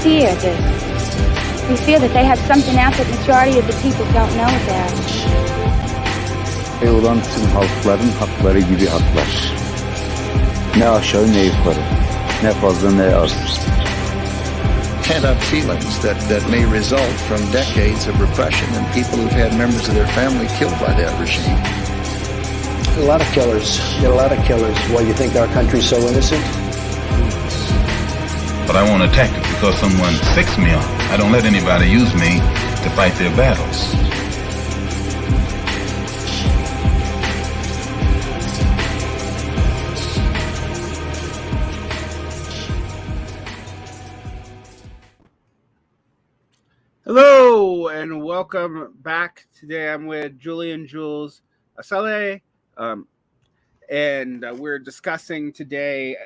fear this. We fear that they have something out that majority of the people don't know about. Olan tüm halkların hakları gibi haklar. Ne aşağı ne yukarı, ne fazla ne az. Pent-up feelings that may result from decades of repression and people who've had members of their family killed by that regime. A lot of killers. Get a lot of killers. Why, you think our country's so innocent? But I won't attack it because someone sicks me on. I don't let anybody use me to fight their battles. Hello and welcome back. Today I'm with Julian Assele, and we're discussing today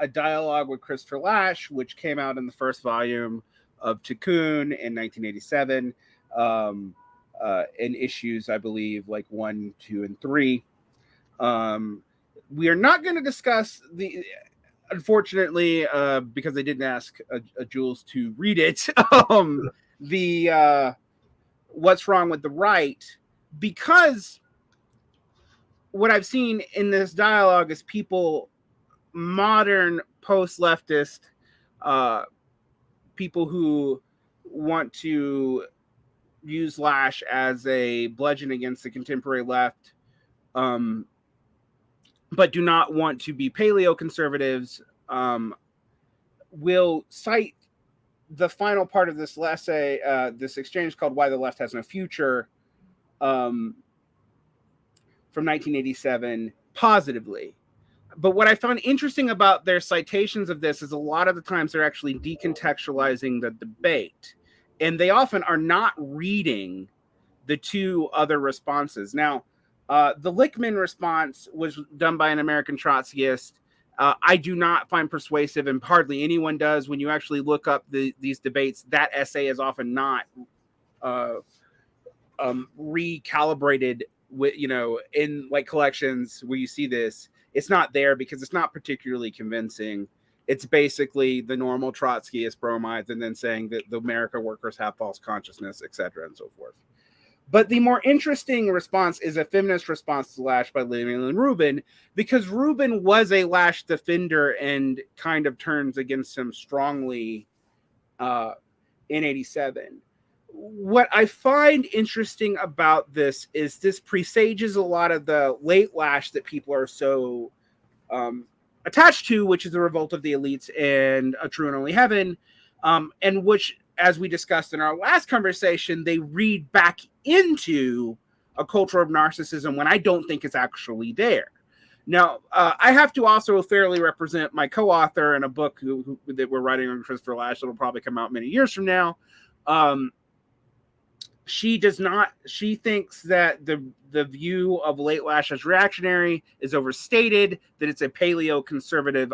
a dialogue with Christopher Lasch, which came out in the first volume of Tikkun in 1987, in issues, I believe, like 1, 2, and 3. We are not going to discuss unfortunately, because I didn't ask Jules to read it, the what's wrong with the right, because what I've seen in this dialogue is people, modern post-leftist people who want to use Lasch as a bludgeon against the contemporary left, but do not want to be paleo-conservatives, will cite the final part of this essay, this exchange called Why the Left Has No Future, from 1987, positively. But what I found interesting about their citations of this is a lot of the times they're actually decontextualizing the debate, and they often are not reading the two other responses. Now, the Lichtman response was done by an American Trotskyist. I do not find persuasive, and hardly anyone does. When you actually look up these debates, that essay is often not recalibrated with, in like collections where you see this. It's not there because it's not particularly convincing. It's basically the normal Trotskyist bromides and then saying that the American workers have false consciousness, etc., and so forth. But the more interesting response is a feminist response to Lasch by Lillian and Rubin, because Rubin was a Lasch defender and kind of turns against him strongly in 87. What I find interesting about this is this presages a lot of the late Lasch that people are so attached to, which is the revolt of the elites and A True and Only Heaven, and which, as we discussed in our last conversation, they read back into a culture of narcissism when I don't think it's actually there. Now, I have to also fairly represent my co-author in a book that we're writing on Christopher Lasch that will probably come out many years from now. She thinks that the view of late Lasch as reactionary is overstated, that it's a paleo-conservative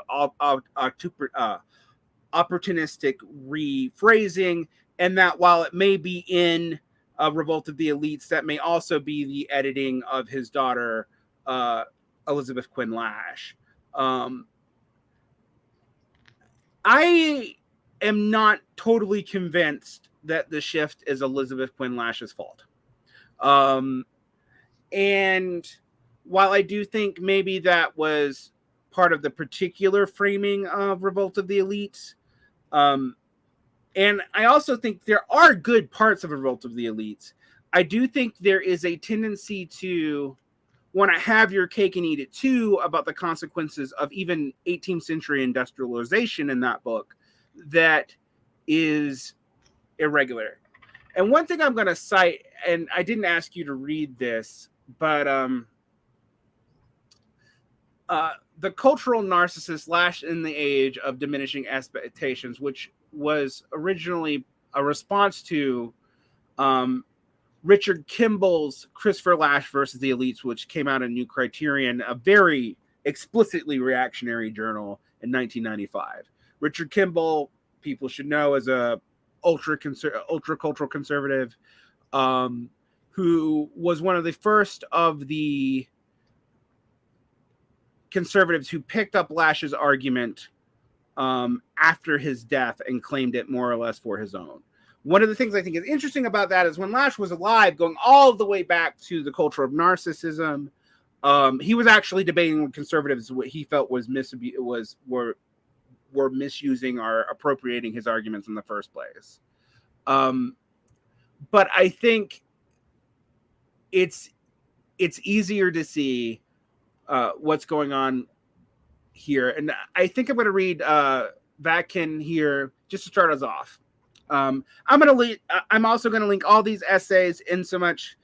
opportunistic rephrasing, and that while it may be in Revolt of the Elites, that may also be the editing of his daughter, Elizabeth Quinn Lasch. I am not totally convinced that the shift is Elizabeth Quinn Lasch's fault. And while I do think maybe that was part of the particular framing of Revolt of the Elites, and I also think there are good parts of Revolt of the Elites, I do think there is a tendency to want to have your cake and eat it too about the consequences of even 18th century industrialization in that book that is irregular. And one thing I'm going to cite, and I didn't ask you to read this, but the cultural narcissist Lasch in the Age of Diminishing Expectations, which was originally a response to Richard Kimball's Christopher Lasch versus the Elites, which came out in New Criterion, a very explicitly reactionary journal in 1995. Richard Kimball, people should know, is a ultra cultural conservative who was one of the first of the conservatives who picked up Lasch's argument after his death and claimed it more or less for his own. One of the things I think is interesting about that is when Lasch was alive, going all the way back to the culture of narcissism, he was actually debating with conservatives what he felt was were misusing or appropriating his arguments in the first place. But I think it's easier to see what's going on here, and I think I'm going to read Vatkin here just to start us off. I'm also going to link all these essays in so much.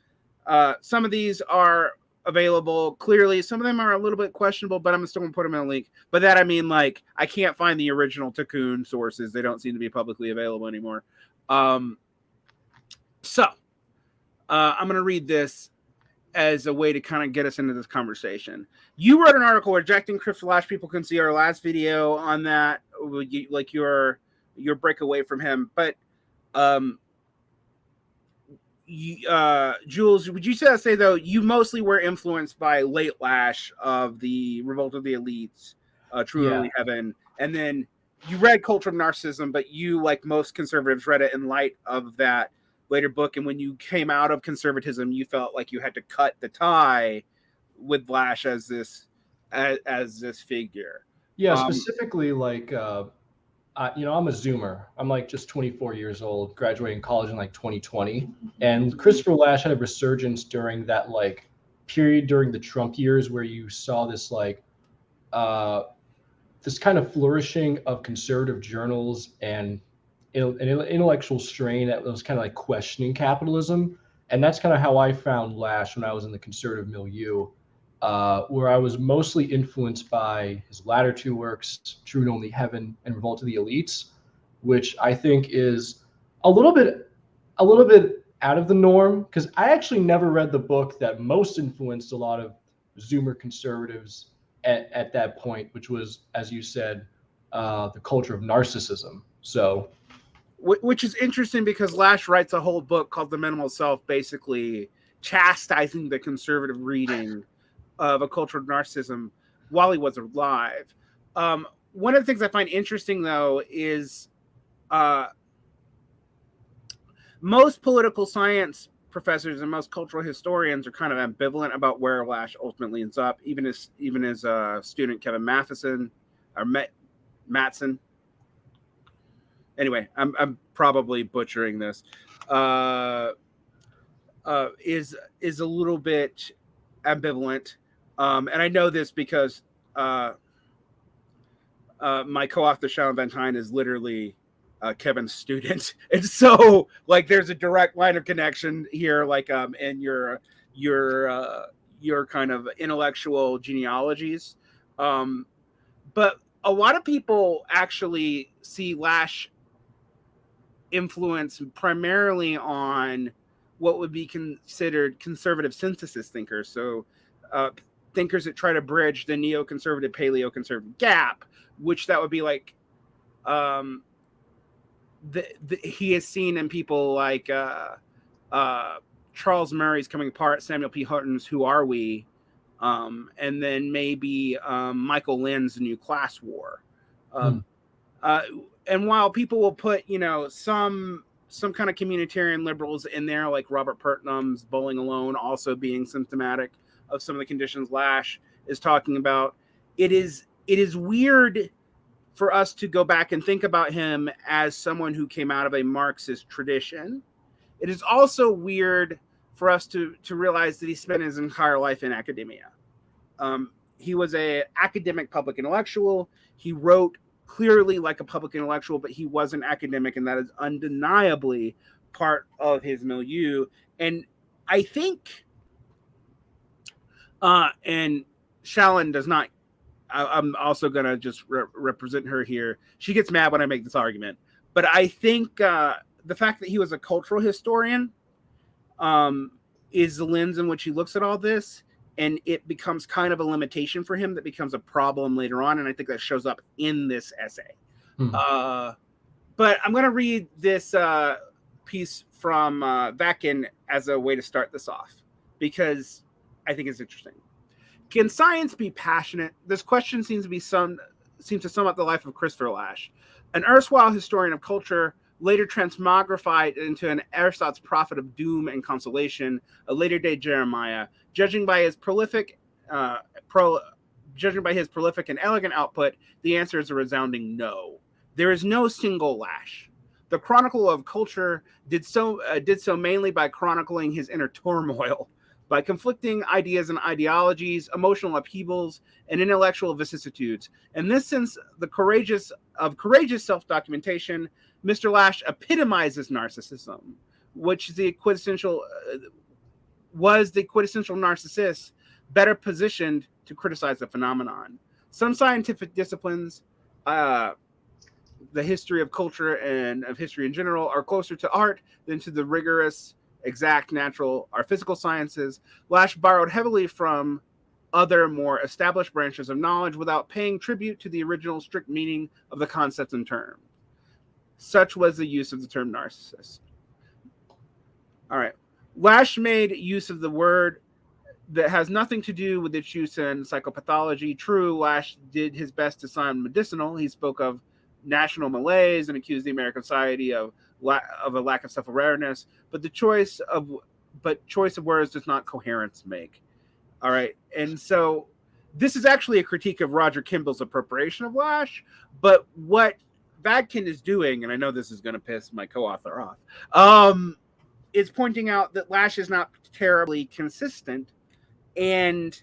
Some of these are available clearly. Some of them are a little bit questionable, but I'm still going to put them in a link. But that, I mean, like, I can't find the original Tikkun sources. They don't seem to be publicly available anymore. So I'm going to read this as a way to kind of get us into this conversation. You wrote an article rejecting Christopher Lasch. People can see our last video on that, like your break away from him. But Jules, would you say though you mostly were influenced by late Lasch of the Revolt of the Elites, True Early Heaven, and then you read Culture of Narcissism, but you, like most conservatives, read it in light of that later book. And when you came out of conservatism, you felt like you had to cut the tie with Lasch as this figure. Yeah, specifically, like, I'm a Zoomer. I'm like just 24 years old, graduating college in like 2020. And Christopher Lasch had a resurgence during that like period during the Trump years where you saw this like this kind of flourishing of conservative journals and an intellectual strain that was kind of like questioning capitalism. And that's kind of how I found Lasch when I was in the conservative milieu, where I was mostly influenced by his latter two works, True and Only Heaven and Revolt of the Elites, which I think is a little bit out of the norm, because I actually never read the book that most influenced a lot of Zoomer conservatives at that point, which was, as you said, The Culture of Narcissism. So, which is interesting because Lasch writes a whole book called The Minimal Self, basically chastising the conservative reading of A Culture of Narcissism while he was alive. One of the things I find interesting, though, is most political science professors and most cultural historians are kind of ambivalent about where Lasch ultimately ends up. Even his student Kevin Matheson or Matson. Anyway, I'm probably butchering this. Is a little bit ambivalent, and I know this because my co-author Sean Van Tine is literally Kevin's student, and so like there's a direct line of connection here, like in your kind of intellectual genealogies, but a lot of people actually see Lasch influence primarily on what would be considered conservative synthesis thinkers. So thinkers that try to bridge the neoconservative, paleoconservative gap, which that would be like he is seen in people like Charles Murray's Coming Apart, Samuel P. Hutton's Who Are We? And then maybe Michael Lynn's New Class War. And while people will put, some kind of communitarian liberals in there, like Robert Putnam's Bowling Alone, also being symptomatic of some of the conditions Lasch is talking about, it is weird for us to go back and think about him as someone who came out of a Marxist tradition. It is also weird for us to realize that he spent his entire life in academia. He was an academic public intellectual. He wrote clearly like a public intellectual, but he was an academic, and that is undeniably part of his milieu. And I think, and Shallon does not, I'm also going to just represent her here. She gets mad when I make this argument, but I think the fact that he was a cultural historian is the lens in which he looks at all this. And it becomes kind of a limitation for him that becomes a problem later on. And I think that shows up in this essay. But I'm going to read this piece from Vatkin as a way to start this off, because I think it's interesting. Can science be passionate? This question seems to be seems to sum up the life of Christopher Lasch, an erstwhile historian of culture, later transmogrified into an Aristotle's prophet of doom and consolation, a later-day Jeremiah. Judging by his prolific and elegant output, the answer is a resounding no. There is no single Lasch. The Chronicle of Culture did so mainly by chronicling his inner turmoil, by conflicting ideas and ideologies, emotional upheavals, and intellectual vicissitudes. In this sense, the courageous self-documentation, Mr. Lasch epitomizes narcissism, which is the quintessential narcissist, better positioned to criticize the phenomenon. Some scientific disciplines, the history of culture and of history in general, are closer to art than to the rigorous, exact, natural, or physical sciences. Lasch borrowed heavily from other more established branches of knowledge without paying tribute to the original strict meaning of the concepts and terms. Such was the use of the term narcissist. All right. Lasch made use of the word that has nothing to do with its use in psychopathology. True, Lasch did his best to sound medicinal. He spoke of national malaise and accused the American society of a lack of self-awareness. But choice of words does not coherence make. All right. And so this is actually a critique of Roger Kimball's appropriation of Lasch. But what Badkin is doing, and I know this is going to piss my co-author off, is pointing out that Lasch is not terribly consistent, and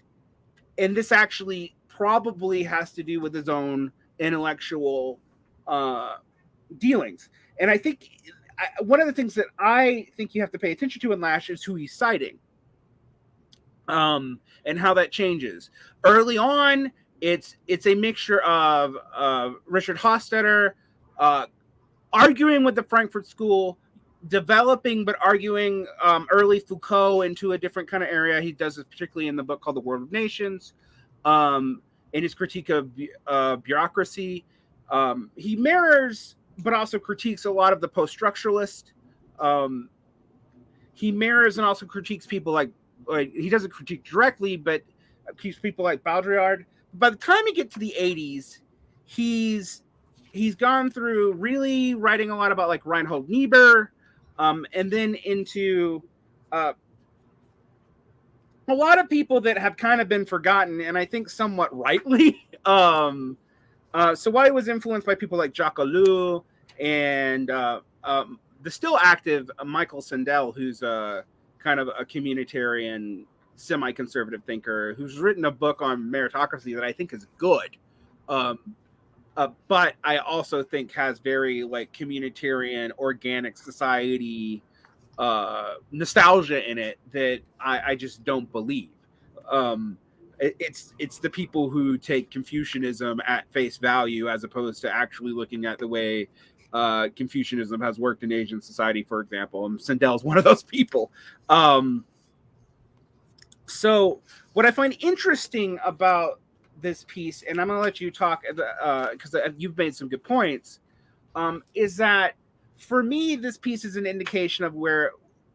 this actually probably has to do with his own intellectual dealings. And I think one of the things that I think you have to pay attention to in Lasch is who he's citing, and how that changes. Early on, it's a mixture of Richard Hofstadter arguing with the Frankfurt School, developing but arguing early Foucault into a different kind of area. He does this particularly in the book called The World of Nations, in his critique of bureaucracy. He mirrors but also critiques a lot of the post-structuralist. He mirrors and also critiques people like he doesn't critique directly, but critiques people like Baudrillard. By the time you get to the 80s, he's gone through really writing a lot about like Reinhold Niebuhr, and then into a lot of people that have kind of been forgotten, and I think somewhat rightly. So while he was influenced by people like Jacques Ellul and the still active Michael Sandel, who's kind of a communitarian, semi-conservative thinker, who's written a book on meritocracy that I think is good. But I also think has very like communitarian, organic society nostalgia in it that I just don't believe. It's the people who take Confucianism at face value as opposed to actually looking at the way Confucianism has worked in Asian society, for example. And Sandel's one of those people. So what I find interesting about this piece, and I'm going to let you talk because you've made some good points, is that for me, this piece is an indication of where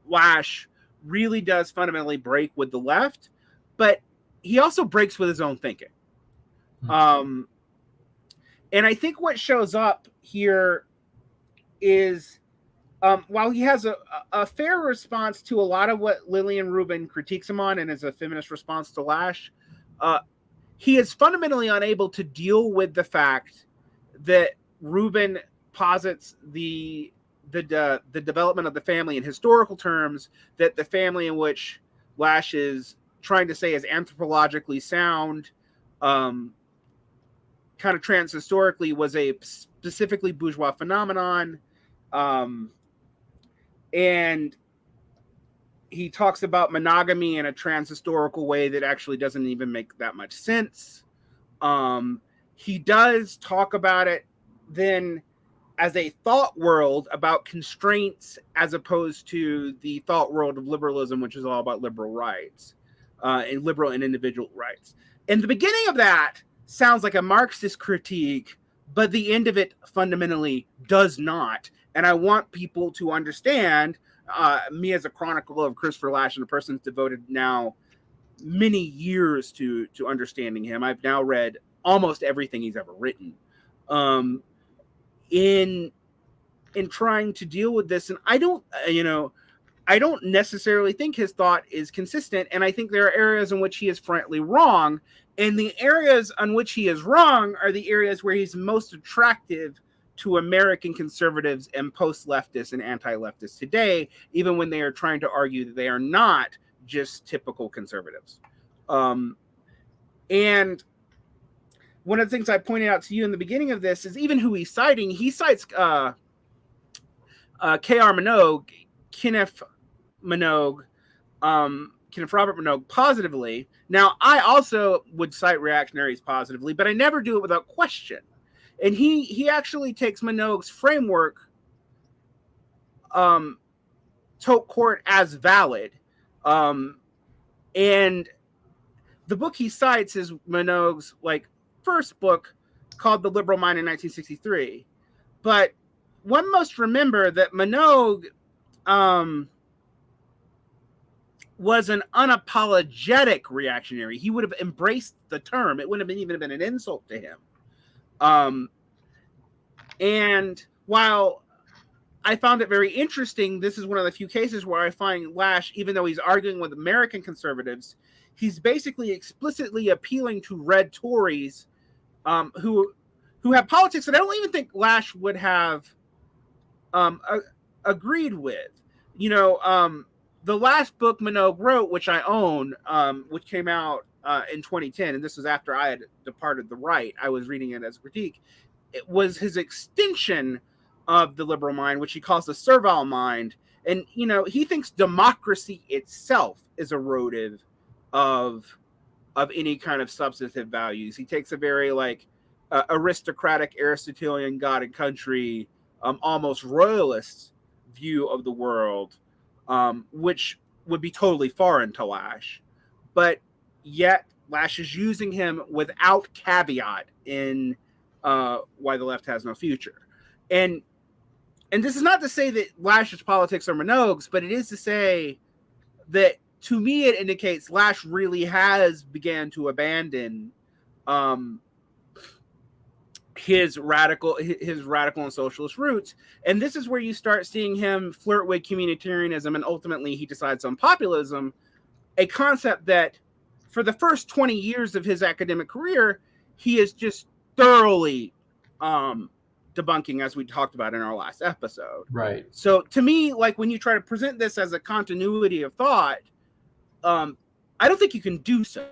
Lasch really does fundamentally break with the left, but he also breaks with his own thinking. And I think what shows up here is, while he has a fair response to a lot of what Lillian Rubin critiques him on and is a feminist response to Lasch, he is fundamentally unable to deal with the fact that Rubin posits the development of the family in historical terms, that the family in which Lasch is trying to say is anthropologically sound, kind of transhistorically, was a specifically bourgeois phenomenon. And he talks about monogamy in a transhistorical way that actually doesn't even make that much sense. He does talk about it then as a thought world about constraints as opposed to the thought world of liberalism, which is all about liberal rights, and liberal and individual rights. And the beginning of that sounds like a Marxist critique, but the end of it fundamentally does not. And I want people to understand, me as a chronicler of Christopher Lasch and a person who's devoted now many years to understanding him. I've now read almost everything he's ever written, in trying to deal with this. And I don't necessarily think his thought is consistent, and I think there are areas in which he is frankly wrong. And the areas on which he is wrong are the areas where he's most attractive to American conservatives and post-leftists and anti-leftists today, even when they are trying to argue that they are not just typical conservatives. And one of the things I pointed out to you in the beginning of this is even who he's citing. He cites K.R. Minogue, Kenneth Robert Minogue positively. Now, I also would cite reactionaries positively, but I never do it without question. And he actually takes Minogue's framework to court as valid. And the book he cites is Minogue's first book, called The Liberal Mind in 1963. But one must remember that Minogue was an unapologetic reactionary. He would have embraced the term. It wouldn't have even been an insult to him. And while I found it very interesting, this is one of the few cases where I find Lasch, even though he's arguing with American conservatives, he's basically explicitly appealing to red Tories who have politics that I don't even think Lasch would have agreed with. The last book Minogue wrote, which I own, which came out in 2010, and this was after I had departed the right. I was reading it as a critique. It was his extension of the liberal mind, which he calls the servile mind. And, he thinks democracy itself is erodive of any kind of substantive values. He takes a very aristocratic, Aristotelian God and country, almost royalist view of the world, which would be totally foreign to Lasch. But yet Lasch is using him without caveat in Why the Left Has No Future. And this is not to say that Lasch's politics are Minogue's, but it is to say that, to me, it indicates Lasch really has began to abandon his radical and socialist roots. And this is where you start seeing him flirt with communitarianism, and ultimately he decides on populism, a concept that for the first 20 years of his academic career, he is just thoroughly debunking, as we talked about in our last episode. Right. So to me, when you try to present this as a continuity of thought, I don't think you can do so.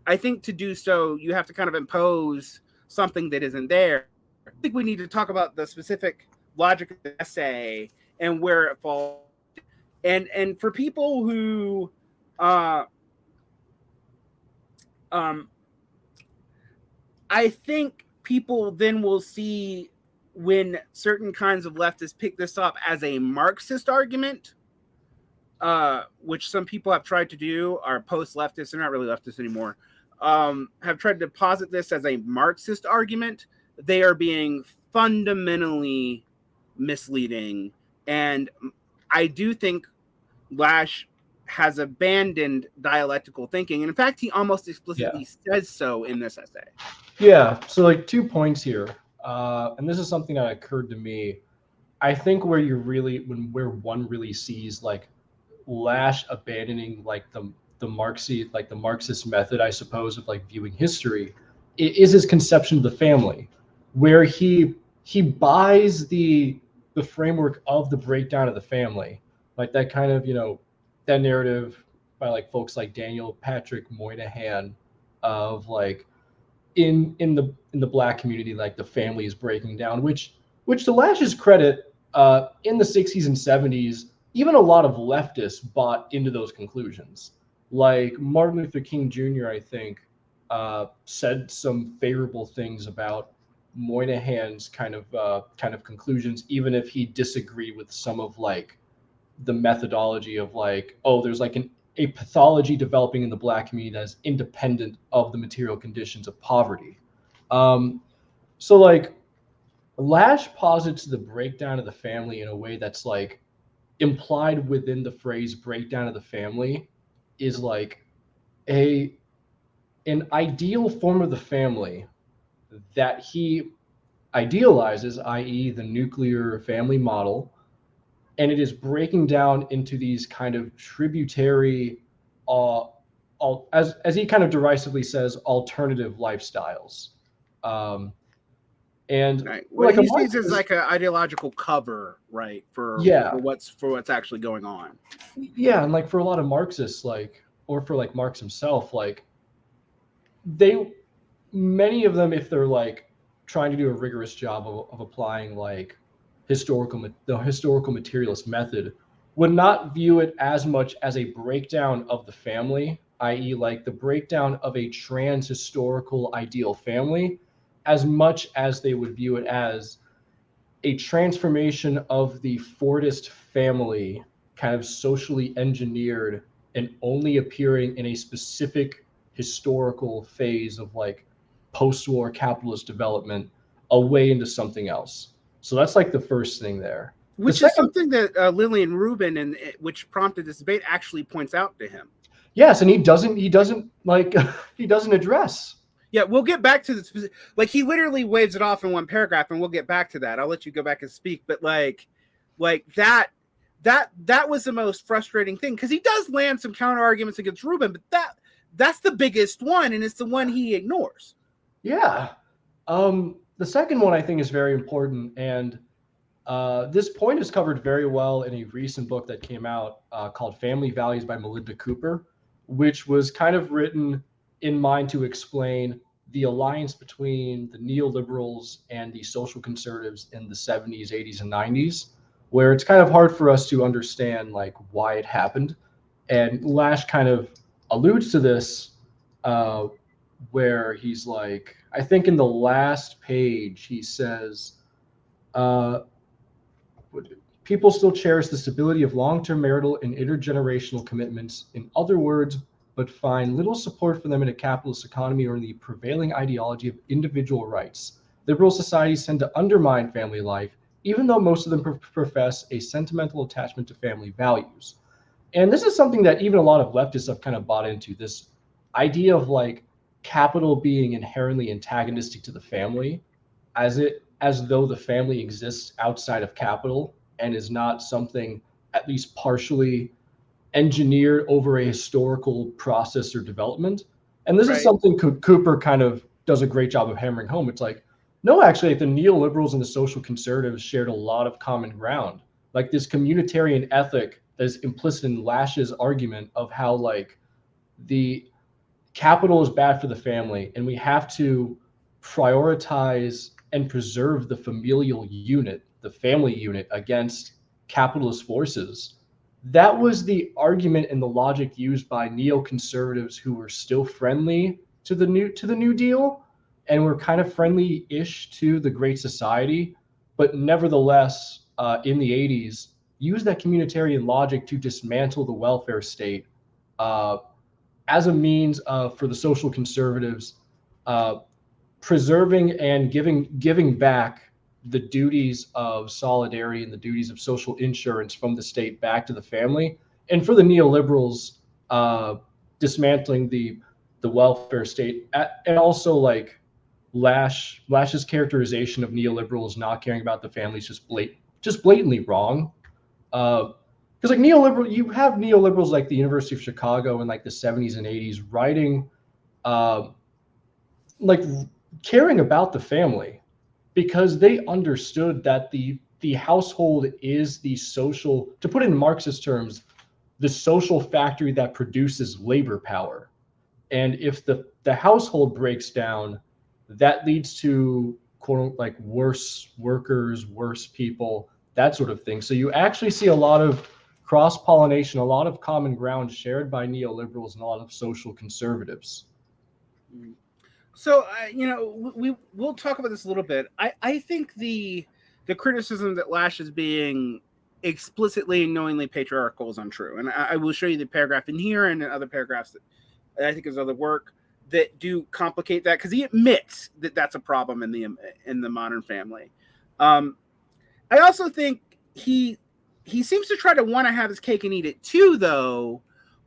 I think to do so, you have to kind of impose something that isn't there. I think we need to talk about the specific logic of the essay and where it falls. And for people who I think people then will see when certain kinds of leftists pick this up as a Marxist argument, which some people have tried to do, are post-leftists, they're not really leftists anymore, have tried to posit this as a Marxist argument. They are being fundamentally misleading. And I do think Lasch has abandoned dialectical thinking. And in fact, he almost explicitly says so in this essay. Yeah, so 2 points here. And this is something that occurred to me. I think where one really sees Lasch abandoning the Marxist method, I suppose, of viewing history, is his conception of the family, where he buys the framework of the breakdown of the family, that kind of that narrative by folks like Daniel Patrick Moynihan of in the Black community, the family is breaking down, which to Lasch's credit, in the 60s and 70s, even a lot of leftists bought into those conclusions. Martin Luther King Jr., I think, said some favorable things about Moynihan's kind of conclusions, even if he disagreed with some of the methodology of there's a pathology developing in the Black community that is independent of the material conditions of poverty. So Lasch posits the breakdown of the family in a way that's implied within the phrase breakdown of the family is an ideal form of the family that he idealizes, i.e. the nuclear family model, and it is breaking down into these kind of tributary, as he kind of derisively says, alternative lifestyles. And Right. for What like a he sees is Marxist, like an ideological cover, right, for yeah, what's actually going on. yeah, and like for a lot of Marxists, like, or for like Marx himself, like many of them, if they're like trying to do a rigorous job of applying like the historical materialist method, would not view it as much as a breakdown of the family, i.e. like the breakdown of a trans-historical ideal family, as much as they would view it as a transformation of the Fordist family, kind of socially engineered and only appearing in a specific historical phase of like post-war capitalist development away into something else. So that's like the first thing there. Which is something that Lillian Rubin, and which prompted this debate, actually points out to him. Yes, and he doesn't like he doesn't address. Yeah, we'll get back to this. Like, he literally waves it off in one paragraph, and we'll get back to that. I'll let you go back and speak. But like that was the most frustrating thing, because he does land some counter arguments against Rubin, but that's the biggest one, and it's the one he ignores. Yeah. The second one I think is very important, and this point is covered very well in a recent book that came out called Family Values by Melinda Cooper, which was kind of written in mind to explain the alliance between the neoliberals and the social conservatives in the 70s, 80s, and 90s, where it's kind of hard for us to understand like why it happened. And Lasch kind of alludes to this, where he's like, I think in the last page, he says, people still cherish the stability of long-term marital and intergenerational commitments. In other words, but find little support for them in a capitalist economy or in the prevailing ideology of individual rights. Liberal societies tend to undermine family life, even though most of them profess a sentimental attachment to family values. And this is something that even a lot of leftists have kind of bought into, this idea of like capital being inherently antagonistic to the family, as though the family exists outside of capital and is not something at least partially engineered over a historical process or development. And this is something Cooper kind of does a great job of hammering home. It's like, no, actually, the neoliberals and the social conservatives shared a lot of common ground. Like this communitarian ethic that is implicit in Lasch's argument of how like the capital is bad for the family and we have to prioritize and preserve the familial unit, the family unit, against capitalist forces. That was the argument and the logic used by neoconservatives who were still friendly to the New Deal and were kind of friendly-ish to the Great Society, but nevertheless, in the 80s, used that communitarian logic to dismantle the welfare state as a means for the social conservatives preserving and giving back the duties of solidarity and the duties of social insurance from the state back to the family, and for the neoliberals dismantling the welfare state, and also like Lasch's characterization of neoliberals not caring about the family is just blatantly wrong. Because like you have neoliberals like the University of Chicago in like the 70s and 80s writing like caring about the family, because they understood that the household is the social, to put it in Marxist terms, the social factory that produces labor power. And if the household breaks down, that leads to quote unquote like worse workers, worse people, that sort of thing. So you actually see a lot of cross-pollination, a lot of common ground shared by neoliberals and a lot of social conservatives. So, we'll talk about this a little bit. I think the criticism that Lasch is being explicitly and knowingly patriarchal is untrue. And I will show you the paragraph in here and in other paragraphs that I think is other work that do complicate that, because he admits that that's a problem in the modern family. I also think he seems to try to want to have his cake and eat it too, though,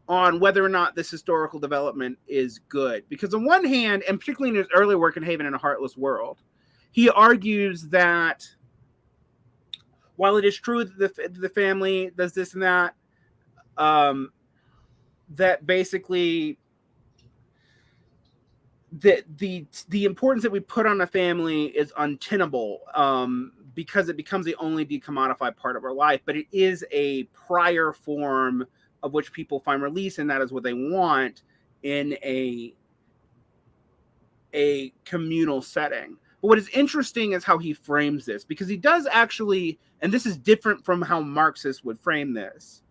on whether or not this historical development is good. Because on one hand, and particularly in his early work in Haven and a Heartless World, he argues that while it is true that the family does this and that, that basically that the importance that we put on a family is untenable, because it becomes the only decommodified part of our life. But it is a prior form of which people find release, and that is what they want in a communal setting. But what is interesting is how he frames this, because he does actually, and this is different from how Marxists would frame this,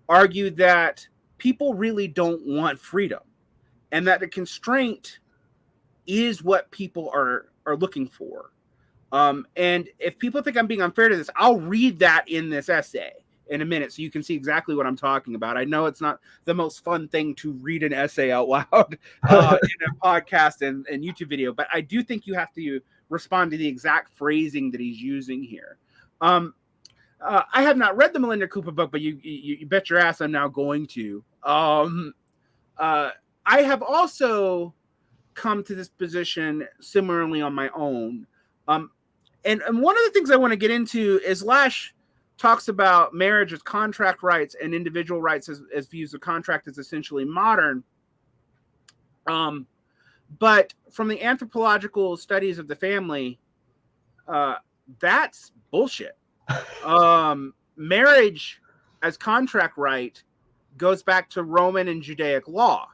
argue that people really don't want freedom, and that the constraint is what people are looking for. And if people think I'm being unfair to this, I'll read that in this essay in a minute so you can see exactly what I'm talking about. I know it's not the most fun thing to read an essay out loud in a podcast and YouTube video, but I do think you have to respond to the exact phrasing that he's using here. I have not read the Melinda Cooper book, but you bet your ass I'm now going to. I have also come to this position similarly on my own. And one of the things I want to get into is Lasch talks about marriage as contract rights and individual rights as views of contract as essentially modern. But from the anthropological studies of the family, that's bullshit. Marriage as contract right goes back to Roman and Judaic law,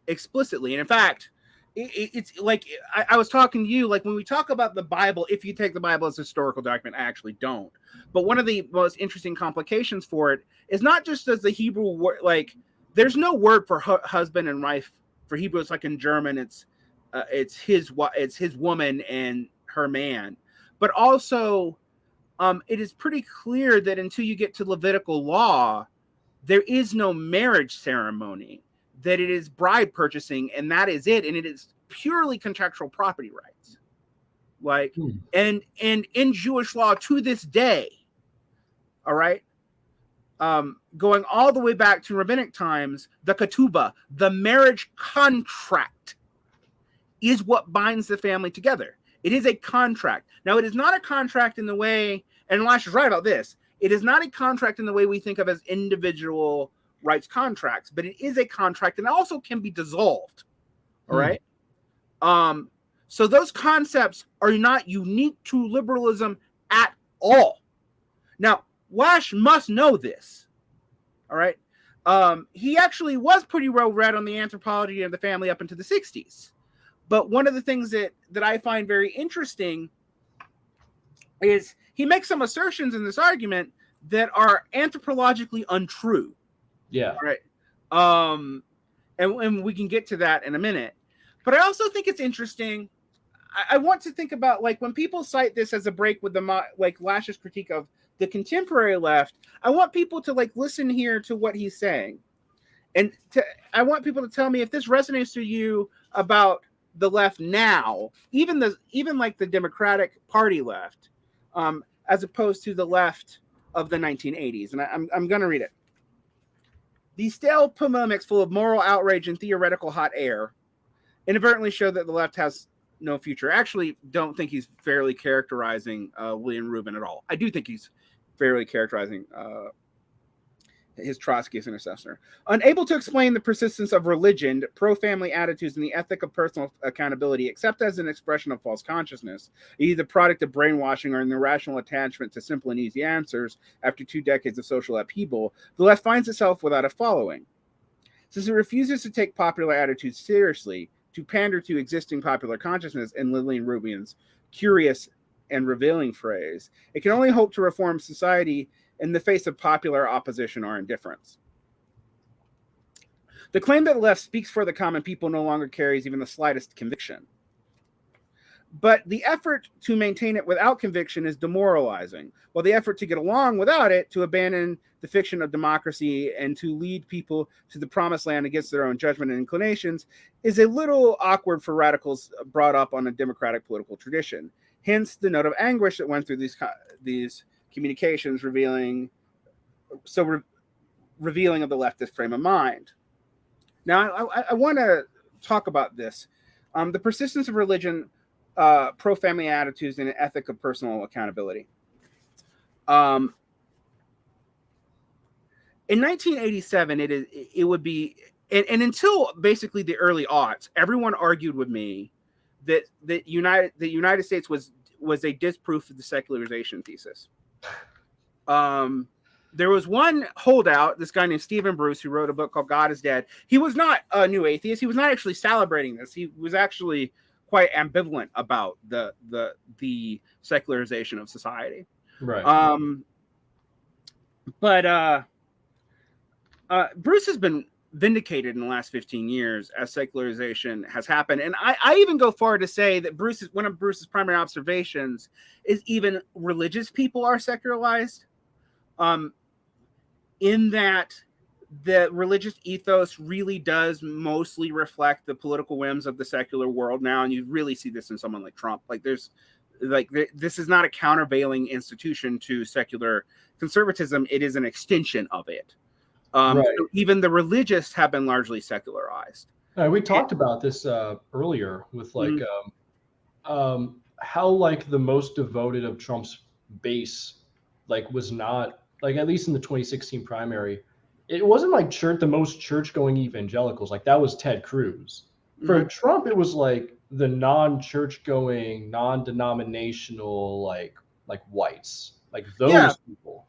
explicitly. And in fact, it's like I was talking to you, like when we talk about the Bible, if you take the Bible as a historical document, I actually don't. But one of the most interesting complications for it is not just as the Hebrew word, like there's no word for husband and wife for Hebrew. It's like in German, it's his woman and her man. But also, it is pretty clear that until you get to Levitical law, there is no marriage ceremony. That it is bride purchasing, and that is it, and it is purely contractual property rights. Like, and in Jewish law to this day, all right, going all the way back to rabbinic times, the ketubah, the marriage contract, is what binds the family together. It is a contract. Now, it is not a contract in the way, and Lasch is right about this. It is not a contract in the way we think of as individual rights contracts, but it is a contract, and it also can be dissolved. All right. So those concepts are not unique to liberalism at all. Now, Lasch must know this. All right. He actually was pretty well read on the anthropology of the family up into the 60s. But one of the things that I find very interesting is he makes some assertions in this argument that are anthropologically untrue. Yeah. Right. And we can get to that in a minute. But I also think it's interesting. I want to think about, like, when people cite this as a break with like Lasch's critique of the contemporary left, I want people to like listen here to what he's saying. And I want people to tell me if this resonates to you about the left now, even like the Democratic Party left, as opposed to the left of the 1980s. And I'm going to read it. These stale polemics full of moral outrage and theoretical hot air inadvertently show that the left has no future. I actually don't think he's fairly characterizing William Rubin at all. I do think he's fairly characterizing his Trotskyist intercessor. Unable to explain the persistence of religion, pro-family attitudes, and the ethic of personal accountability, except as an expression of false consciousness, either the product of brainwashing or an irrational attachment to simple and easy answers after 2 decades of social upheaval, the left finds itself without a following. Since it refuses to take popular attitudes seriously, to pander to existing popular consciousness, in Lillian Rubin's curious and revealing phrase, it can only hope to reform society in the face of popular opposition or indifference. The claim that the left speaks for the common people no longer carries even the slightest conviction. But the effort to maintain it without conviction is demoralizing, while the effort to get along without it, to abandon the fiction of democracy and to lead people to the promised land against their own judgment and inclinations, is a little awkward for radicals brought up on a democratic political tradition. Hence the note of anguish that went through these communications, revealing revealing of the leftist frame of mind. Now, I want to talk about this. The persistence of religion, pro-family attitudes, and an ethic of personal accountability. In 1987, it would be, and until basically the early aughts, everyone argued with me that the United States was a disproof of the secularization thesis. There was one holdout, this guy named Stephen Bruce, who wrote a book called God is Dead. He was not a new atheist. He was not actually celebrating this. He was actually quite ambivalent about the secularization of society. Right. But Bruce has been vindicated in the last 15 years as secularization has happened. And I even go far to say that one of Bruce's primary observations is even religious people are secularized, in that the religious ethos really does mostly reflect the political whims of the secular world now. And you really see this in someone like Trump. This is not a countervailing institution to secular conservatism. It is an extension of it. Right. So even the religious have been largely secularized. We talked about this earlier with how the most devoted of Trump's base was not at least in the 2016 primary. It wasn't the most church-going evangelicals. That was Ted Cruz. For Trump, it was the non-church-going, non-denominational whites, those people.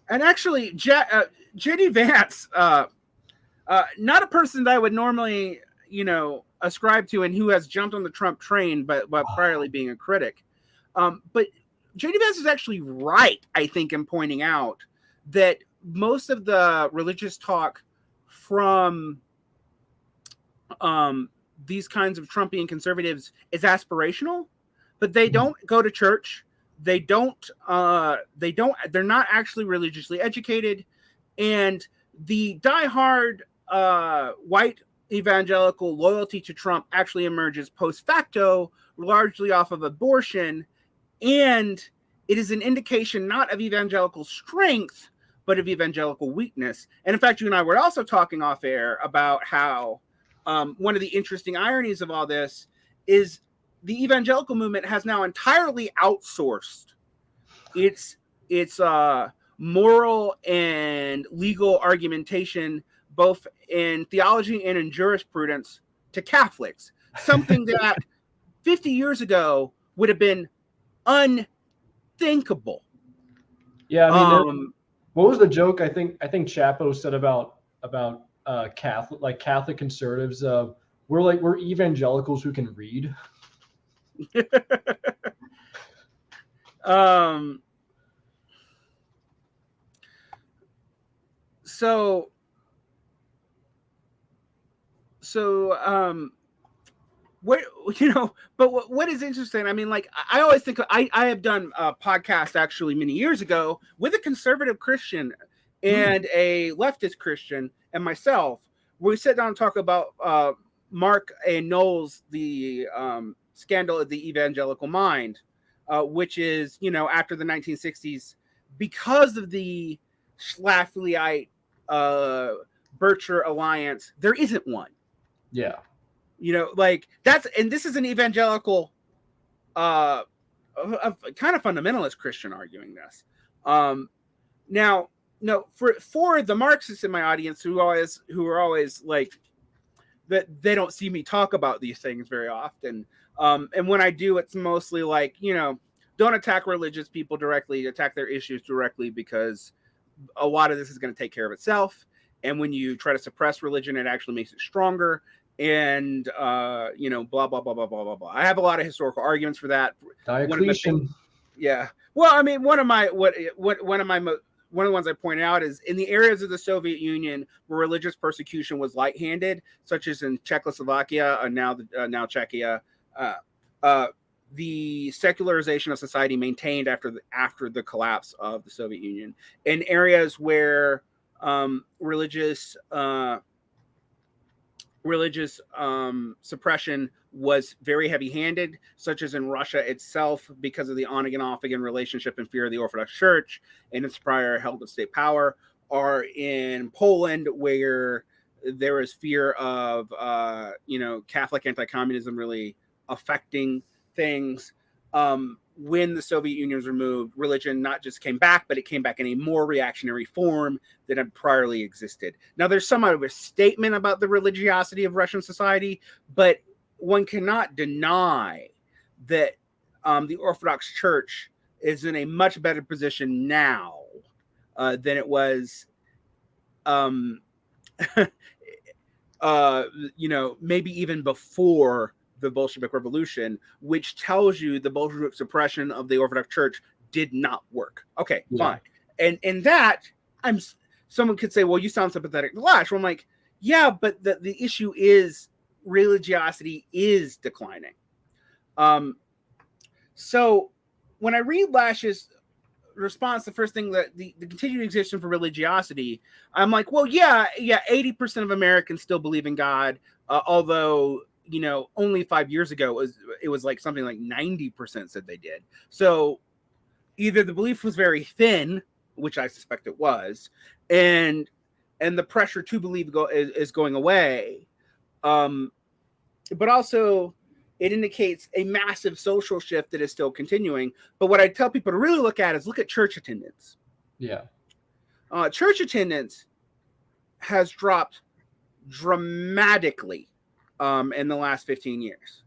And actually, J.D. Vance, not a person that I would normally, ascribe to and who has jumped on the Trump train, but priorly being a critic. But J.D. Vance is actually right, I think, in pointing out that most of the religious talk from these kinds of Trumpian conservatives is aspirational, but they don't go to church. They're not actually religiously educated. And the diehard white evangelical loyalty to Trump actually emerges post facto, largely off of abortion. And it is an indication not of evangelical strength, but of evangelical weakness. And in fact, you and I were also talking off air about how one of the interesting ironies of all this is the evangelical movement has now entirely outsourced its moral and legal argumentation, both in theology and in jurisprudence, to Catholics. Something that 50 years ago would have been unthinkable. Yeah, I mean, what was the joke? I think Chapo said about Catholic conservatives. We're evangelicals who can read. What is interesting, I mean, I always think I have done a podcast actually many years ago with a conservative Christian and a leftist Christian and myself, where we sit down and talk about Mark and Knowles, the scandal of the evangelical mind, which is, after the 1960s, because of the Schlaflyite Bircher alliance, there isn't one. Yeah. This is an evangelical, a kind of fundamentalist Christian arguing this. Now, no, for the Marxists in my audience who are always that they don't see me talk about these things very often. And when I do, it's mostly don't attack religious people directly, attack their issues directly, because a lot of this is going to take care of itself. And when you try to suppress religion, it actually makes it stronger. And blah blah blah blah blah blah blah. I have a lot of historical arguments for that. Diocletian. Yeah. Well, I mean, one of the ones I pointed out is in the areas of the Soviet Union where religious persecution was light-handed, such as in Czechoslovakia and now Czechia, the secularization of society maintained after the collapse of the Soviet Union. In areas where religious suppression was very heavy-handed, such as in Russia itself, because of the on-again, off-again relationship and fear of the Orthodox Church and its prior held of state power, are in Poland, where there is fear of Catholic anti-communism really affecting things. When the Soviet Union was removed, religion not just came back, but it came back in a more reactionary form than had priorly existed. Now, there's somewhat of a statement about the religiosity of Russian society, but one cannot deny that the Orthodox Church is in a much better position now than it was, maybe even before the Bolshevik Revolution, which tells you the Bolshevik suppression of the Orthodox Church did not work. Okay, fine. And that, someone could say, well, you sound sympathetic to Lasch. Well, I'm like, yeah, but the issue is religiosity is declining. So when I read Lasch's response, the first thing that the continued existence for religiosity, I'm like, well, yeah, 80% of Americans still believe in God, although only 5 years ago it was like something like 90% said they did. So either the belief was very thin, which I suspect it was, and the pressure to believe is going away, but also it indicates a massive social shift that is still continuing. But what I tell people to really look at is look at church attendance. Yeah. Church attendance has dropped dramatically in the last 15 years.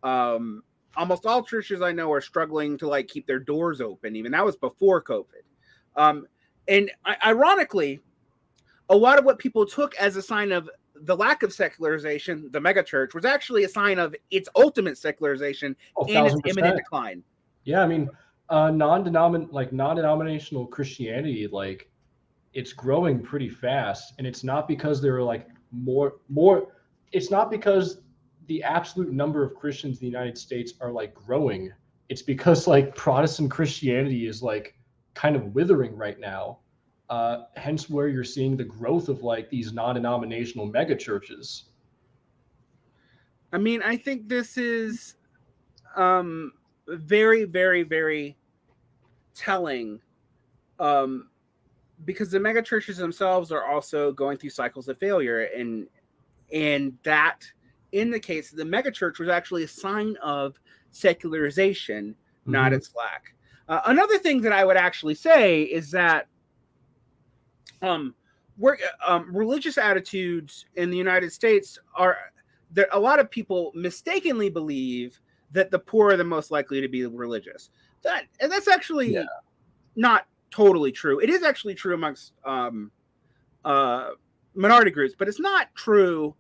Almost all churches I know are struggling to keep their doors open. Even that was before COVID. And ironically, a lot of what people took as a sign of the lack of secularization, the megachurch, was actually a sign of its ultimate secularization and its imminent decline. Yeah, I mean, non-denominational Christianity, it's growing pretty fast, and it's not because there are more. It's not because the absolute number of Christians in the United States are growing. It's because Protestant Christianity is kind of withering right now. Hence where you're seeing the growth of these non-denominational mega churches. I mean, I think this is very, very, very telling, because the mega churches themselves are also going through cycles of failure, and that indicates the mega church was actually a sign of secularization, not its lack. Another thing that I would actually say is that religious attitudes in the United States are there. A lot of people mistakenly believe that the poor are the most likely to be religious. That's actually not totally true. It is actually true amongst minority groups, but it's not true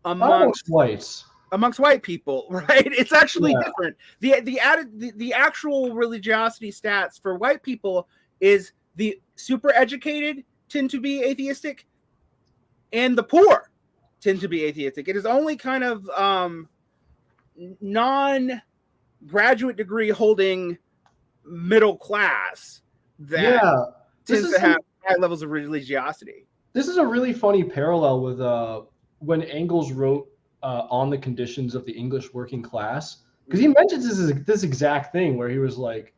amongst whites. Amongst white people, right? It's actually different. The actual religiosity stats for white people is the super educated tend to be atheistic, and the poor tend to be atheistic. It is only kind of non-graduate degree holding middle class that tends to have high levels of religiosity. This is a really funny parallel with when Engels wrote On the Conditions of the English Working Class, because he mentions this exact thing where he was like,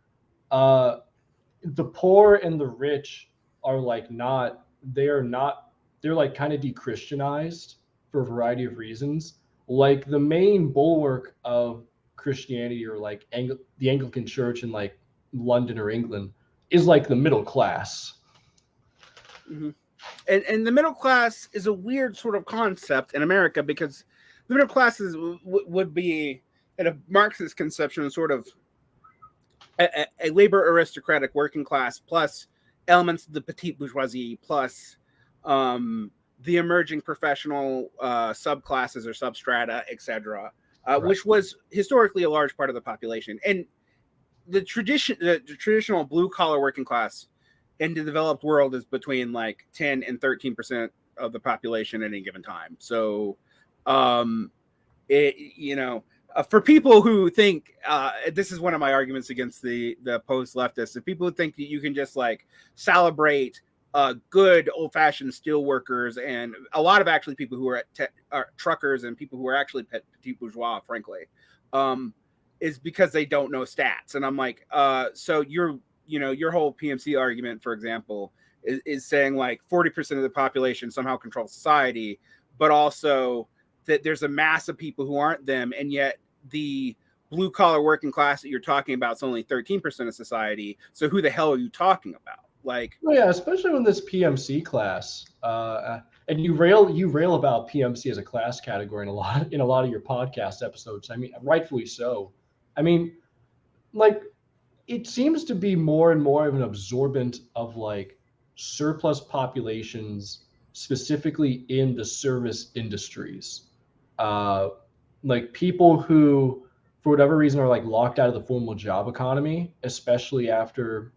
the poor and the rich are they're kind of de-Christianized for a variety of reasons. The main bulwark of Christianity, or the Anglican Church in London or England, is the middle class. Mm-hmm. And the middle class is a weird sort of concept in America, because the middle class would be, in a Marxist conception, sort of a labor aristocratic working class, plus elements of the petite bourgeoisie, plus the emerging professional subclasses or substrata, etc., which was historically a large part of the population. And the traditional blue collar working class in the developed world is between 10 and 13% of the population at any given time. So, for people who think, this is one of my arguments against the post leftists, if people who think that you can just celebrate good old fashioned steel workers, and a lot of actually people who are truckers and people who are actually petit bourgeois, frankly, is because they don't know stats. And I'm like, so your whole PMC argument, for example, is saying like 40% of the population somehow controls society, but also that there's a mass of people who aren't them, and yet the blue collar working class that you're talking about is only 13% of society. So who the hell are you talking about? Like, well, yeah, especially when this PMC class, and you rail about PMC as a class category in a lot of your podcast episodes. I mean, rightfully so. I mean, like, it seems to be more and more of an absorbent of like surplus populations, specifically in the service industries. Like people who, for whatever reason, are like locked out of the formal job economy, especially after,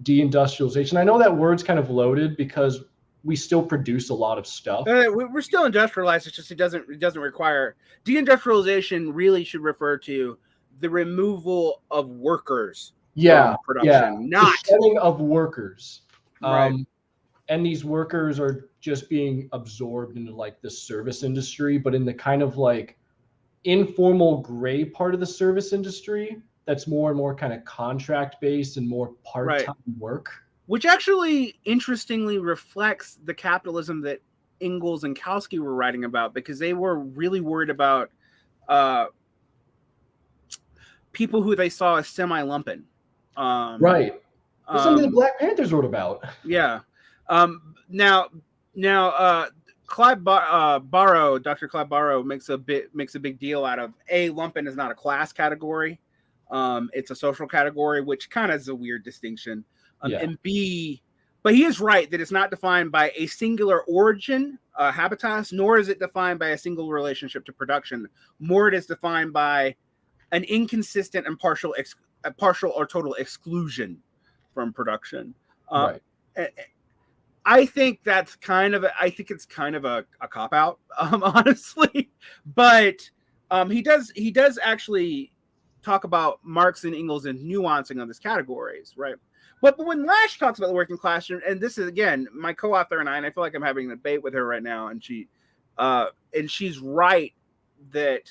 deindustrialization. I know that word's kind of loaded because we still produce a lot of stuff. we're still industrialized. It's just it doesn't require deindustrialization. Really should refer to the removal of workers from production, not the shedding of workers. Right. And these workers are just being absorbed into like the service industry, but in the kind of like informal gray part of the service industry that's more and more kind of contract based and more part-time work. Which actually interestingly reflects the capitalism that Engels and Kautsky were writing about, because they were really worried about people who they saw as semi-lumpen. Right. That's something the Black Panthers wrote about. Yeah. Now, Clive Barrow, Dr. Clive Barrow makes a big deal out of lumpen is not a class category. It's a social category, which kind of is a weird distinction. And B, but he is right that it's not defined by a singular origin, habitus, nor is it defined by a single relationship to production. More, it is defined by an inconsistent and partial or total exclusion from production. Right. I think it's kind of a cop out, honestly. But he does actually talk about Marx and Engels and nuancing on these categories, right? But when Lasch talks about the working class, and this is again my co-author and I feel like I'm having a debate with her right now, and she's right that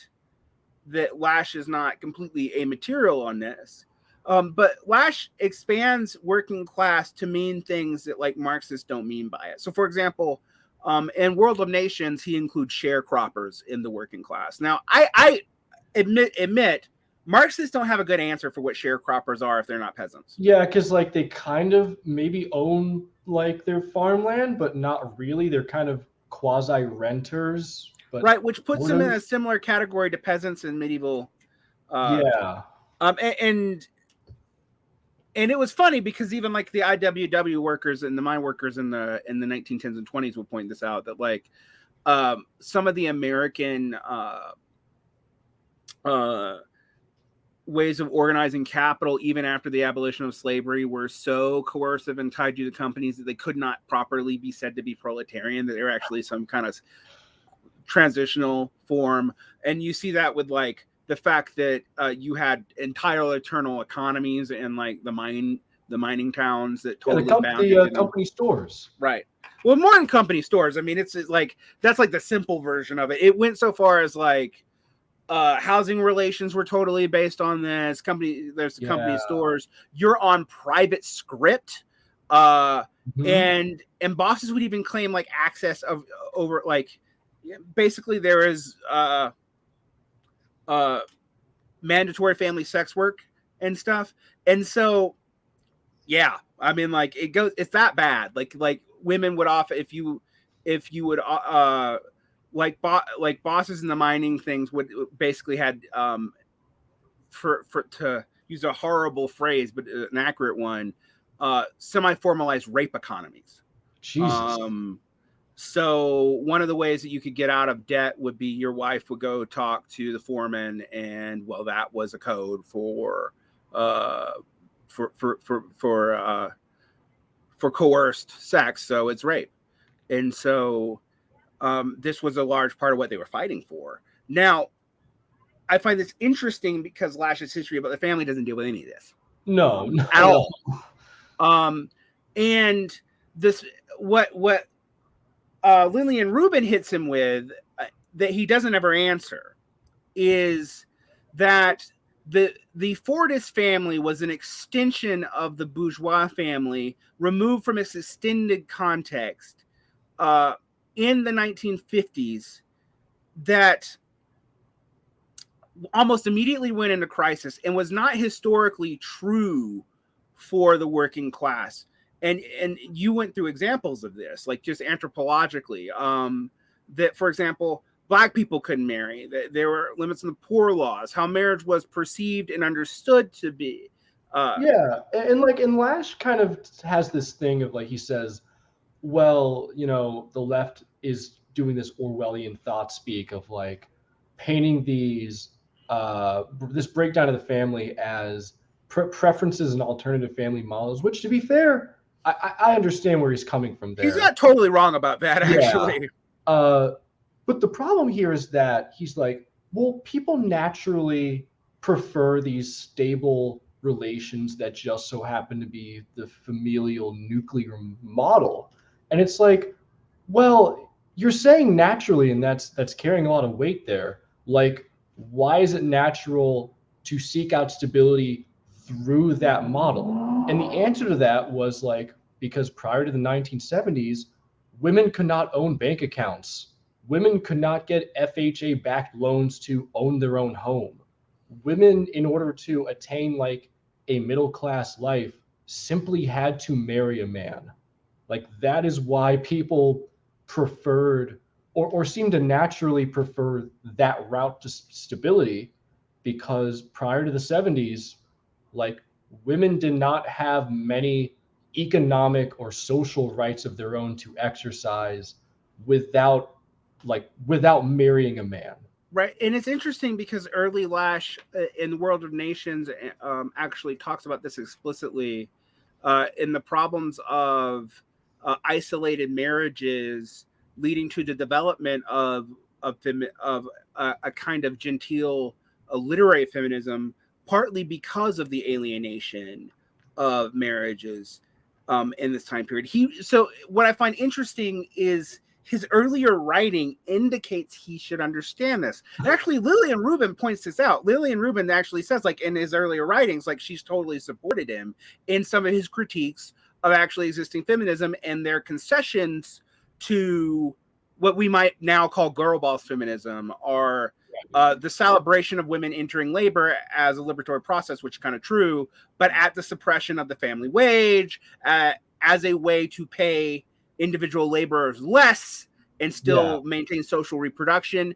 Lasch is not completely amaterial on this. But Lasch expands working class to mean things that like Marxists don't mean by it. So, for example, in World of Nations, he includes sharecroppers in the working class. Now, I admit Marxists don't have a good answer for what sharecroppers are if they're not peasants. Yeah, because like they kind of maybe own like their farmland, but not really. They're kind of quasi renters. But right, which puts them in a similar category to peasants in medieval. And it was funny because even like the IWW workers and the mine workers in the 1910s and 20s would point this out, that like some of the American ways of organizing capital, even after the abolition of slavery, were so coercive and tied to the companies that they could not properly be said to be proletarian, that they were actually some kind of transitional form. And you see that with like the fact that you had entire eternal economies and like the mining towns that totally the company stores. Right. Well, more than company stores. I mean, it's like that's like the simple version of it. It went so far as like housing relations were totally based on this company. There's company stores. You're on private script, and bosses would even claim like access over like basically there is mandatory family sex work and stuff. And so, yeah, I mean, like it's that bad. Like women would offer if you would like bosses in the mining things would basically had for to use a horrible phrase but an accurate one, semi-formalized rape economies. Jesus. So one of the ways that you could get out of debt would be your wife would go talk to the foreman, and well, that was a code for coerced sex, so it's rape. And so this was a large part of what they were fighting for. Now, I find this interesting because Lasch's history about the family doesn't deal with any of this. No, at all. And this what Lillian Rubin hits him with that he doesn't ever answer is that the Fordist family was an extension of the bourgeois family, removed from its extended context in the 1950s, that almost immediately went into crisis and was not historically true for the working class. And you went through examples of this, like just anthropologically, that, for example, Black people couldn't marry. There were limits in the poor laws, how marriage was perceived and understood to be. Yeah, and Lasch kind of has this thing of, like, he says, well, the left is doing this Orwellian thought speak of, like, painting these this breakdown of the family as preferences and alternative family models, which, to be fair, I understand where he's coming from there. He's not totally wrong about that, actually. Yeah. But the problem here is that he's like, well, people naturally prefer these stable relations that just so happen to be the familial nuclear model. And it's like, well, you're saying naturally, and that's carrying a lot of weight there. Like, why is it natural to seek out stability through that model? And the answer to that was, like, because prior to the 1970s, women could not own bank accounts. Women could not get FHA-backed loans to own their own home. Women, in order to attain, like, a middle-class life, simply had to marry a man. Like, that is why people preferred or seemed to naturally prefer that route to stability, because prior to the 70s, like, women did not have many economic or social rights of their own to exercise without marrying a man. Right. And it's interesting because early Lasch in the World of Nations actually talks about this explicitly in the problems of isolated marriages leading to the development of a kind of genteel literary feminism, partly because of the alienation of marriages in this time period. So what I find interesting is his earlier writing indicates he should understand this. And actually, Lillian Rubin points this out. Lillian Rubin actually says, like, in his earlier writings, like, she's totally supported him in some of his critiques of actually existing feminism and their concessions to what we might now call girl boss feminism, or the celebration of women entering labor as a liberatory process, which is kind of true, but at the suppression of the family wage, as a way to pay individual laborers less and still maintain social reproduction,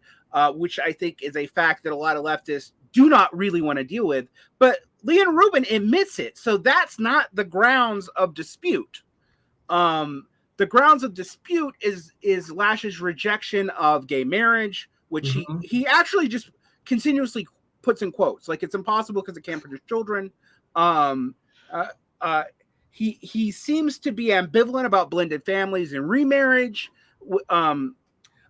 which I think is a fact that a lot of leftists do not really want to deal with. But Lillian Rubin admits it. So that's not the grounds of dispute. The grounds of dispute is Lasch's rejection of gay marriage, which he actually just continuously puts in quotes. Like, it's impossible because it can't produce children. He seems to be ambivalent about blended families and remarriage. I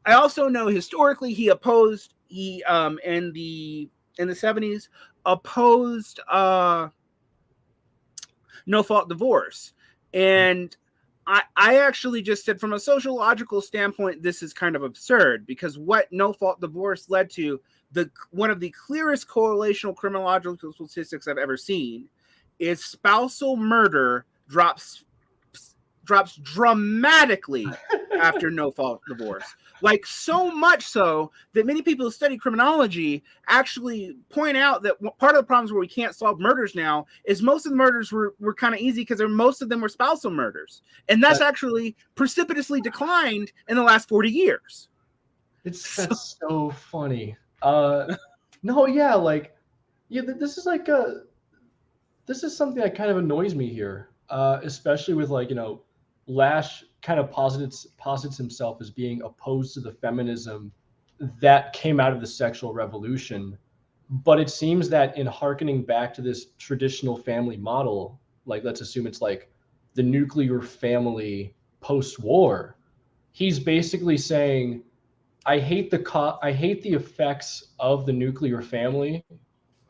also know historically he opposed in the 70s opposed no fault divorce. And I actually just said, from a sociological standpoint, this is kind of absurd, because what no fault divorce led to, one of the clearest correlational criminological statistics I've ever seen, is spousal murder drops dramatically after no fault divorce. Like, so much so that many people who study criminology actually point out that part of the problems where we can't solve murders now is most of the murders were kind of easy because most of them were spousal murders. And that's actually precipitously declined in the last 40 years. That's so funny. No, yeah, like, yeah, this is something that kind of annoys me here, especially with, like, Lasch kind of posits himself as being opposed to the feminism that came out of the sexual revolution. But it seems that in hearkening back to this traditional family model, like, let's assume it's like the nuclear family post-war, he's basically saying, I hate the effects of the nuclear family,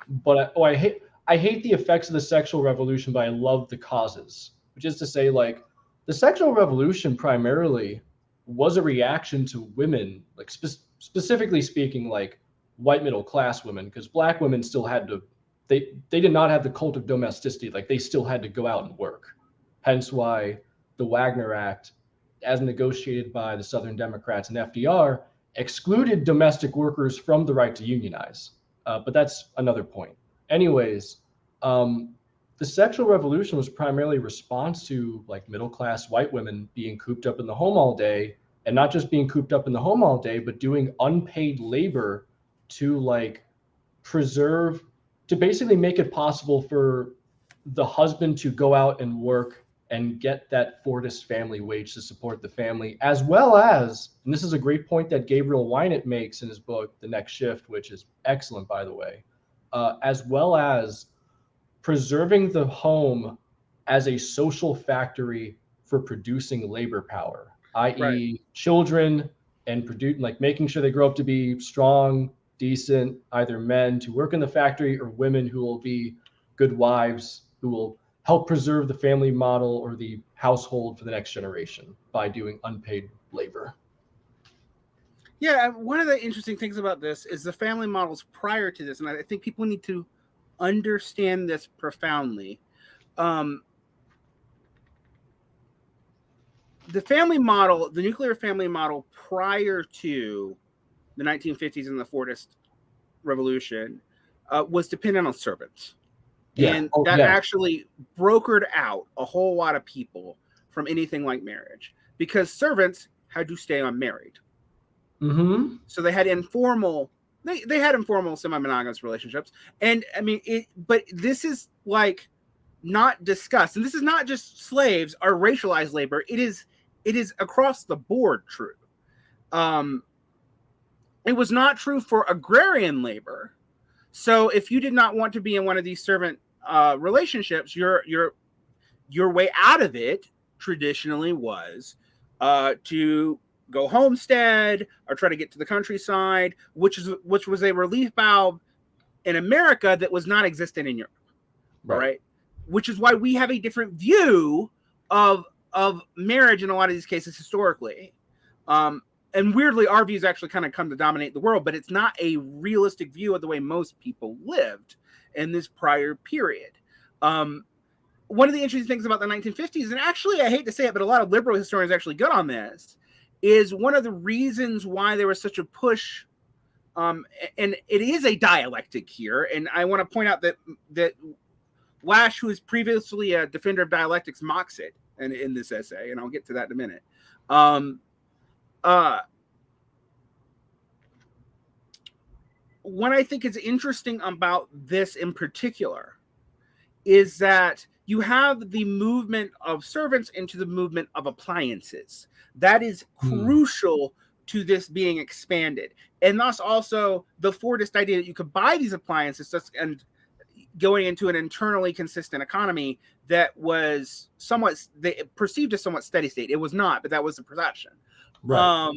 but I hate the effects of the sexual revolution, but I love the causes. Which is to say, like, the sexual revolution primarily was a reaction to women, like, specifically speaking, like, white middle class women, because Black women still had to they did not have the cult of domesticity. Like, they still had to go out and work. Hence why the Wagner Act, as negotiated by the Southern Democrats and FDR, excluded domestic workers from the right to unionize. But that's another point. Anyways, the sexual revolution was primarily a response to like middle-class white women being cooped up in the home all day, and not just being cooped up in the home all day, but doing unpaid labor to like preserve, to basically make it possible for the husband to go out and work and get that Fordist family wage to support the family, as well as, and this is a great point that Gabriel Wynant makes in his book, The Next Shift, which is excellent, by the way, as well as preserving the home as a social factory for producing labor power, i.e. children, and like making sure they grow up to be strong, decent, either men to work in the factory or women who will be good wives, who will help preserve the family model or the household for the next generation by doing unpaid labor. Yeah, one of the interesting things about this is the family models prior to this, and I think people need to understand this profoundly. The family model, the nuclear family model prior to the 1950s and the Fordist Revolution was dependent on servants. Yeah. And that actually brokered out a whole lot of people from anything like marriage, because servants had to stay unmarried. Mm-hmm. So they had informal, they had informal semi-monogamous relationships. And I mean, but this is like not discussed. And this is not just slaves or racialized labor. It is across the board true. It was not true for agrarian labor. So if you did not want to be in one of these servant relationships, your way out of it traditionally was to go homestead or try to get to the countryside, which was a relief valve in America that was not existent in Europe. Right? Which is why we have a different view of marriage in a lot of these cases historically. And weirdly, our views actually kind of come to dominate the world, but it's not a realistic view of the way most people lived in this prior period. One of the interesting things about the 1950s, and actually I hate to say it, but a lot of liberal historians actually good on this, is one of the reasons why there was such a push, and it is a dialectic here, and I want to point out that Lasch, who is previously a defender of dialectics, mocks it in this essay, and I'll get to that in a minute. What I think is interesting about this in particular is that you have the movement of servants into the movement of appliances. That is crucial to this being expanded. And thus also the Fordist idea that you could buy these appliances and going into an internally consistent economy that was perceived as somewhat steady state. It was not, but that was the perception. Right.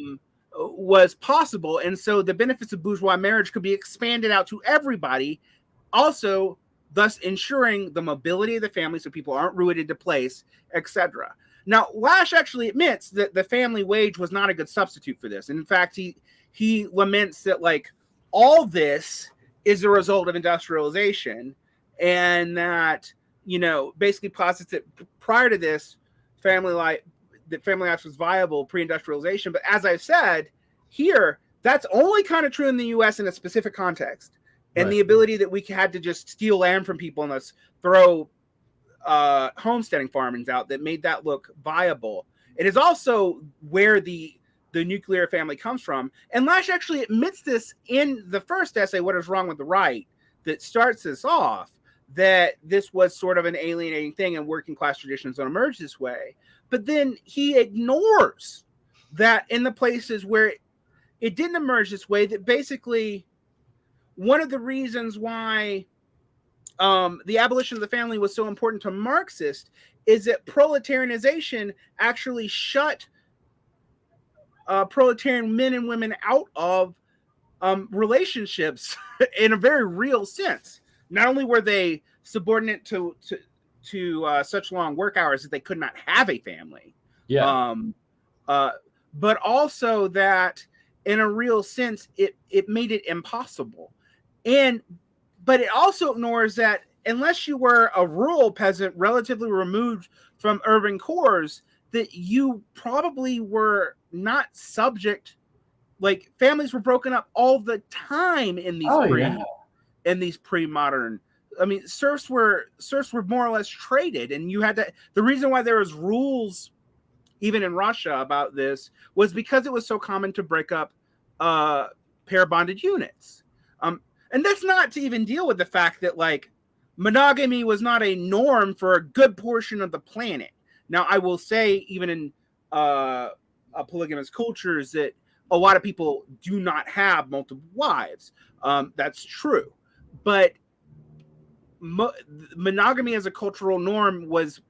Was possible. And so the benefits of bourgeois marriage could be expanded out to everybody, also thus ensuring the mobility of the family so people aren't rooted to place, etc. Now, Lasch actually admits that the family wage was not a good substitute for this. And in fact, he laments that like all this is a result of industrialization, and that, you know, basically posits that prior to this, family life was viable pre-industrialization. But as I've said here, that's only kind of true in the U.S. in a specific context. And the ability that we had to just steal land from people and thus throw homesteading farmings out that made that look viable. It is also where the nuclear family comes from. And Lasch actually admits this in the first essay, What is Wrong with the Right, that starts this off, that this was sort of an alienating thing and working class traditions don't emerge this way. But then he ignores that in the places where it didn't emerge this way, that basically one of the reasons why the abolition of the family was so important to Marxists is that proletarianization actually shut proletarian men and women out of relationships in a very real sense. Not only were they subordinate to such long work hours that they could not have a family, but also that in a real sense, it made it impossible. And but it also ignores that unless you were a rural peasant relatively removed from urban cores, that you probably were not subject. Like, families were broken up all the time in these pre-modern. I mean, serfs were more or less traded, and you had to. The reason why there was rules, even in Russia, about this was because it was so common to break up pair bonded units. And that's not to even deal with the fact that, like, monogamy was not a norm for a good portion of the planet. Now, I will say, even in polygamous cultures, that a lot of people do not have multiple wives. That's true. But monogamy as a cultural norm was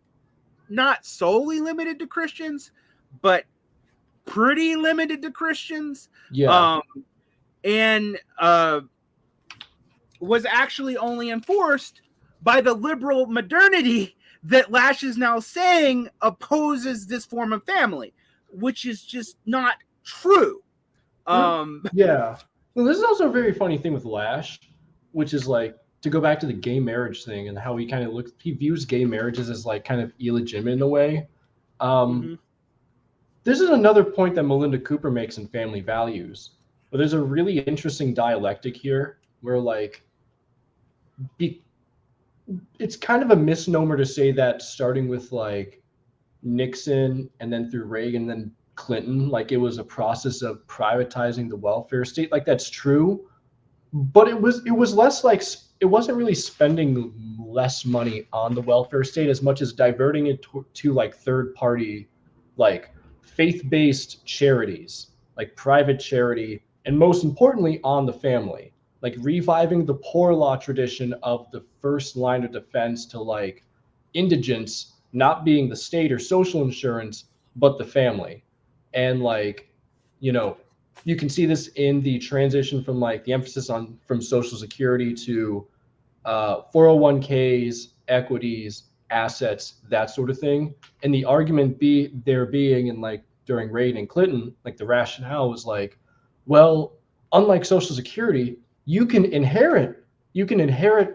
not solely limited to Christians, but pretty limited to Christians. Yeah. And was actually only enforced by the liberal modernity that Lasch is now saying opposes this form of family, which is just not true. Yeah. Well, this is also a very funny thing with Lasch, which is, like, to go back to the gay marriage thing and how he views gay marriages as, like, kind of illegitimate in a way. This is another point that Melinda Cooper makes in Family Values, but there's a really interesting dialectic here where, like, it's kind of a misnomer to say that starting with, like, Nixon and then through Reagan and then Clinton, like, it was a process of privatizing the welfare state. Like, that's true, but it was less like, it wasn't really spending less money on the welfare state as much as diverting it to like third party, like faith-based charities, like private charity, and most importantly on the family, like reviving the poor law tradition of the first line of defense to, like, indigents not being the state or social insurance, but the family. And, like, you know, you can see this in the transition from, like, the emphasis on from Social Security to 401ks, equities, assets, that sort of thing. And the argument being, and, like, during Reagan and Clinton, like, the rationale was like, well, unlike Social Security, you can inherit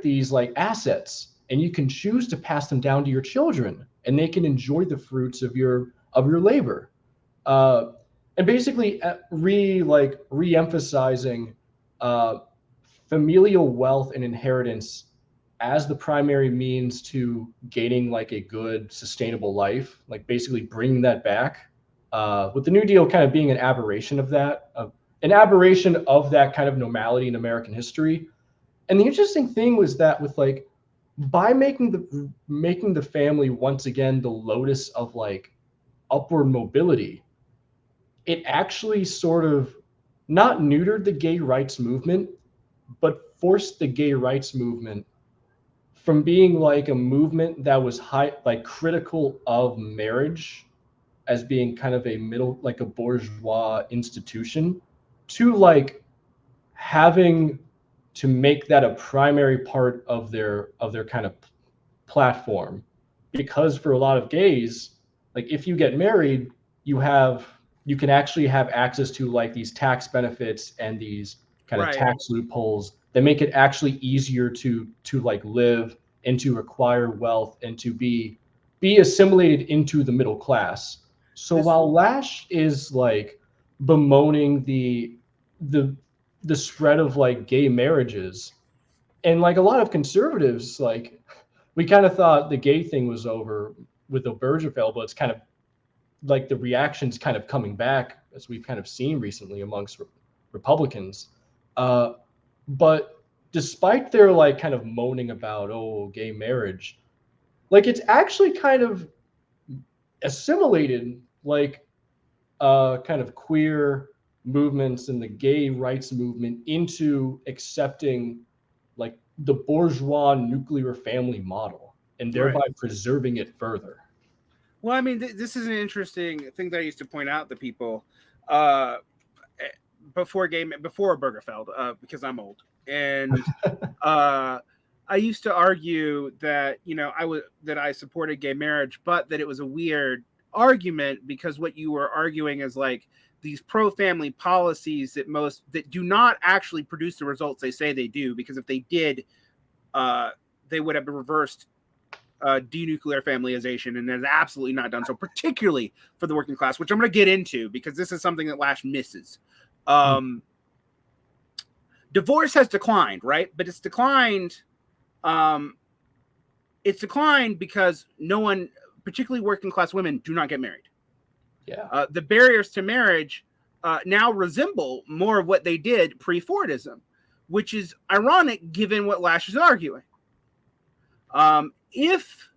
these, like, assets, and you can choose to pass them down to your children, and they can enjoy the fruits of your labor. And basically re-emphasizing familial wealth and inheritance as the primary means to gaining, like, a good sustainable life, like basically bringing that back, with the New Deal kind of being an aberration of that kind of normality in American history. And the interesting thing was that with, like, by making the family once again the lotus of, like, upward mobility, it actually sort of not neutered the gay rights movement, but forced the gay rights movement from being, like, a movement that was critical of marriage as being kind of a middle, like a bourgeois institution, to, like, having to make that a primary part of their kind of platform. Because for a lot of gays, like, if you get married, you can actually have access to, like, these tax benefits and these kind of tax loopholes that make it actually easier to like live and to acquire wealth and to be assimilated into the middle class. So while Lasch is, like, bemoaning the spread of, like, gay marriages, and, like, a lot of conservatives, like, we kind of thought the gay thing was over with Obergefell, but it's kind of like the reaction's kind of coming back, as we've kind of seen recently amongst Republicans. But despite their, like, kind of moaning about, oh, gay marriage, like, it's actually kind of assimilated, like, kind of queer movements and the gay rights movement into accepting, like, the bourgeois nuclear family model, and thereby preserving it further. Well, I mean, this is an interesting thing that I used to point out to people before Obergefell, because I'm old, and I used to argue that, you know, I supported gay marriage, but that it was a weird argument because what you were arguing is, like, these pro-family policies that do not actually produce the results they say they do, because if they did, they would have reversed denuclear familization, and has absolutely not done so, particularly for the working class, which I'm going to get into because this is something that Lasch misses. Divorce has declined, right? But it's declined. It's declined because no one, particularly working class women, do not get married. Yeah. The barriers to marriage now resemble more of what they did pre-Fordism, which is ironic given what Lasch is arguing. If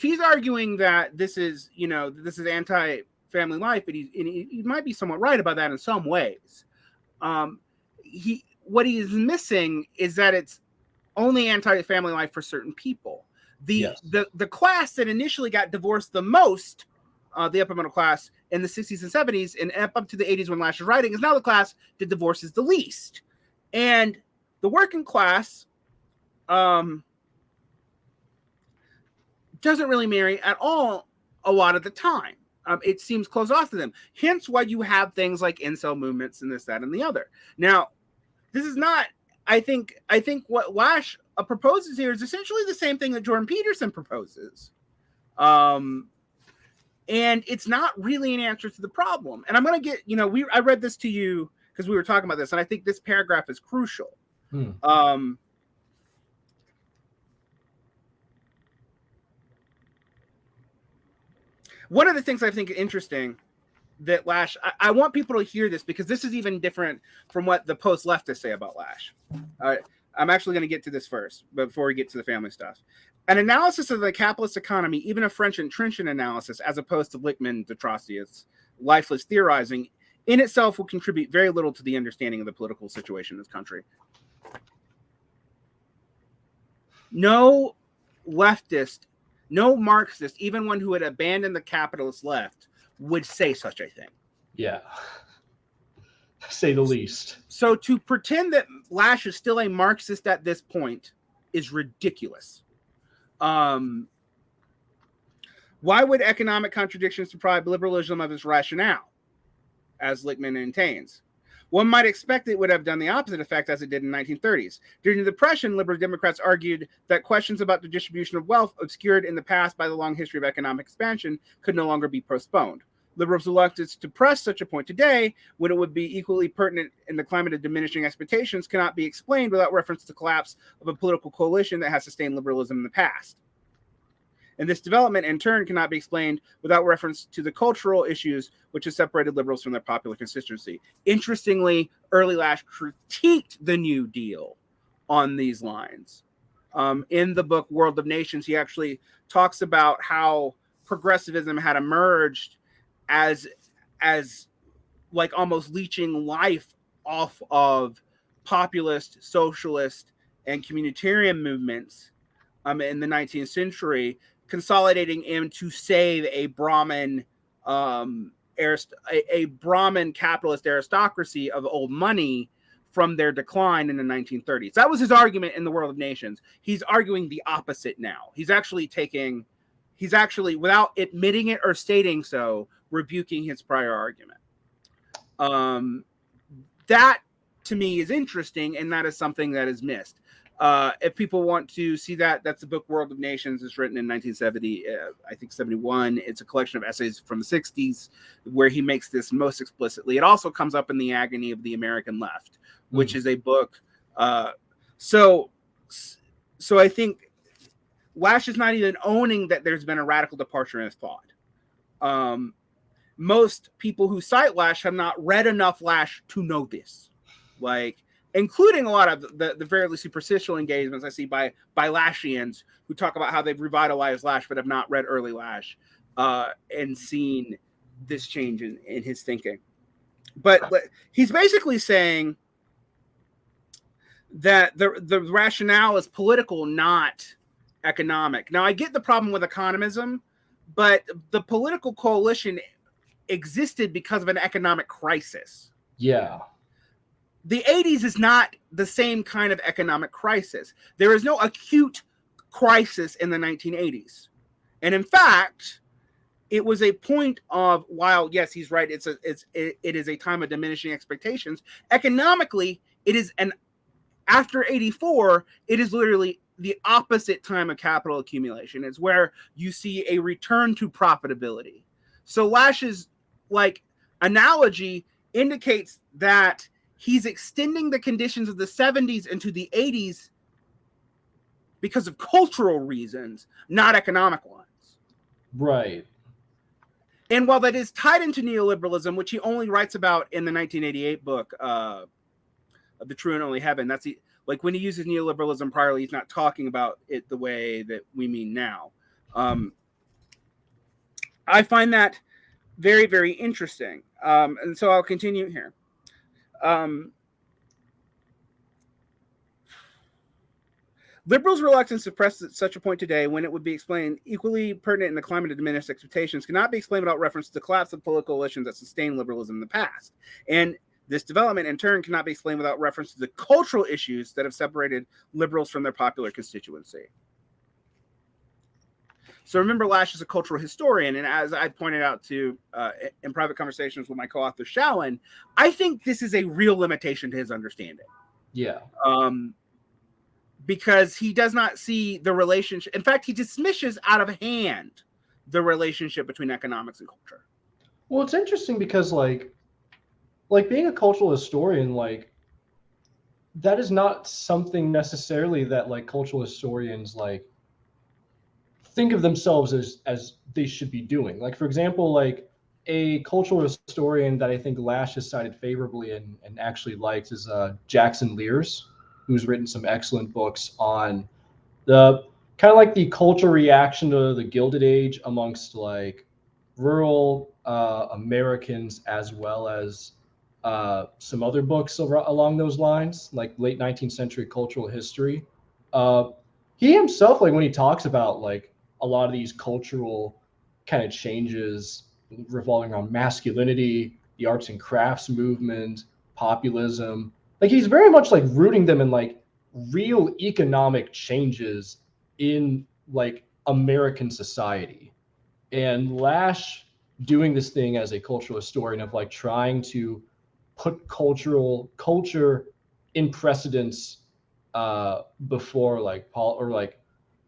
he's arguing that this is anti-family life, but he might be somewhat right about that in some ways. What he is missing is that it's only anti-family life for certain people. The class that initially got divorced the most, the upper middle class in the 60s and 70s and up to the 80s when Lasch is writing, is now the class that divorces the least. And the working class doesn't really marry at all a lot of the time. It seems closed off to them. Hence why you have things like incel movements and this, that, and the other. Now, this is not, I think what Lasch proposes here is essentially the same thing that Jordan Peterson proposes. And it's not really an answer to the problem. And I'm going to get, I read this to you because we were talking about this, and I think this paragraph is crucial. One of the things I think interesting that Lasch, I want people to hear this because this is even different from what the post-leftists say about Lasch. I'm actually going to get to this first before we get to the family stuff. An analysis of the capitalist economy, even a French and Trenchant analysis, as opposed to Lichtman's atrocious, lifeless theorizing, in itself will contribute very little to the understanding of the political situation in this country. No leftist, no Marxist, even one who had abandoned the capitalist left, would say such a thing. Yeah. Say the least. So to pretend that Lasch is still a Marxist at this point is ridiculous. Why would economic contradictions deprive liberalism of its rationale, as Lichtman maintains? One might expect it would have done the opposite effect as it did in the 1930s. During the Depression, liberal Democrats argued that questions about the distribution of wealth obscured in the past by the long history of economic expansion could no longer be postponed. Liberals' reluctance to press such a point today, when it would be equally pertinent in the climate of diminishing expectations, cannot be explained without reference to the collapse of a political coalition that has sustained liberalism in the past. And this development, in turn, cannot be explained without reference to the cultural issues which have separated liberals from their popular constituency. Interestingly, early Lasch critiqued the New Deal on these lines. In the book World of Nations, he actually talks about how progressivism had emerged as like almost leeching life off of populist, socialist, and communitarian movements in the 19th century, consolidating into save a Brahmin a Brahmin capitalist aristocracy of old money from their decline in the 1930s. That was his argument in the World of Nations. He's arguing the opposite now. He's actually, without admitting it or stating so, rebuking his prior argument. That to me is interesting, and that is something that is missed. If people want to see that, that's the book World of Nations. It's written in 1970, I think 71. It's a collection of essays from the 60s where he makes this most explicitly. It also comes up in The Agony of the American Left, which is a book. So I think Lasch is not even owning that there's been a radical departure in his thought. Most people who cite Lasch have not read enough Lasch to know this. Including a lot of the fairly superficial engagements I see by Laschians who talk about how they've revitalized Lasch but have not read early Lasch and seen this change in his thinking. But he's basically saying that the rationale is political, not economic. Now, I get the problem with economism, but the political coalition existed because of an economic crisis. Yeah. The 80s is not the same kind of economic crisis. There is no acute crisis in the 1980s. And in fact, it was a point of, while, yes, he's right, it is a time of diminishing expectations. Economically, it is after 84, it is literally the opposite time of capital accumulation. It's where you see a return to profitability. So Lasch's like analogy indicates that he's extending the conditions of the 70s into the 80s because of cultural reasons, not economic ones. Right. And while that is tied into neoliberalism, which he only writes about in the 1988 book, of The True and Only Heaven, that's like when he uses neoliberalism priorly, he's not talking about it the way that we mean now. I find that very, very interesting. And so I'll continue here. Liberals' reluctance to press at such a point today, when it would be explained equally pertinent in the climate of diminished expectations, cannot be explained without reference to the collapse of political coalitions that sustained liberalism in the past. And this development, in turn, cannot be explained without reference to the cultural issues that have separated liberals from their popular constituency. So remember, Lasch is a cultural historian, and as I pointed out to in private conversations with my co-author Shallon, I think this is a real limitation to his understanding. Yeah. Because he does not see the relationship. In fact, he dismisses out of hand the relationship between economics and culture. Well, it's interesting because like being a cultural historian, like that is not something necessarily that like cultural historians like think of themselves as they should be doing. Like, for example, like a cultural historian that I think Lasch has cited favorably and actually likes is Jackson Lears, who's written some excellent books on the kind of like the cultural reaction to the Gilded Age amongst like rural Americans, as well as some other books along those lines, like late 19th century cultural history. He himself, like when he talks about like a lot of these cultural kind of changes revolving around masculinity, the arts and crafts movement, populism, like he's very much like rooting them in like real economic changes in like American society. And Lasch doing this thing as a cultural historian of like trying to put culture in precedence before like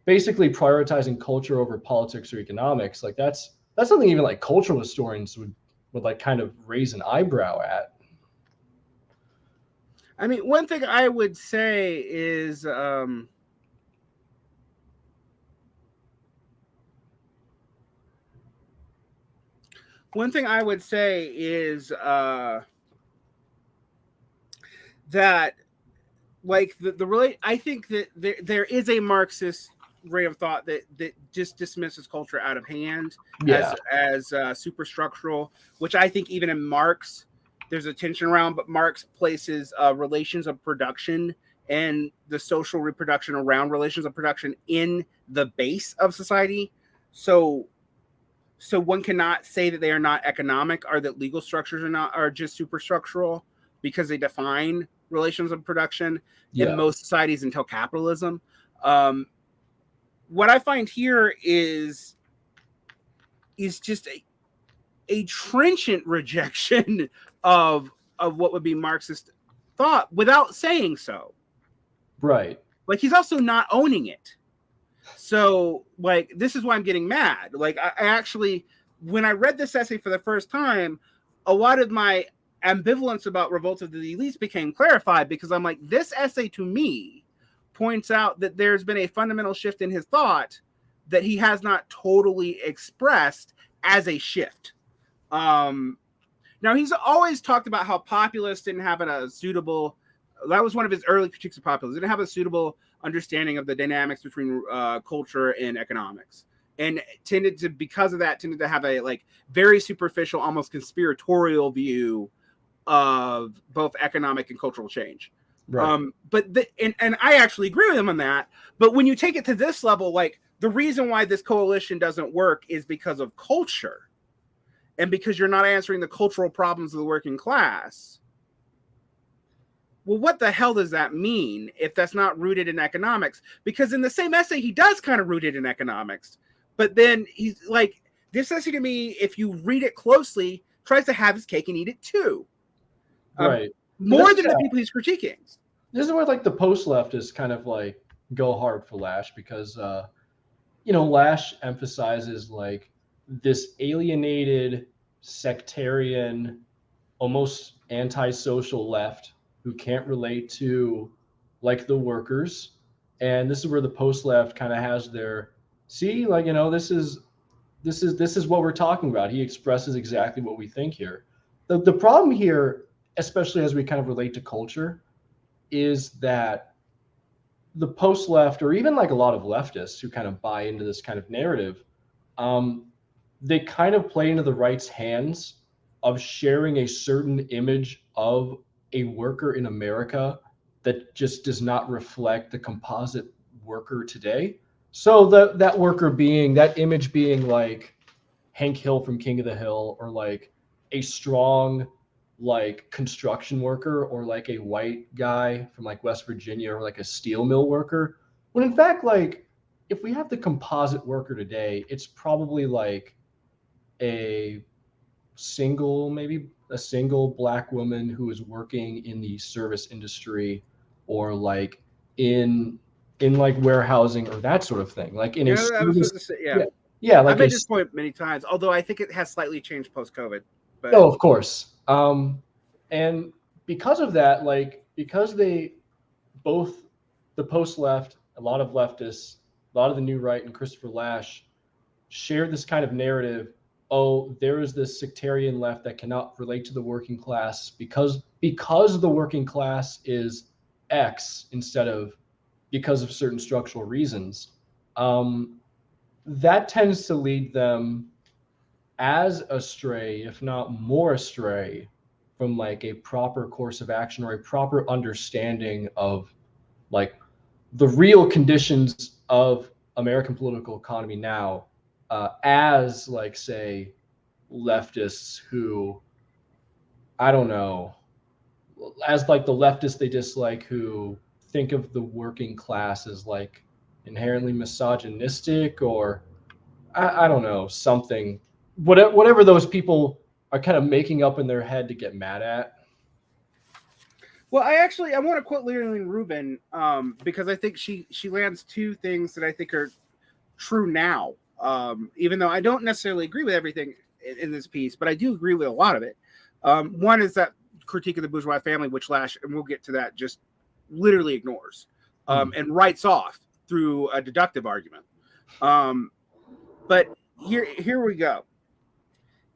basically prioritizing culture over politics or economics, like that's something even like cultural historians would like kind of raise an eyebrow at. I mean, one thing I would say is that like I think that there is a Marxist ray of thought that just dismisses culture out of hand as superstructural, which I think even in Marx there's a tension around, but Marx places relations of production and the social reproduction around relations of production in the base of society. So one cannot say that they are not economic or that legal structures are just superstructural, because they define relations of production in most societies until capitalism. What I find here is just a trenchant rejection of what would be Marxist thought without saying so. Right. Like he's also not owning it. So like, this is why I'm getting mad. Like I actually, when I read this essay for the first time, a lot of my ambivalence about Revolt of the Elites became clarified, because I'm like, this essay to me points out that there's been a fundamental shift in his thought that he has not totally expressed as a shift. Now he's always talked about how populists didn't have a suitable, that was one of his early critiques of populism, didn't have a suitable understanding of the dynamics between culture and economics, and because of that tended to have a like very superficial, almost conspiratorial view of both economic and cultural change. Right. And I actually agree with him on that. But when you take it to this level, like the reason why this coalition doesn't work is because of culture, and because you're not answering the cultural problems of the working class. Well, what the hell does that mean if that's not rooted in economics? Because in the same essay, he does kind of root it in economics. But then he's like, this essay to me, if you read it closely, tries to have his cake and eat it too. Right. More than the people he's critiquing. this is where like the post-leftists kind of like go hard for Lasch, because Lasch emphasizes like this alienated, sectarian, almost antisocial left who can't relate to like the workers. And this is where the post-left kind of has their, see, like, this is what we're talking about. He expresses exactly what we think here. The problem here, especially as we kind of relate to culture, is that the post-left, or even like a lot of leftists who kind of buy into this kind of narrative, they kind of play into the right's hands of sharing a certain image of a worker in America that just does not reflect the composite worker today. So that worker being, that image being like Hank Hill from King of the Hill, or like a strong like construction worker, or like a white guy from like West Virginia, or like a steel mill worker. When in fact, like, if we have the composite worker today, it's probably like maybe a single black woman who is working in the service industry, or like in like warehousing or that sort of thing, like in a I was service. supposed to say, Yeah, I've like made this point many times, although I think it has slightly changed post-COVID. But oh, of course. And because of that, like, because they both, the post-left, a lot of leftists, a lot of the new right, and Christopher Lasch share this kind of narrative. Oh, there is this sectarian left that cannot relate to the working class because the working class is X instead of because of certain structural reasons. That tends to lead them as astray, if not more astray, from like a proper course of action, or a proper understanding of like the real conditions of American political economy now, as like, say, leftists who, I don't know, as like the leftists they dislike, who think of the working class as like inherently misogynistic, or I don't know, something, whatever those people are kind of making up in their head to get mad at. well, I want to quote Lillian Rubin, because I think she lands two things that I think are true now. Even though I don't necessarily agree with everything in this piece, but I do agree with a lot of it. One is that critique of the bourgeois family, which Lasch, and we'll get to that, just literally ignores and writes off through a deductive argument. But here we go.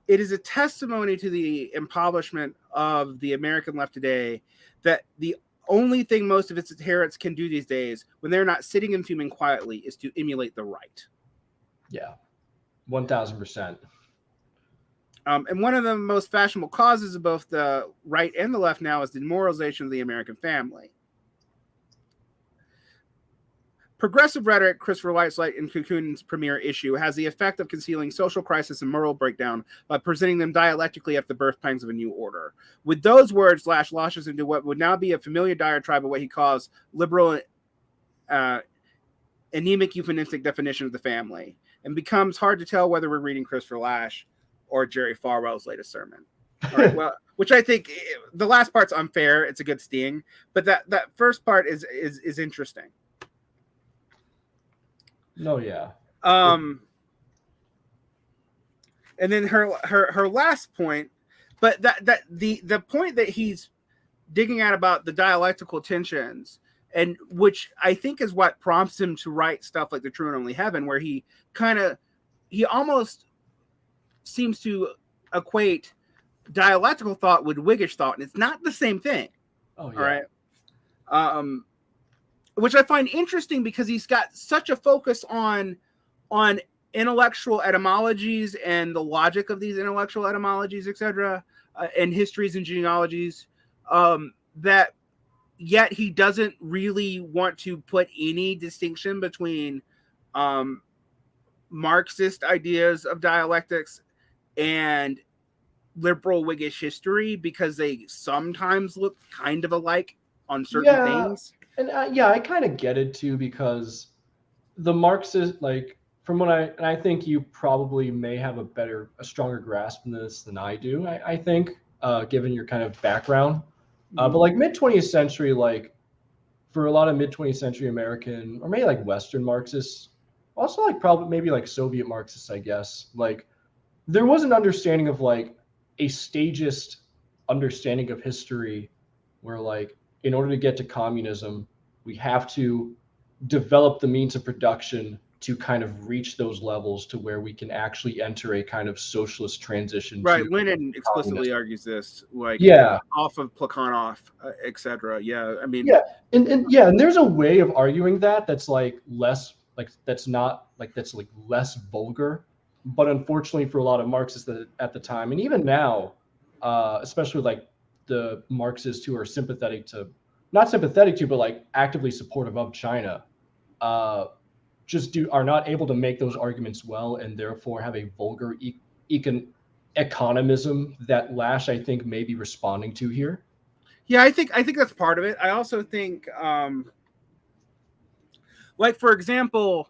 It is a testimony to the impoverishment of the American left today that the only thing most of its adherents can do these days, when they're not sitting and fuming quietly, is to emulate the right. Yeah, 1000%. And one of the most fashionable causes of both the right and the left now is the demoralization of the American family. Progressive rhetoric, Christopher Lasch in Cocoone's premiere issue, has the effect of concealing social crisis and moral breakdown by presenting them dialectically at the birth pangs of a new order. With those words, Lasch launches into what would now be a familiar diatribe of what he calls liberal, anemic, euphemistic definition of the family, and becomes hard to tell whether we're reading Christopher Lasch or Jerry Falwell's latest sermon. All right, well, which I think the last part's unfair. It's a good sting, but that first part is interesting. No, yeah. And then her last point, but the point that he's digging at about the dialectical tensions, and which I think is what prompts him to write stuff like The True and Only Heaven, where he almost seems to equate dialectical thought with Whiggish thought, and it's not the same thing. Oh, yeah. All right. Which I find interesting because he's got such a focus on intellectual etymologies and the logic of these intellectual etymologies, etc., and histories and genealogies, that yet he doesn't really want to put any distinction between Marxist ideas of dialectics and liberal Whiggish history, because they sometimes look kind of alike on certain things. And I kind of get it too, because the Marxist, like, from what I think you probably may have a stronger grasp in this than I do. I think, given your kind of background, but like mid 20th century, like for a lot of mid-20th century American, or maybe like Western Marxists, also like probably maybe like Soviet Marxists, I guess, like there was an understanding of like a stagist understanding of history where like in order to get to communism, we have to develop the means of production to kind of reach those levels to where we can actually enter a kind of socialist transition. Right. To Lenin explicitly argues this, like, yeah, off of Plekhanov, etc. Yeah. I mean, yeah, and there's a way of arguing that that's like less like that's not like that's like less vulgar, but unfortunately for a lot of Marxists at the time and even now, especially like the Marxists who are sympathetic to, not sympathetic to, but like actively supportive of China, just are not able to make those arguments well, and therefore have a vulgar economism that Lasch, I think, may be responding to here. yeah, I think that's part of it. I also think, like for example,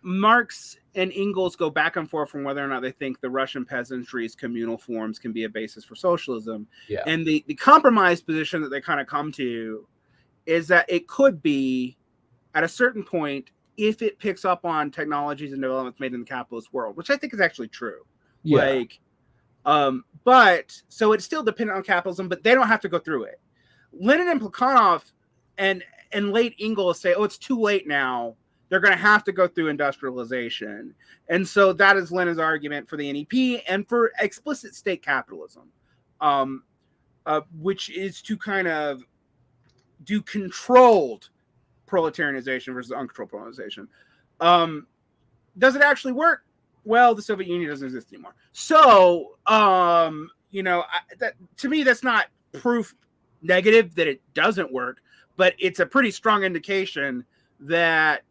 Marx and Engels go back and forth from whether or not they think the Russian peasantry's communal forms can be a basis for socialism. Yeah. And the compromise position that they kind of come to is that it could be at a certain point if it picks up on technologies and developments made in the capitalist world, which I think is actually true. Yeah. Like, but so it's still dependent on capitalism, but they don't have to go through it. Lenin and Plekhanov and late Engels say, oh, it's too late now. They're going to have to go through industrialization. And so that is Lenin's argument for the NEP and for explicit state capitalism, which is to kind of do controlled proletarianization versus uncontrolled proletarianization. Does it actually work? Well, the Soviet Union doesn't exist anymore. So, that to me, that's not proof negative that it doesn't work, but it's a pretty strong indication that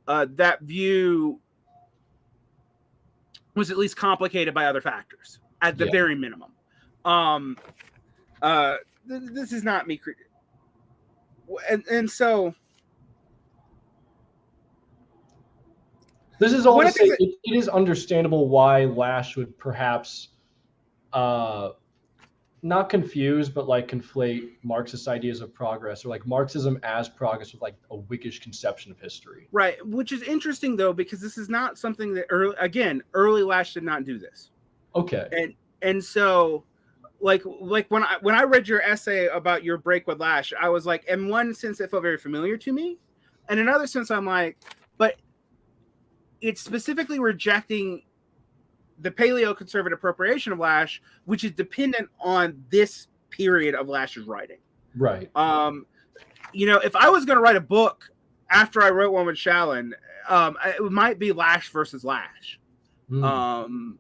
that view was at least complicated by other factors at the very minimum. This is not me. And so this is all to say it is understandable why Lasch would perhaps not confuse, but like conflate Marxist ideas of progress or like Marxism as progress with like a Whiggish conception of history. Right, which is interesting though, because this is not something that early Lasch did not do this. Okay. And so like when I read your essay about your break with Lasch, I was like, in one sense it felt very familiar to me, and in another sense I'm like, but it's specifically rejecting the paleo-conservative appropriation of Lasch, which is dependent on this period of Lasch's writing. Right. If I was going to write a book after I wrote one with Shallon, it might be Lasch versus Lasch. In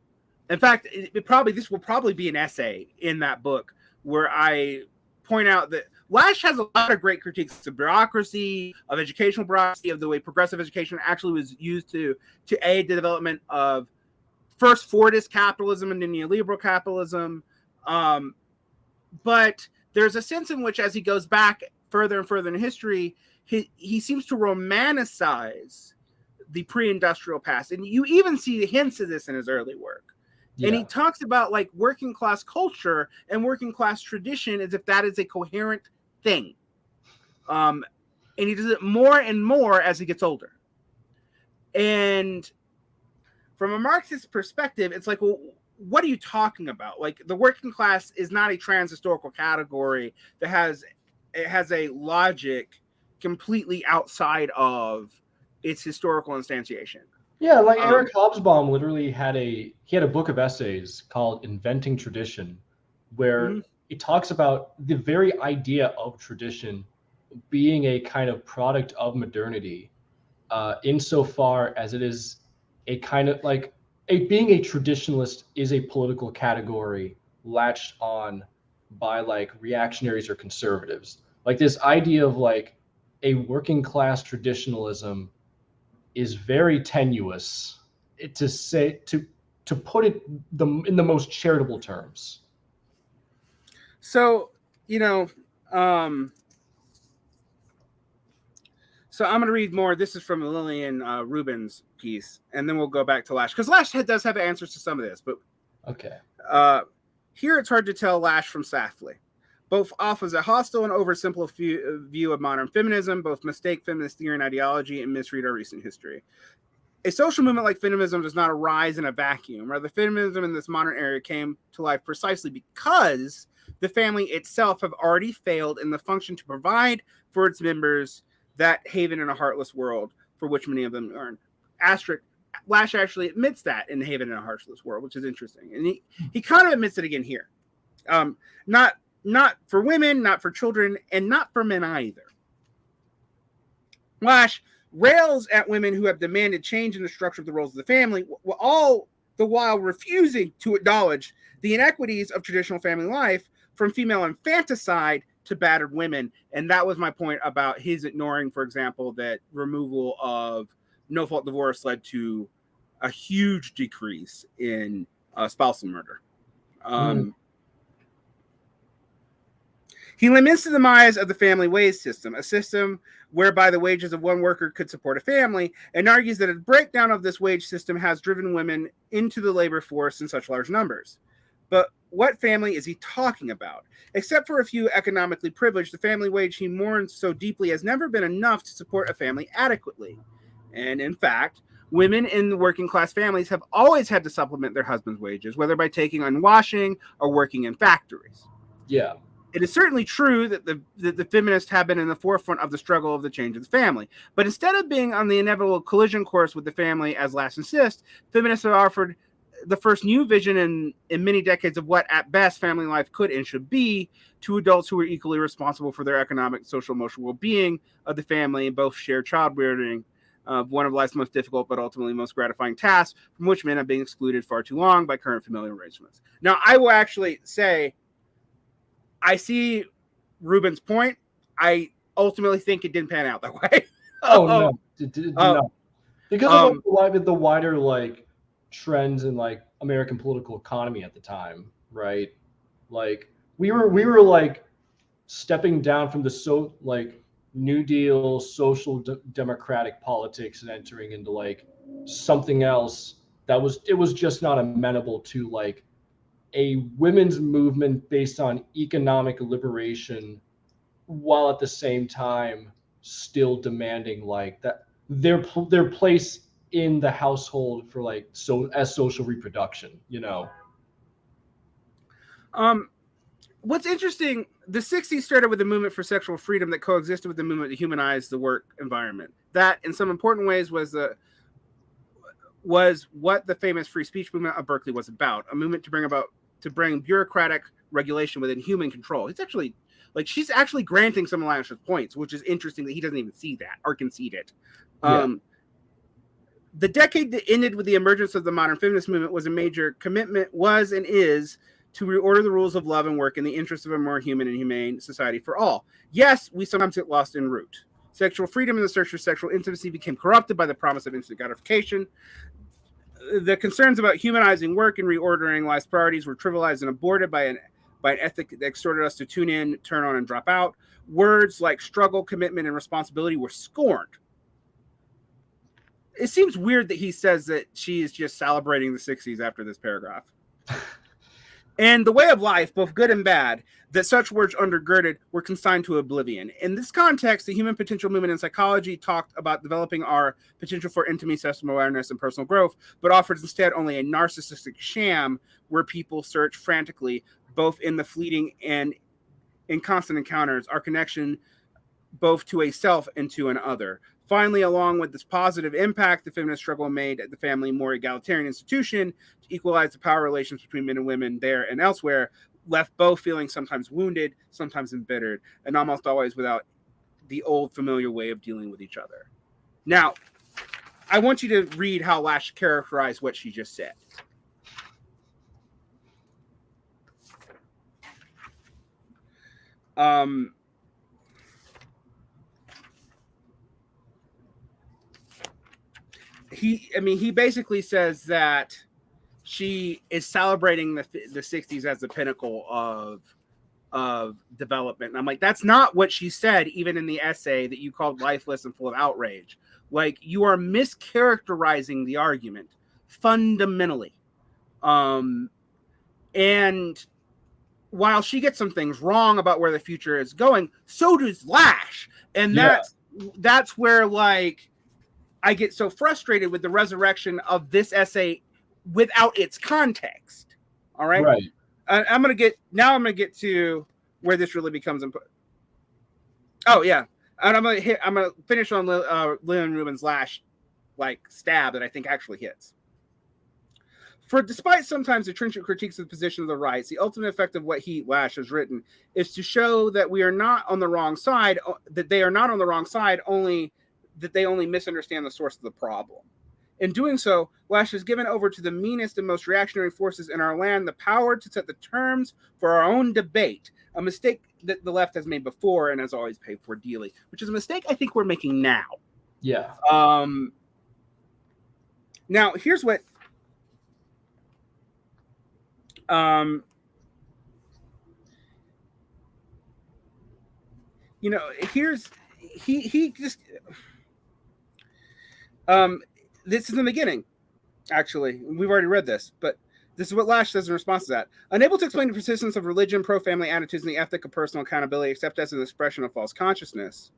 fact, this will probably be an essay in that book where I point out that Lasch has a lot of great critiques of bureaucracy, of educational bureaucracy, of the way progressive education actually was used to aid the development of first Fordist capitalism and then neoliberal capitalism. But there's a sense in which, as he goes back further and further in history, he seems to romanticize the pre-industrial past. And you even see the hints of this in his early work. Yeah. And he talks about like working class culture and working class tradition as if that is a coherent thing. And he does it more and more as he gets older. And from a Marxist perspective, it's like, well, what are you talking about? Like, the working class is not a trans-historical category that has a logic completely outside of its historical instantiation. Yeah, like Eric Hobsbawm literally had a book of essays called Inventing Tradition, where he talks about the very idea of tradition being a kind of product of modernity, insofar as it is a kind of like being a traditionalist is a political category latched on by like reactionaries or conservatives. Like this idea of like a working class traditionalism is very tenuous, to put it in the most charitable terms. So, so I'm going to read more. This is from Lillian Rubin's piece, and then we'll go back to Lasch, because Lasch does have answers to some of this. But okay, here it's hard to tell Lasch from Safley. both offers a hostile and oversimplified view of modern feminism, both mistake feminist theory and ideology, and misread our recent history. A social movement like feminism does not arise in a vacuum. Rather, feminism in this modern era came to life precisely because the family itself have already failed in the function to provide for its members that haven in a heartless world for which many of them earn. Lasch actually admits that in Haven in a Heartless World, which is interesting. And he kind of admits it again here. Not for women, not for children, and not for men either. Lasch rails at women who have demanded change in the structure of the roles of the family, all the while refusing to acknowledge the inequities of traditional family life, from female infanticide to battered women. And that was my point about his ignoring, for example, that removal of no-fault divorce led to a huge decrease in spousal murder. He laments the demise of the family wage system, a system whereby the wages of one worker could support a family, and argues that a breakdown of this wage system has driven women into the labor force in such large numbers. But what family is he talking about? Except for a few economically privileged, the family wage he mourns so deeply has never been enough to support a family adequately. And in fact, women in working class families have always had to supplement their husbands' wages, whether by taking on washing or working in factories. Yeah. It is certainly true that the feminists have been in the forefront of the struggle of the change of the family. But instead of being on the inevitable collision course with the family, as Lasch insists, feminists have offered the first new vision in many decades of what, at best, family life could and should be to adults who are equally responsible for their economic, social, emotional well-being of the family, and both share childbearing, one of life's most difficult but ultimately most gratifying tasks, from which men have been excluded far too long by current familial arrangements. Now, I will actually say, I see Rubin's point. I ultimately think it didn't pan out that way. No, it did not. Because of the wider like trends in like American political economy at the time, right? Like we were like stepping down from the New Deal social democratic politics and entering into like something else that was just not amenable to like a women's movement based on economic liberation, while at the same time still demanding like that their place in the household for like as social reproduction, you know. What's interesting, the 60s started with a movement for sexual freedom that coexisted with the movement to humanize the work environment. That, in some important ways, was what the famous free speech movement of Berkeley was about. A movement to bring bureaucratic regulation within human control. It's actually she's actually granting some of Lasch's points, which is interesting that he doesn't even see that or concede it. The decade that ended with the emergence of the modern feminist movement was a major commitment, was and is, to reorder the rules of love and work in the interest of a more human and humane society for all. Yes, we sometimes get lost en route. Sexual freedom and the search for sexual intimacy became corrupted by the promise of instant gratification. The concerns about humanizing work and reordering life's priorities were trivialized and aborted by an ethic that extorted us to tune in, turn on, and drop out. Words like struggle, commitment, and responsibility were scorned. It seems weird that he says that she is just celebrating the 60s after this paragraph. And the way of life, both good and bad, that such words undergirded were consigned to oblivion. In this context, the human potential movement in psychology talked about developing our potential for intimacy, self-awareness, and personal growth, but offers instead only a narcissistic sham where people search frantically, both in the fleeting and in constant encounters, our connection both to a self and to an other. Finally, along with this positive impact, the feminist struggle made the family a more egalitarian institution to equalize the power relations between men and women there and elsewhere, left both feeling sometimes wounded, sometimes embittered, and almost always without the old familiar way of dealing with each other. Now, I want you to read how Lasch characterized what she just said. He basically says that she is celebrating the 60s as the pinnacle of development. And I'm like, that's not what she said, even in the essay that you called lifeless and full of outrage. Like, you are mischaracterizing the argument fundamentally. And while she gets some things wrong about where the future is going, so does Lasch. And that's where, like, I get so frustrated with the resurrection of this essay without its context. All right. Right. I'm going to get to where this really becomes important. Oh yeah. And I'm going to finish on Lillian Rubin's Lasch, like, stab that I think actually hits. For despite sometimes the trenchant critiques of the position of the rights, the ultimate effect of what Lasch has written is to show that we are not on the wrong side, that they are not on the wrong side, only that they only misunderstand the source of the problem. In doing so, Lasch has given over to the meanest and most reactionary forces in our land the power to set the terms for our own debate, a mistake that the left has made before and has always paid for dearly, which is a mistake I think we're making now. Yeah. Now, here's what here's he just this is the beginning. Actually, we've already read this, but this is what Lasch says in response to that. Unable to explain the persistence of religion, pro-family attitudes, and the ethic of personal accountability, except as an expression of false consciousness,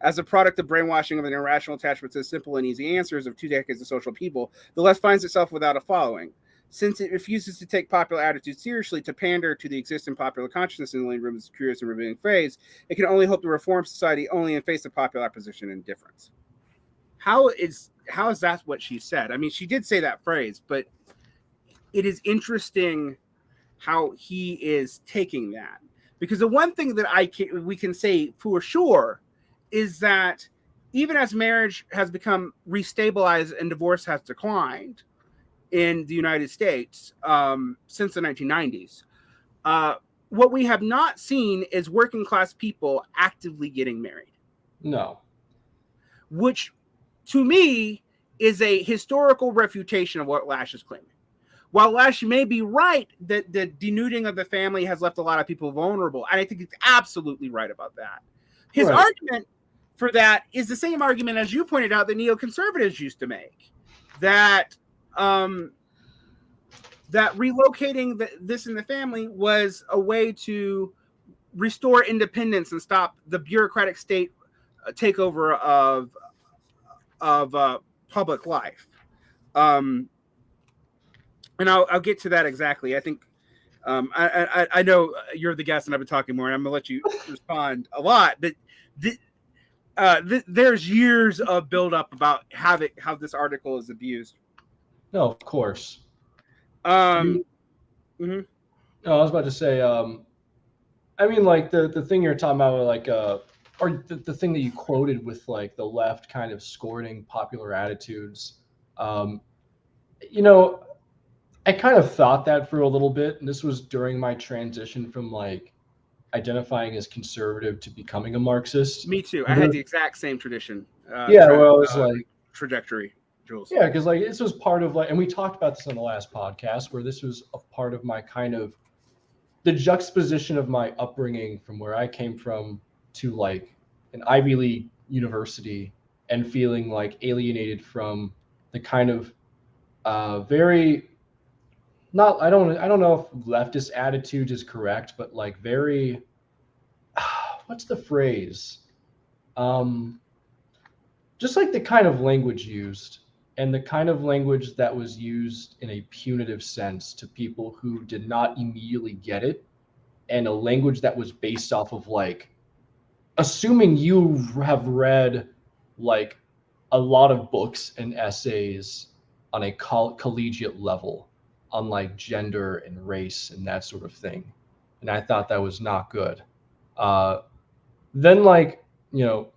as a product of brainwashing of an irrational attachment to the simple and easy answers of 2 decades of social people, the left finds itself without a following. Since it refuses to take popular attitudes seriously, to pander to the existing popular consciousness in Lillian Rubin's curious and revealing phrase, it can only hope to reform society only in face of popular opposition and indifference. How is that what she said? I mean, she did say that phrase, but it is interesting how he is taking that. Because the one thing that we can say for sure is that even as marriage has become restabilized and divorce has declined in the United States since the 1990s, what we have not seen is working class people actively getting married. No. Which, to me, is a historical refutation of what Lasch is claiming. While Lasch may be right that the denuding of the family has left a lot of people vulnerable, and I think he's absolutely right about that. His argument for that is the same argument, as you pointed out, that neoconservatives used to make, that that relocating this in the family was a way to restore independence and stop the bureaucratic state takeover of public life. And I'll get to that exactly. I think I know you're the guest and I've been talking more, and I'm gonna let you respond a lot, but there's years of buildup about how this article is abused. No, of course. Mm-hmm. No, I was about to say, I mean, like the thing you're talking about, like, or the thing that you quoted with, like, the left kind of scorning popular attitudes. You know, I kind of thought that for a little bit, and this was during my transition from, like, identifying as conservative to becoming a Marxist. Me too. I had the exact same tradition. Trajectory, Jules. Yeah, because, like, this was part of, like, and we talked about this on the last podcast, where this was a part of my kind of the juxtaposition of my upbringing from where I came from to, like, an Ivy League university, and feeling, like, alienated from the kind of very, not, I don't know if leftist attitude is correct, but, like, very, what's the phrase? Just like the kind of language used, and the kind of language that was used in a punitive sense to people who did not immediately get it, and a language that was based off of, like, assuming you have read, like, a lot of books and essays on a collegiate level on, like, gender and race and that sort of thing. And I thought that was not good. Then, like, you know,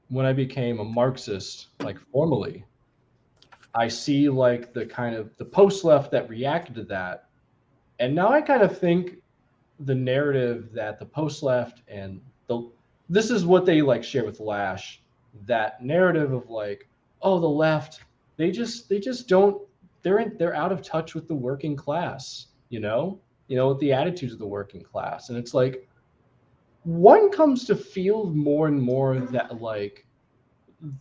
when I became a Marxist, like, formally, I see, like, the kind of the post-left that reacted to that. And now I kind of think the narrative that the post-left and this is what they, like, share with Lasch, that narrative of, like, oh, the left, they just don't, they're out of touch with the working class, with the attitudes of the working class. And it's like, one comes to feel more and more that, like,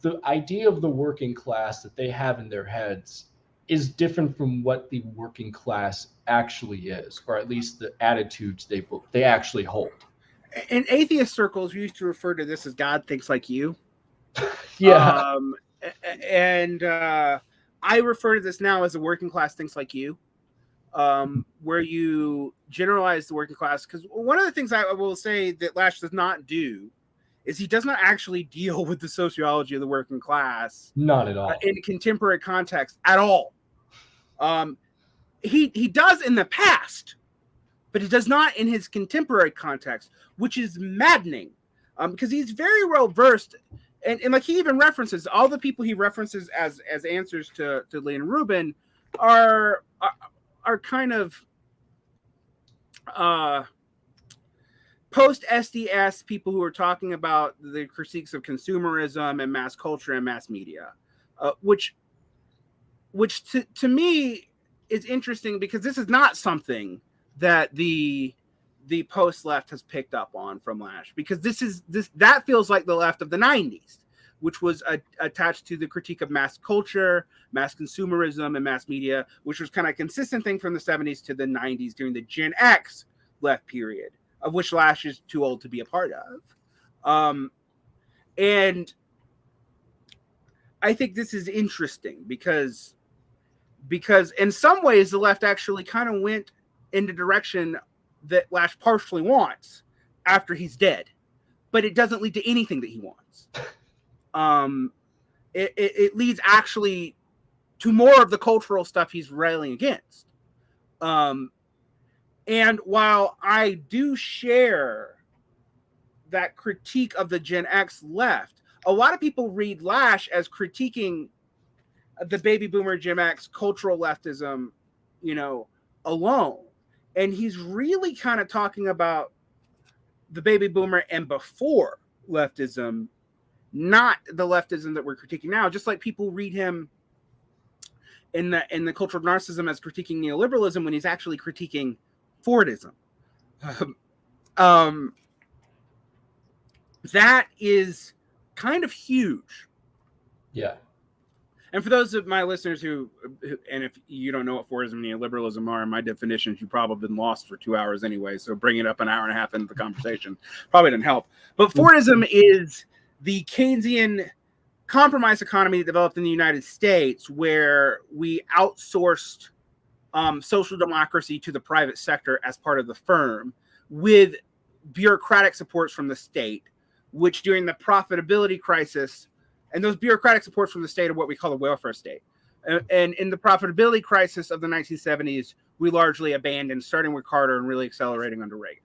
the idea of the working class that they have in their heads is different from what the working class actually is, or at least the attitudes they actually hold. In atheist circles, we used to refer to this as God thinks like you. Yeah. And I refer to this now as a working class thinks like you, where you generalize the working class. Because one of the things I will say that Lasch does not do is he does not actually deal with the sociology of the working class. Not at all. In contemporary context at all. He does in the past, but he does not in his contemporary context, which is maddening, because he's very well versed, and like he even references all the people he references as answers to Lillian and Rubin are kind of post SDS people who are talking about the critiques of consumerism and mass culture and mass media, which to me is interesting, because this is not something that the post left has picked up on from Lasch, because that feels like the left of the 90s, which was attached to the critique of mass culture, mass consumerism, and mass media, which was kind of a consistent thing from the 70s to the 90s during the Gen X left period, of which Lasch is too old to be a part of. And I think this is interesting because in some ways the left actually kind of went in the direction that Lasch partially wants after he's dead, but it doesn't lead to anything that he wants. It leads actually to more of the cultural stuff he's railing against. And while I do share that critique of the Gen X left, a lot of people read Lasch as critiquing the baby boomer Gen X cultural leftism, alone. And he's really kind of talking about the baby boomer and before leftism, not the leftism that we're critiquing now. Just like people read him in the cultural narcissism as critiquing neoliberalism when he's actually critiquing Fordism. That is kind of huge. Yeah. And for those of my listeners who, and if you don't know what Fordism and neoliberalism are, in my definitions, you've probably been lost for 2 hours anyway. So bringing it up an hour and a half into the conversation probably didn't help. But Fordism is the Keynesian compromise economy that developed in the United States, where we outsourced social democracy to the private sector as part of the firm, with bureaucratic supports from the state, which during the profitability crisis, and those bureaucratic supports from the state are what we call the welfare state. And in the profitability crisis of the 1970s, we largely abandoned, starting with Carter and really accelerating under Reagan.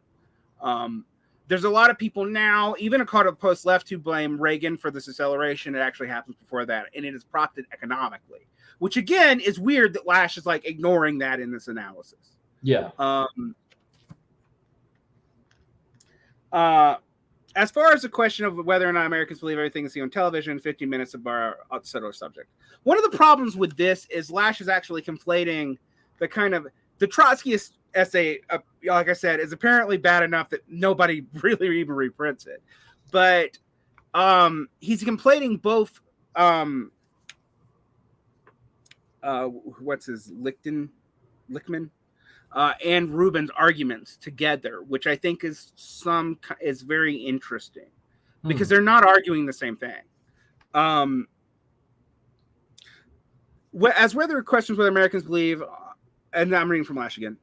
There's a lot of people now, even a Carter post-left, who blame Reagan for this acceleration. It actually happens before that, and it is propped economically, which again is weird that Lasch is like ignoring that in this analysis. Yeah. As far as the question of whether or not Americans believe everything they see on television, 15 minutes of our settled subject. One of the problems with this is Lasch is actually conflating the Trotskyist essay, like I said, is apparently bad enough that nobody really even reprints it. But he's conflating both, what's his, Lichtman? And Rubin's arguments together, which I think is very interesting, because they're not arguing the same thing. As whether questions whether Americans believe, and I'm reading from Lasch again,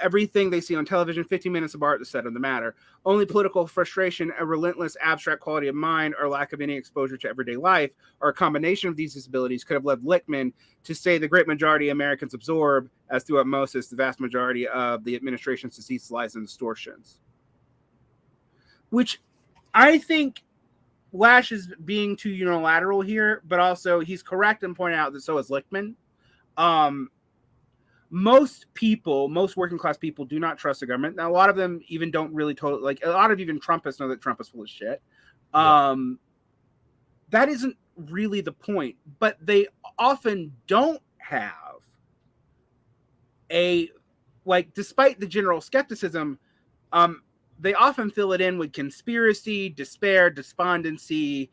everything they see on television, 15 minutes of art, the set of the matter, only political frustration, a relentless abstract quality of mind, or lack of any exposure to everyday life, or a combination of these disabilities could have led Lichtman to say the great majority of Americans absorb, as through osmosis, the vast majority of the administration's deceits, lies, and distortions. Which I think Lasch is being too unilateral here, but also he's correct in pointing out that so is Lichtman. Most working class people do not trust the government. Now, a lot of them even don't really a lot of even Trumpists know that Trump is full of shit. That isn't really the point, but they often don't have despite the general skepticism, they often fill it in with conspiracy, despair, despondency,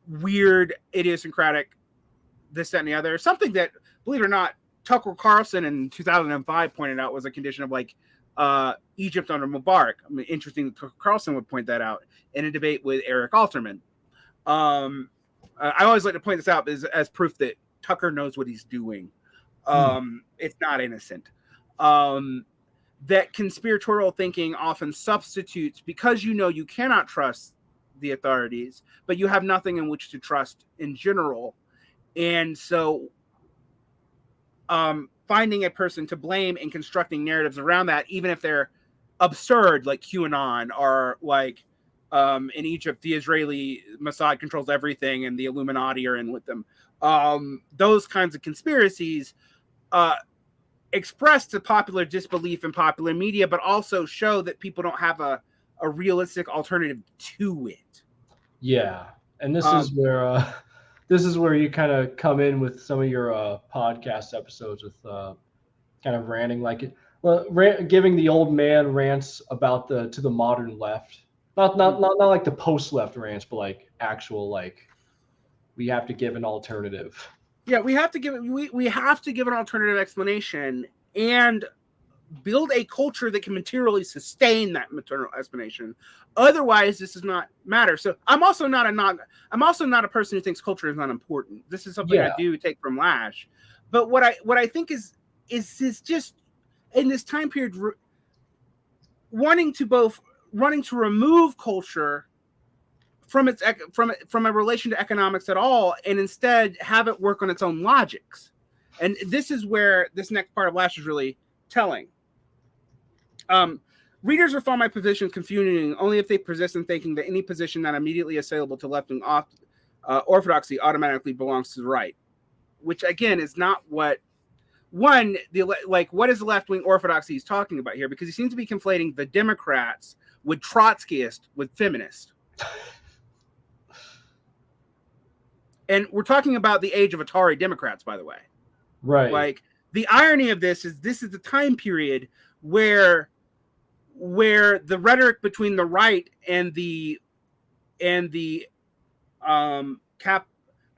weird, idiosyncratic this, that, and the other. Something that, believe it or not, Tucker Carlson in 2005 pointed out was a condition of like Egypt under Mubarak. I mean, interesting that Tucker Carlson would point that out in a debate with Eric Alterman. I always like to point this out as proof that Tucker knows what he's doing. It's not innocent. That conspiratorial thinking often substitutes, because you cannot trust the authorities, but you have nothing in which to trust in general. And so finding a person to blame and constructing narratives around that, even if they're absurd, like QAnon, or like in Egypt, the Israeli Mossad controls everything and the Illuminati are in with them. Those kinds of conspiracies express the popular disbelief in popular media, but also show that people don't have a realistic alternative to it. Yeah. And this is where you kind of come in with some of your podcast episodes with kind of ranting, like giving the old man rants about to the modern left. Not like the post-left rants, but like actual, like, we have to give an alternative. Yeah, we have to give an alternative explanation and build a culture that can materially sustain that maternal explanation. Otherwise, this does not matter. So I'm also not a person who thinks culture is not important. This is something I do take from Lasch. But what I think is just in this time period wanting to remove culture from a relation to economics at all, and instead have it work on its own logics. And this is where this next part of Lasch is really telling. Readers will find my position confusing only if they persist in thinking that any position not immediately assailable to left-wing orthodoxy automatically belongs to the right, which again is not what what is the left-wing orthodoxy he's talking about here, because he seems to be conflating the Democrats with Trotskyist with feminist. And we're talking about the age of Atari Democrats, by the way. Right. Like, the irony of this is the time period where the rhetoric between the right and the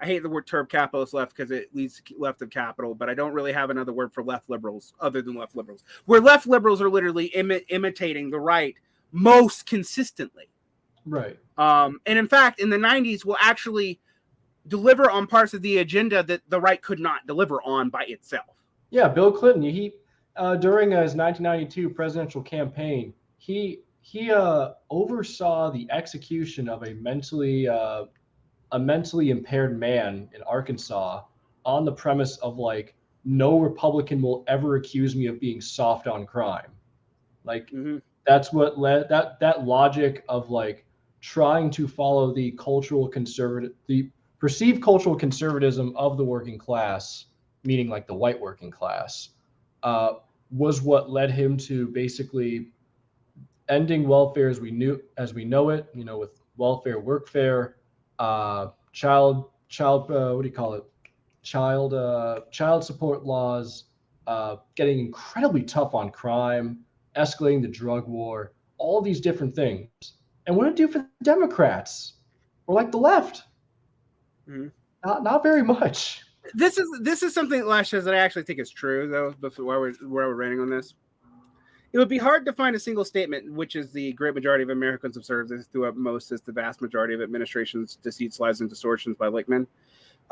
I hate the word term capitalist left because it leads left of capital, but I don't really have another word for left liberals other than left liberals, where left liberals are literally imitating the right most consistently. Right. And in fact, in the 90s, will actually deliver on parts of the agenda that the right could not deliver on by itself. Yeah, Bill Clinton, he during his 1992 presidential campaign, he oversaw the execution of a mentally impaired man in Arkansas on the premise of, like, no Republican will ever accuse me of being soft on crime. Like, that's what led that logic of, like, trying to follow the perceived cultural conservatism of the working class, meaning like the white working class, was what led him to basically ending welfare as we know it, with welfare, workfare, child support laws, getting incredibly tough on crime, escalating the drug war, all these different things. And what did it do for the Democrats or like the left? Not very much. This is something Lasch says that I actually think is true, though. Before we're ranting on this, it would be hard to find a single statement, which is the great majority of Americans observe this throughout most as the vast majority of administration's deceits, lies, and distortions by Lichtman.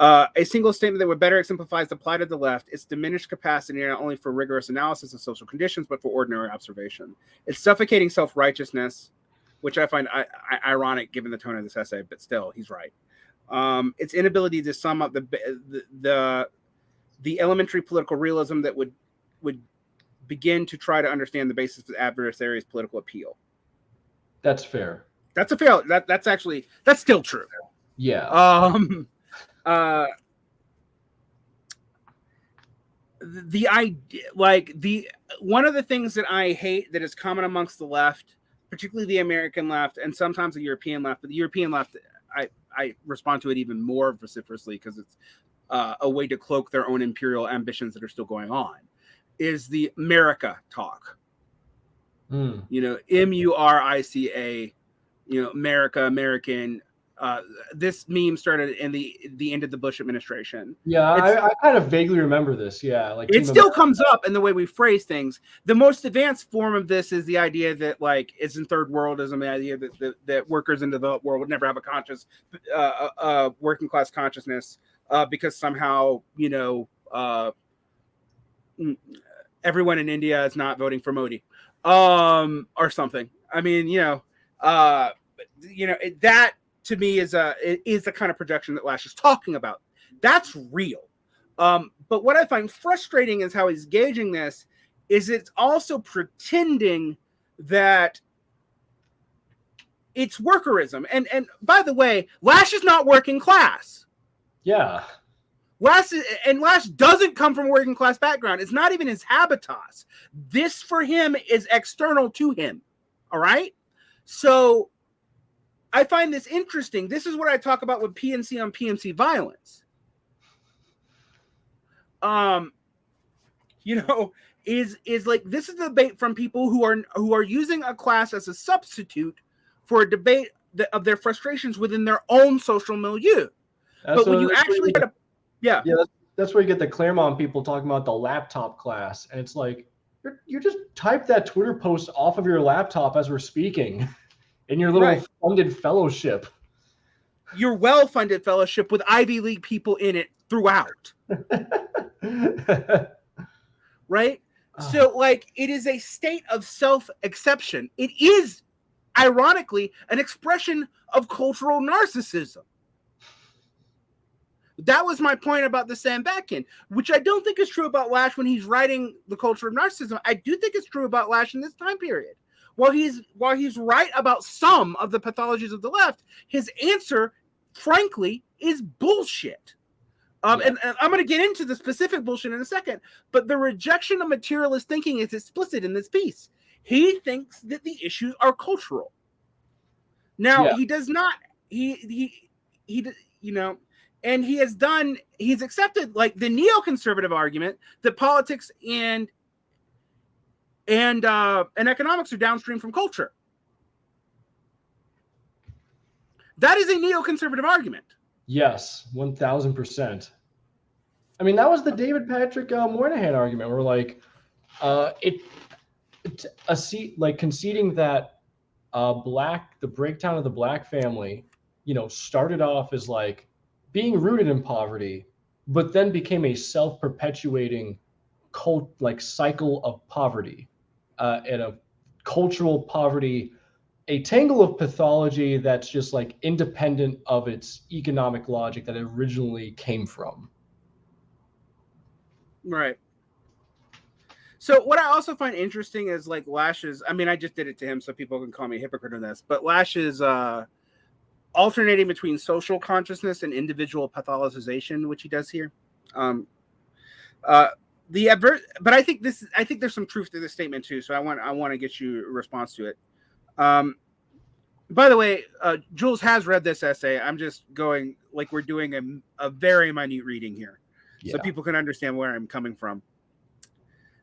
A single statement that would better exemplifies the plight of the left, its diminished capacity not only for rigorous analysis of social conditions, but for ordinary observation. Its suffocating self-righteousness, which I find ironic given the tone of this essay, but still, he's right. Its inability to sum up the elementary political realism that would begin to try to understand the basis of the adversary's political appeal. That's fair. That's still true. Yeah. The idea, one of the things that I hate that is common amongst the left, particularly the American left and sometimes the European left, but the European left, I respond to it even more vociferously because it's a way to cloak their own imperial ambitions that are still going on, is the America talk. MURICA, America, American, This meme started in the end of the Bush administration. Yeah, I kind of vaguely remember this. Yeah, like it still comes up in the way we phrase things. The most advanced form of this is the idea that, like, it's in third worldism, the idea that workers in the developed world would never have a conscious working class consciousness because somehow, you know, everyone in India is not voting for Modi or something. I mean, that to me is the kind of projection that Lasch is talking about. That's real. But what I find frustrating is how he's gauging this is it's also pretending that it's workerism. And by the way, Lasch is not working class. Yeah. Lasch doesn't come from a working class background. It's not even his habitus. This for him is external to him. All right. So I find this interesting. This is what I talk about with PNC on PMC violence. Is like, this is the debate from people who are using a class as a substitute for a debate of their frustrations within their own social milieu. But when you actually get that's where you get the Claremont people talking about the laptop class, and it's like you just type that Twitter post off of your laptop as we're speaking in your little funded fellowship. Your well-funded fellowship with Ivy League people in it throughout. Right? So, like, it is a state of self-exception. It is, ironically, an expression of cultural narcissism. That was my point about the Sam Batkin, which I don't think is true about Lasch when he's writing The Culture of Narcissism. I do think it's true about Lasch in this time period. While he's right about some of the pathologies of the left, his answer, frankly, is bullshit. And I'm going to get into the specific bullshit in a second, but the rejection of materialist thinking is explicit in this piece. He thinks that the issues are cultural. Now, he does not, and he's accepted, like, the neoconservative argument that politics and economics are downstream from culture. That is a neoconservative argument. Yes, 1000%. I mean, that was the David Patrick Moynihan argument. Where, like, conceding that the breakdown of the black family, started off as like being rooted in poverty, but then became a self-perpetuating cycle of poverty, and a cultural poverty, a tangle of pathology that's just like independent of its economic logic that it originally came from. Right. So what I also find interesting is, like, Lasch's, I mean, I just did it to him so people can call me a hypocrite on this, but Lasch's alternating between social consciousness and individual pathologization, which he does here. But I think there's some truth to this statement too. So I want to get you a response to it. By the way, Jules has read this essay. I'm just going, like, we're doing a very minute reading here, so people can understand where I'm coming from.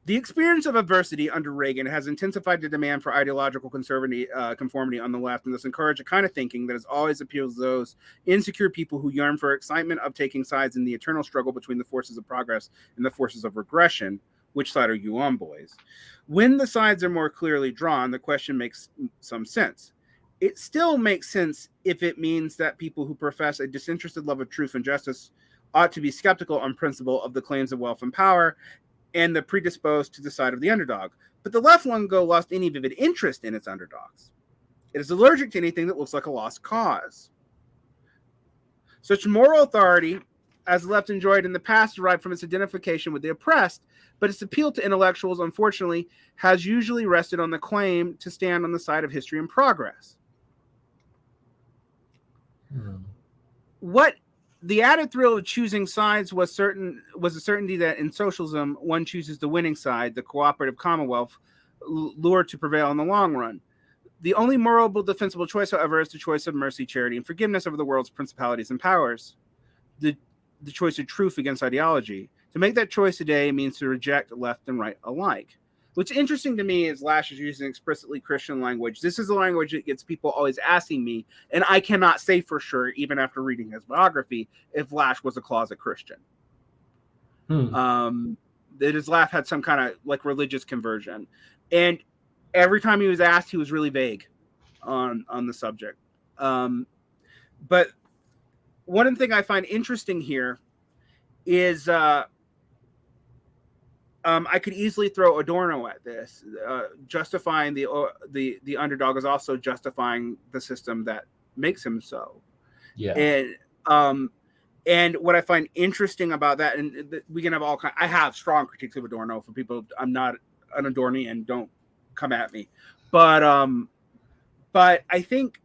The experience of adversity under Reagan has intensified the demand for ideological conformity on the left, and thus encouraged a kind of thinking that has always appealed to those insecure people who yearn for excitement of taking sides in the eternal struggle between the forces of progress and the forces of regression. Which side are you on, boys? When the sides are more clearly drawn, the question makes some sense. It still makes sense if it means that people who profess a disinterested love of truth and justice ought to be skeptical on principle of the claims of wealth and power, and the predisposed to the side of the underdog. But the left long ago lost any vivid interest in its underdogs. It is allergic to anything that looks like a lost cause. Such moral authority as the left enjoyed in the past derived from its identification with the oppressed, but its appeal to intellectuals, unfortunately, has usually rested on the claim to stand on the side of history and progress. What the added thrill of choosing sides was a certainty that in socialism, one chooses the winning side, the cooperative commonwealth, lured to prevail in the long run. The only moral defensible choice, however, is the choice of mercy, charity, and forgiveness over the world's principalities and powers. The choice of truth against ideology. To make that choice today means to reject left and right alike. What's interesting to me is Lasch is using explicitly Christian language. This is the language that gets people always asking me, and I cannot say for sure, even after reading his biography, if Lasch was a closet Christian. That his Lasch had some kind of like religious conversion, and every time he was asked, he was really vague on the subject. But one thing I find interesting here is I could easily throw Adorno at this. Justifying the underdog is also justifying the system that makes him so. Yeah. And what I find interesting about that, and we can have all kinds. I have strong critiques of Adorno for people. I'm not an Adornian. Don't come at me. But I think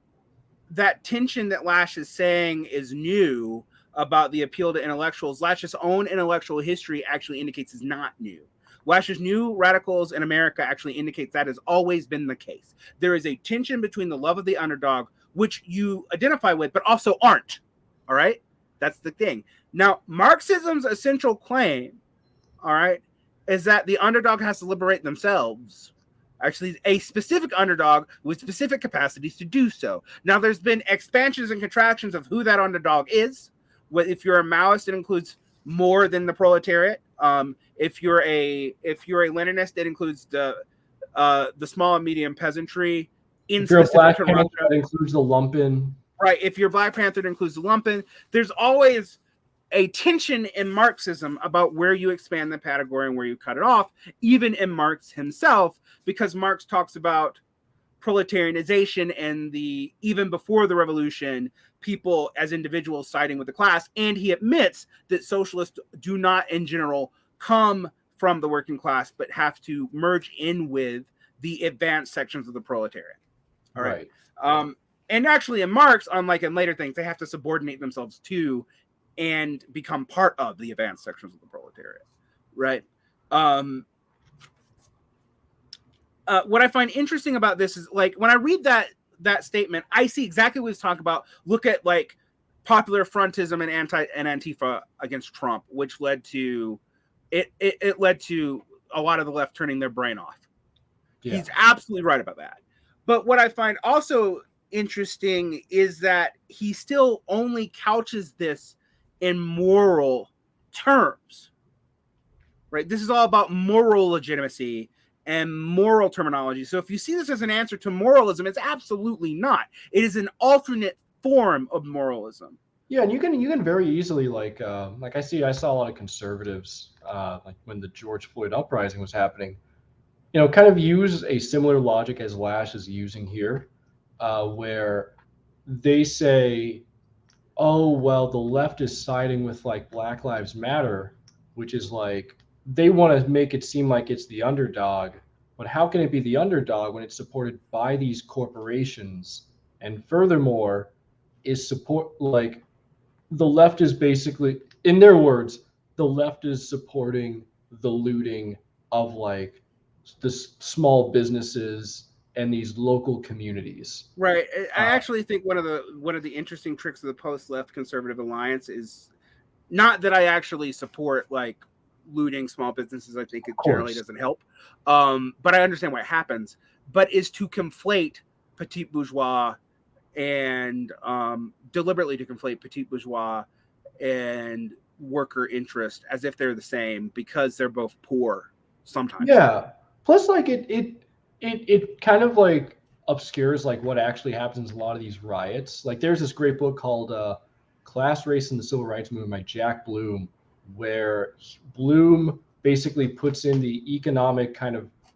that tension that Lasch is saying is new about the appeal to intellectuals. Lasch's own intellectual history actually indicates is not new. Lasch's New Radicals in America actually indicates that has always been the case. There is a tension between the love of the underdog, which you identify with, but also aren't. All right? That's the thing. Now, Marxism's essential claim, all right, is that the underdog has to liberate themselves. Actually, a specific underdog with specific capacities to do so. Now, there's been expansions and contractions of who that underdog is. If you're a Maoist, it includes more than the proletariat. If you're a Leninist, it includes the small and medium peasantry. If you're a Black Panther, that includes the lumpen. Right. If you're Black Panther, it includes the lumpen. There's always a tension in Marxism about where you expand the category and where you cut it off, even in Marx himself, because Marx talks about proletarianization and even before the revolution, people as individuals siding with the class. And he admits that socialists do not in general come from the working class, but have to merge in with the advanced sections of the proletariat. All right. And actually in Marx, unlike in later things, they have to subordinate themselves to and become part of the advanced sections of the proletariat. Right. What I find interesting about this is, like, when I read that statement, I see exactly what he's talking about. Look at like popular frontism and Antifa against Trump, which led to it led to a lot of the left turning their brain off. Yeah. He's absolutely right about that. But what I find also interesting is that he still only couches this in moral terms. Right? This is all about moral legitimacy and moral terminology. So if you see this as an answer to moralism, it's absolutely not. It is an alternate form of moralism. Yeah, and you can very easily like I saw a lot of conservatives like when the George Floyd uprising was happening, kind of use a similar logic as Lasch is using here, where they say, oh, well, the left is siding with like Black Lives Matter, which is like, they want to make it seem like it's the underdog, but how can it be the underdog when it's supported by these corporations? And furthermore, like the left is basically, in their words, the left is supporting the looting of like the small businesses and these local communities. Right. I actually think one of the interesting tricks of the post-left conservative alliance is not that I actually support like looting small businesses. I think it generally doesn't help. But I understand why it happens. But is to conflate petit bourgeois and deliberately to conflate petit bourgeois and worker interest as if they're the same because they're both poor sometimes. Yeah. Plus, like it kind of like obscures like what actually happens in a lot of these riots. Like there's this great book called Class, Race, and the Civil Rights Movement by Jack Bloom, where Bloom basically puts in the economic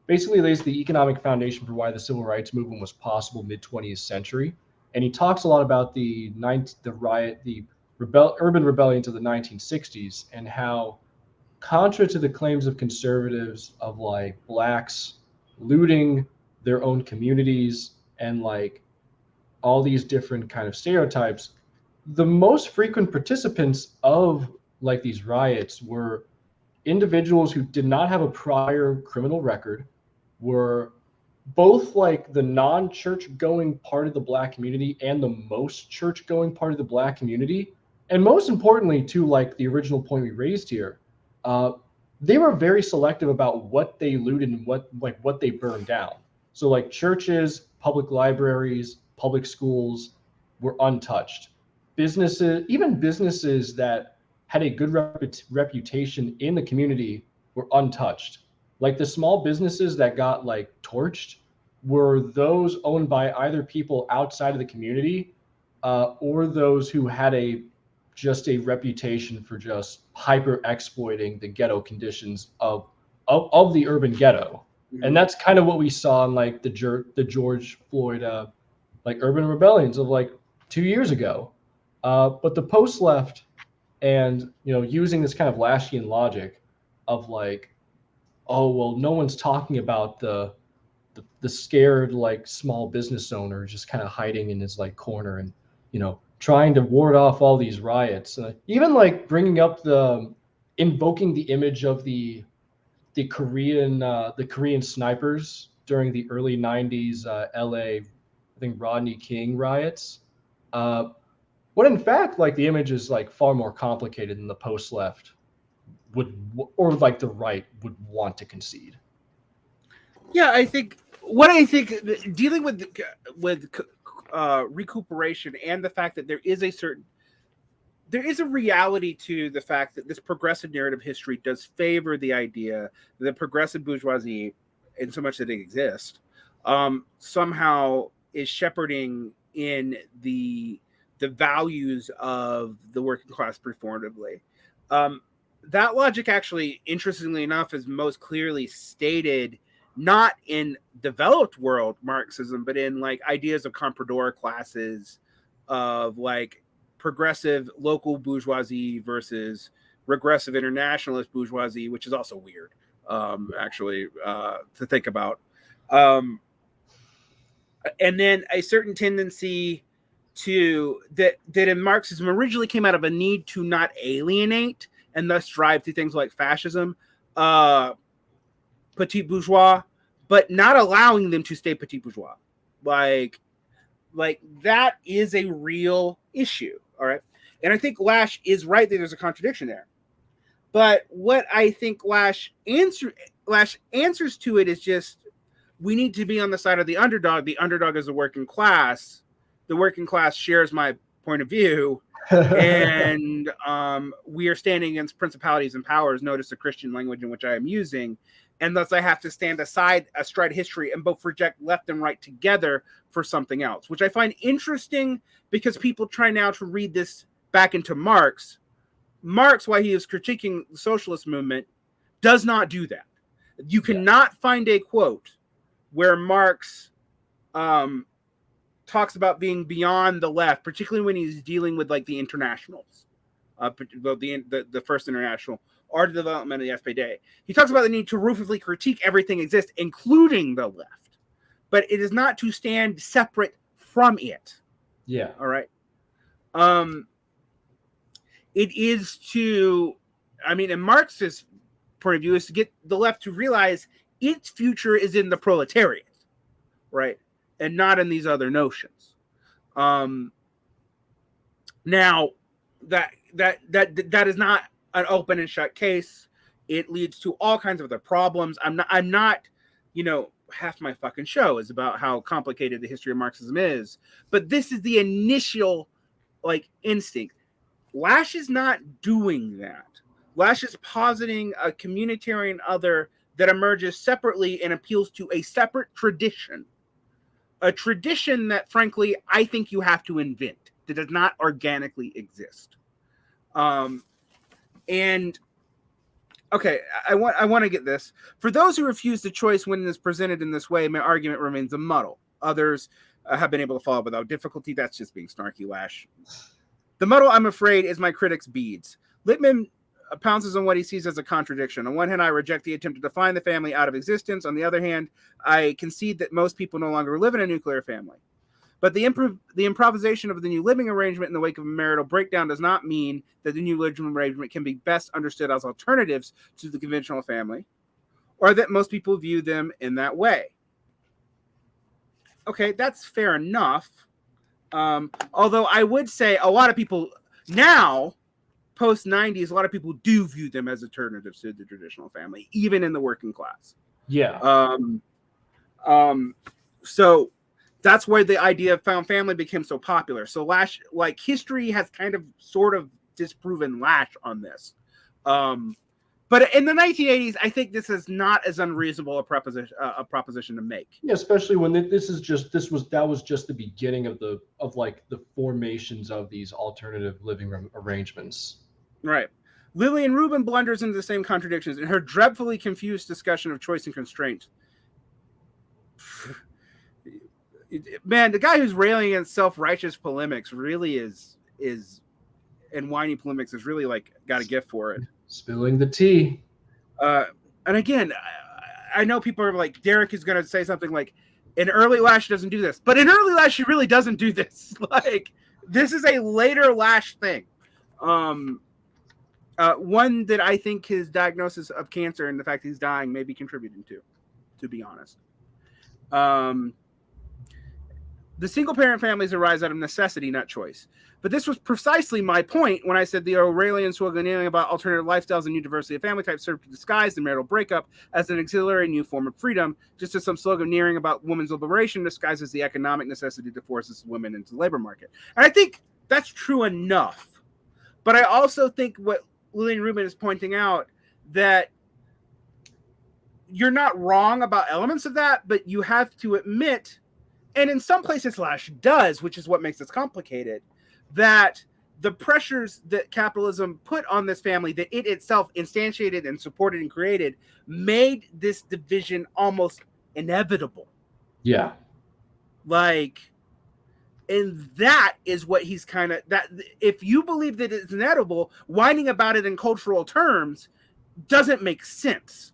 basically lays the economic foundation for why the civil rights movement was possible mid-20th century. And he talks a lot about the urban rebellions of the 1960s and how, contra to the claims of conservatives of like blacks looting their own communities and like all these different kind of stereotypes, the most frequent participants of like these riots were individuals who did not have a prior criminal record, were both like the non-church going part of the Black community and the most church going part of the Black community. And most importantly, to like the original point we raised here, they were very selective about what they looted and what they burned down. So like churches, public libraries, public schools were untouched. Businesses, even businesses that had a good reputation in the community, were untouched. Like the small businesses that got like torched were those owned by either people outside of the community or those who had just a reputation for just hyper exploiting the ghetto conditions of the urban ghetto. And that's kind of what we saw in like the George Floyd like urban rebellions of like 2 years ago. But the post left, and using this kind of Lashian logic of like, oh well, no one's talking about the scared like small business owner just kind of hiding in his like corner and trying to ward off all these riots. Even like bringing up invoking the image of the Korean snipers during the early 90s LA, I think Rodney King riots. When in fact, like the image is like far more complicated than the post left or like the right would want to concede. Yeah, I think dealing with recuperation and the fact that there is a reality to the fact that this progressive narrative history does favor the idea that the progressive bourgeoisie, in so much that it exists, somehow is shepherding in the values of the working class performatively. That logic actually, interestingly enough, is most clearly stated not in developed world Marxism, but in like ideas of comprador classes, of like progressive local bourgeoisie versus regressive internationalist bourgeoisie, which is also weird, actually, to think about. And then a certain tendency that in Marxism originally came out of a need to not alienate and thus drive to things like fascism, petit bourgeois, but not allowing them to stay petit bourgeois. Like that is a real issue. All right. And I think Lasch is right that there's a contradiction there. But what I think Lasch answers to it is just, we need to be on the side of the underdog. The underdog is the working class. The working class shares my point of view. And we are standing against principalities and powers. Notice the Christian language in which I am using. And thus I have to stand astride history and both reject left and right together for something else, which I find interesting because people try now to read this back into Marx. Marx, while he is critiquing the socialist movement, does not do that. You cannot find a quote where Marx talks about being beyond the left, particularly when he's dealing with like the internationals, the First International, or the development of the SPD. He talks about the need to ruthlessly critique everything exists, including the left, but it is not to stand separate from it. Yeah. All right. It is to, in Marx's point of view, is to get the left to realize its future is in the proletariat, right, and not in these other notions. Now, that is not an open and shut case. It leads to all kinds of other problems. I'm not, half my fucking show is about how complicated the history of Marxism is, but this is the initial instinct. Lasch is not doing that. Lasch is positing a communitarian other that emerges separately and appeals to a separate tradition. A tradition that, frankly, I think you have to invent, that does not organically exist. And okay, I want to get this. For those who refuse the choice when it is presented in this way, my argument remains a muddle. Others have been able to follow without difficulty. That's just being snarky, Lasch. The muddle, I'm afraid, is my critic's beads. Lippmann pounces on what he sees as a contradiction. On one hand, I reject the attempt to define the family out of existence. On the other hand, I concede that most people no longer live in a nuclear family. But the improvisation of the new living arrangement in the wake of a marital breakdown does not mean that the new living arrangement can be best understood as alternatives to the conventional family, or that most people view them in that way. Okay, that's fair enough. Although I would say a lot of people now post 90s, a lot of people do view them as alternatives to the traditional family, even in the working class. Yeah. So that's why the idea of found family became so popular. So Lasch, like, history has kind of sort of disproven Lasch on this. But in the 1980s, I think this is not as unreasonable a proposition to make. Yeah, especially when that was just the beginning of the formations of these alternative living arrangements. Right. Lillian Rubin blunders into the same contradictions in her dreadfully confused discussion of choice and constraint. Man, the guy who's railing against self-righteous polemics really is and whiny polemics is really like got a gift for it. Spilling the tea. And again, I know people are like, Derek is going to say something like, in early Lasch doesn't do this, but in early Lasch he really doesn't do this. Like, this is a later Lasch thing. One that I think his diagnosis of cancer and the fact he's dying may be contributing to be honest. The single-parent families arise out of necessity, not choice. But this was precisely my point when I said the Aurelian slogan about alternative lifestyles and new diversity of family types serve to disguise the marital breakup as an auxiliary new form of freedom, just as some slogan nearing about women's liberation disguises the economic necessity that forces women into the labor market. And I think that's true enough. But I also think what Lillian Rubin is pointing out, that you're not wrong about elements of that, but you have to admit, and in some places Lasch does, which is what makes this complicated, that the pressures that capitalism put on this family, that it itself instantiated and supported and created, made this division almost inevitable. Yeah. Like, and that is what he's kind of, that if you believe that it's inevitable, whining about it in cultural terms doesn't make sense.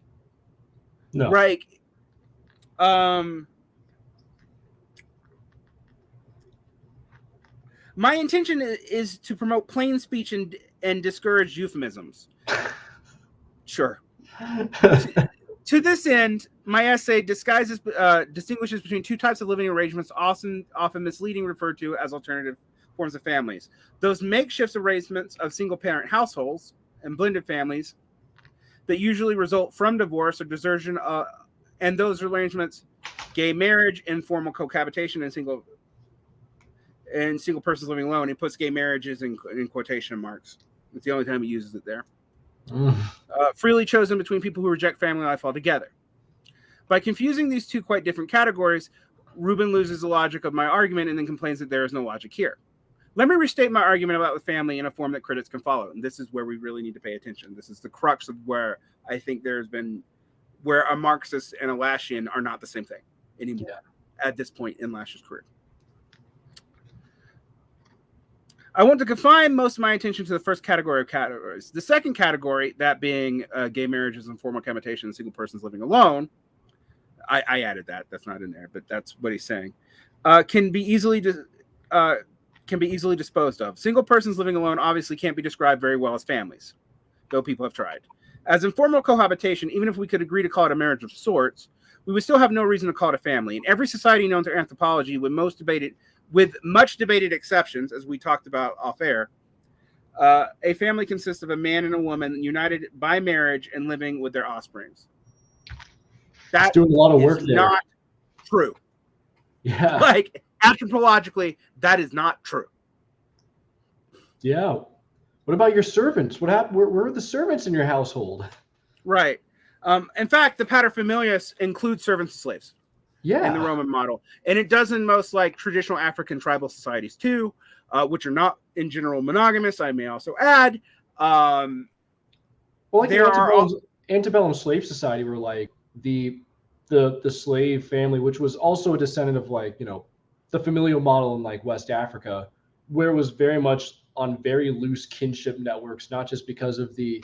No. Right. My intention is to promote plain speech and discourage euphemisms. Sure. To this end, my essay distinguishes between two types of living arrangements, often misleading, referred to as alternative forms of families. Those makeshift arrangements of single-parent households and blended families that usually result from divorce or desertion, and those arrangements, gay marriage, informal cohabitation, and single persons living alone. He puts gay marriages in quotation marks. It's the only time he uses it there. Freely chosen between people who reject family life altogether. By confusing these two quite different categories, Rubin loses the logic of my argument and then complains that there is no logic here. Let me restate my argument about the family in a form that critics can follow. And this is where we really need to pay attention. This is the crux of where I think where a Marxist and a Laschian are not the same thing anymore at this point in Lasch's career. I want to confine most of my attention to the first category of categories. The second category, that being gay marriages and formal cohabitation and single persons living alone, I added that. That's not in there, but that's what he's saying. Can be easily disposed of. Single persons living alone obviously can't be described very well as families, though people have tried. As informal cohabitation, even if we could agree to call it a marriage of sorts, we would still have no reason to call it a family. In every society known to anthropology, with much debated exceptions, as we talked about off air, a family consists of a man and a woman united by marriage and living with their offsprings. That's doing a lot of work there. Not true. Yeah. Like, anthropologically, that is not true. Yeah. What about your servants? What happened? Where are the servants in your household? Right. In fact, the paterfamilias includes servants and slaves. Yeah. In the Roman model. And it does in most like traditional African tribal societies too, which are not in general monogamous, I may also add. Well, like antebellum slave society were like the slave family, which was also a descendant of like, the familial model in like West Africa, where it was very much on very loose kinship networks, not just because of the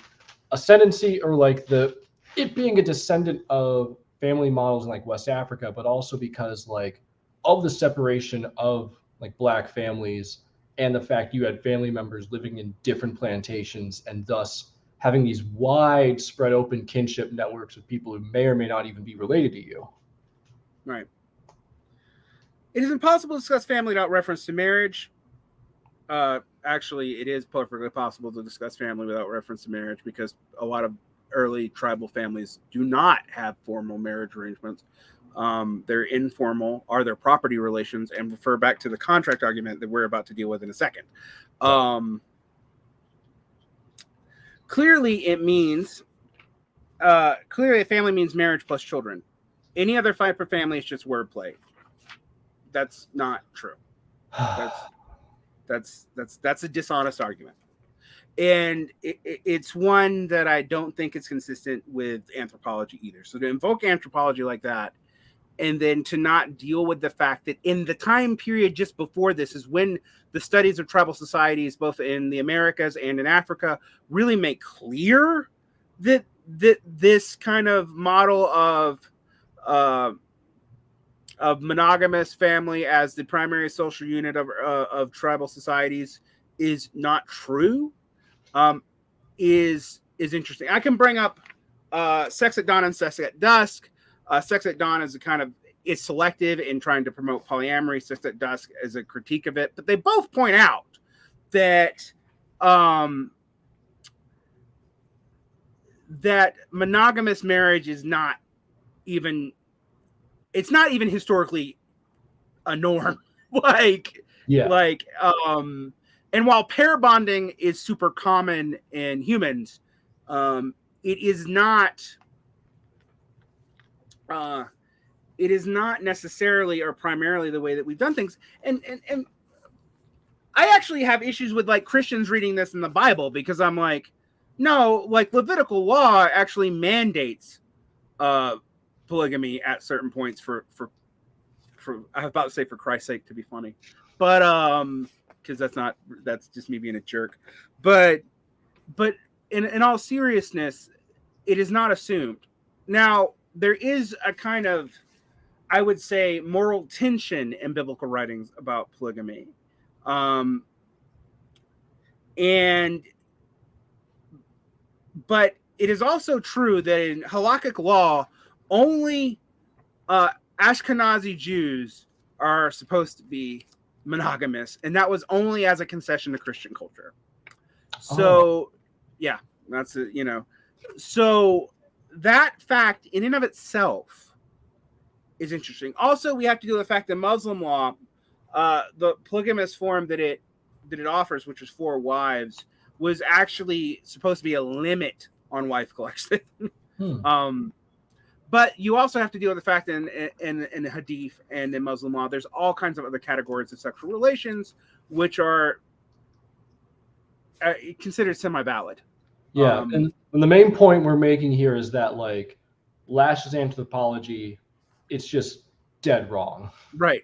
ascendancy or like it being a descendant of family models in like West Africa, but also because like of the separation of like Black families and the fact you had family members living in different plantations and thus having these widespread open kinship networks of people who may or may not even be related to you. Right. It is impossible to discuss family without reference to marriage. Actually, it is perfectly possible to discuss family without reference to marriage, because a lot of early tribal families do not have formal marriage arrangements. They're informal, are their property relations, and refer back to the contract argument that we're about to deal with in a second. Clearly, it means clearly a family means marriage plus children. Any other type of family is just wordplay. That's not true. That's a dishonest argument, and it's one that I don't think is consistent with anthropology either. So to invoke anthropology like that, and then to not deal with the fact that in the time period just before this is when the studies of tribal societies, both in the Americas and in Africa, really make clear that this kind of model of monogamous family as the primary social unit of tribal societies is not true, is interesting. I can bring up Sex at Dawn and Sex at Dusk. Sex at Dawn is selective in trying to promote polyamory. Sex at Dusk is a critique of it, but they both point out that that monogamous marriage is not even historically a norm. And while pair bonding is super common in humans, it is not necessarily or primarily the way that we've done things. And I actually have issues with like Christians reading this in the Bible, because I'm like, no, like Levitical law actually mandates polygamy at certain points for I was about to say for Christ's sake, to be funny, but because that's just me being a jerk. But in all seriousness, it is not assumed. Now, there is a kind of, I would say, moral tension in biblical writings about polygamy. But it is also true that in halakhic law, only Ashkenazi Jews are supposed to be monogamous, and that was only as a concession to Christian culture. So, yeah, that's it. So that fact in and of itself is interesting. Also, we have to deal with the fact that Muslim law, the polygamous form that it offers, which is 4 wives, was actually supposed to be a limit on wife collection. But you also have to deal with the fact in the Hadith and in Muslim law, there's all kinds of other categories of sexual relations which are considered semi-valid. Yeah, and the main point we're making here is that like Lasch's anthropology, it's just dead wrong. Right.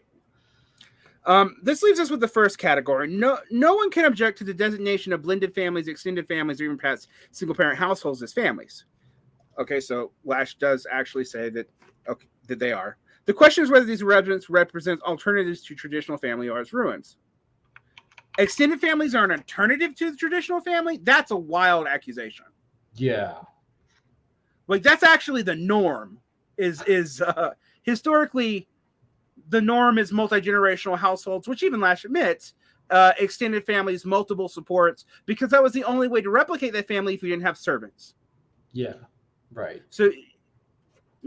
This leaves us with the first category. No one can object to the designation of blended families, extended families, or even perhaps single-parent households as families. Okay, so Lasch does actually say that they are. The question is whether these arrangements represent alternatives to traditional family or as ruins. Extended families are an alternative to the traditional family? That's a wild accusation. Yeah. Like, that's actually the norm. Is historically, the norm is multi-generational households, which even Lasch admits, extended families, multiple supports, because that was the only way to replicate that family if you didn't have servants. Yeah, right. So,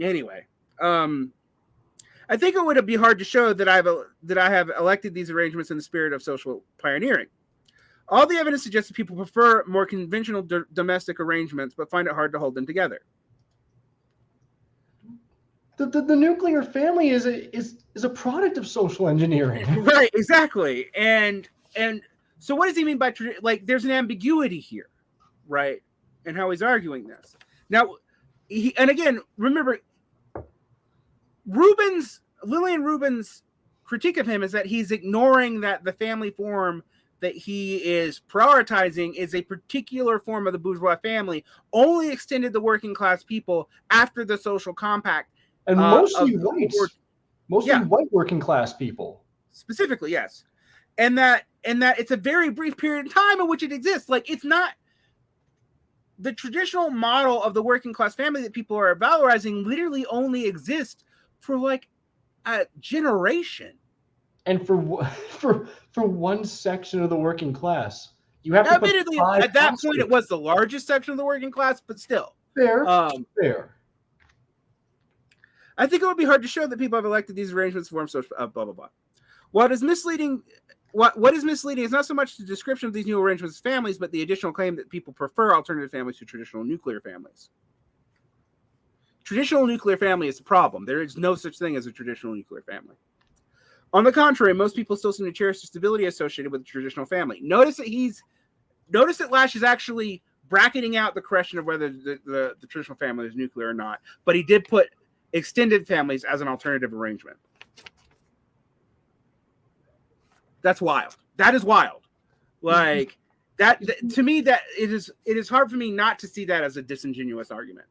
anyway, I think it would be hard to show that I have elected these arrangements in the spirit of social pioneering. All the evidence suggests that people prefer more conventional domestic arrangements, but find it hard to hold them together. The nuclear family is a product of social engineering. Right, exactly. And so what does he mean by there's an ambiguity here, right? And how he's arguing this. Now, and again, remember, Lillian Rubin's critique of him is that he's ignoring that the family form that he is prioritizing is a particular form of the bourgeois family, only extended to working class people after the social compact. And mostly whites. White working class people. Specifically, yes. And that it's a very brief period of time in which it exists. Like, it's not the traditional model of the working class family that people are valorizing literally only exists for like a generation. And for one section of the working class, you have to put Admittedly, five at that point, asterisks. it was the largest section of the working class, but still. Fair. Fair. I think it would be hard to show that people have elected these arrangements to form social blah blah blah. What is misleading is not so much the description of these new arrangements as families, but the additional claim that people prefer alternative families to traditional nuclear families. Traditional nuclear family is the problem. There is no such thing as a traditional nuclear family. On the contrary, most people still seem to cherish the stability associated with the traditional family. Notice that Lasch is actually bracketing out the question of whether the traditional family is nuclear or not, but he did put extended families as an alternative arrangement. That's wild. That is wild. Like that to me, that it is hard for me not to see that as a disingenuous argument.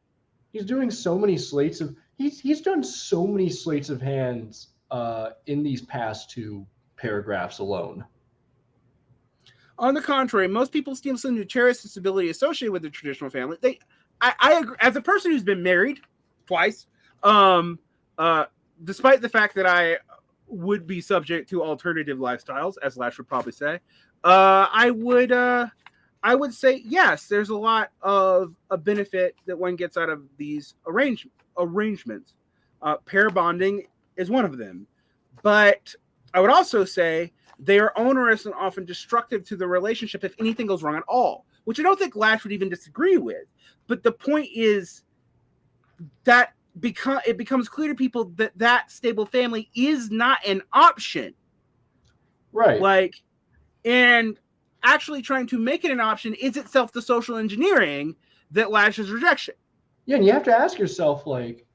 He's doing so many slates of he's done so many slates of hands in these past two paragraphs alone. On the contrary, most people still seem to cherish the stability associated with the traditional family. I agree. As a person who's been married twice, despite the fact that I would be subject to alternative lifestyles, as Lasch would probably say, I would say yes. There's a lot of a benefit that one gets out of these arrangements. Pair bonding is one of them, but I would also say they are onerous and often destructive to the relationship if anything goes wrong at all, which I don't think Lasch would even disagree with. But the point is that it becomes clear to people that stable family is not an option. Right. Like, and actually trying to make it an option is itself the social engineering that Lasch's rejection. Yeah, and you have to ask yourself, like,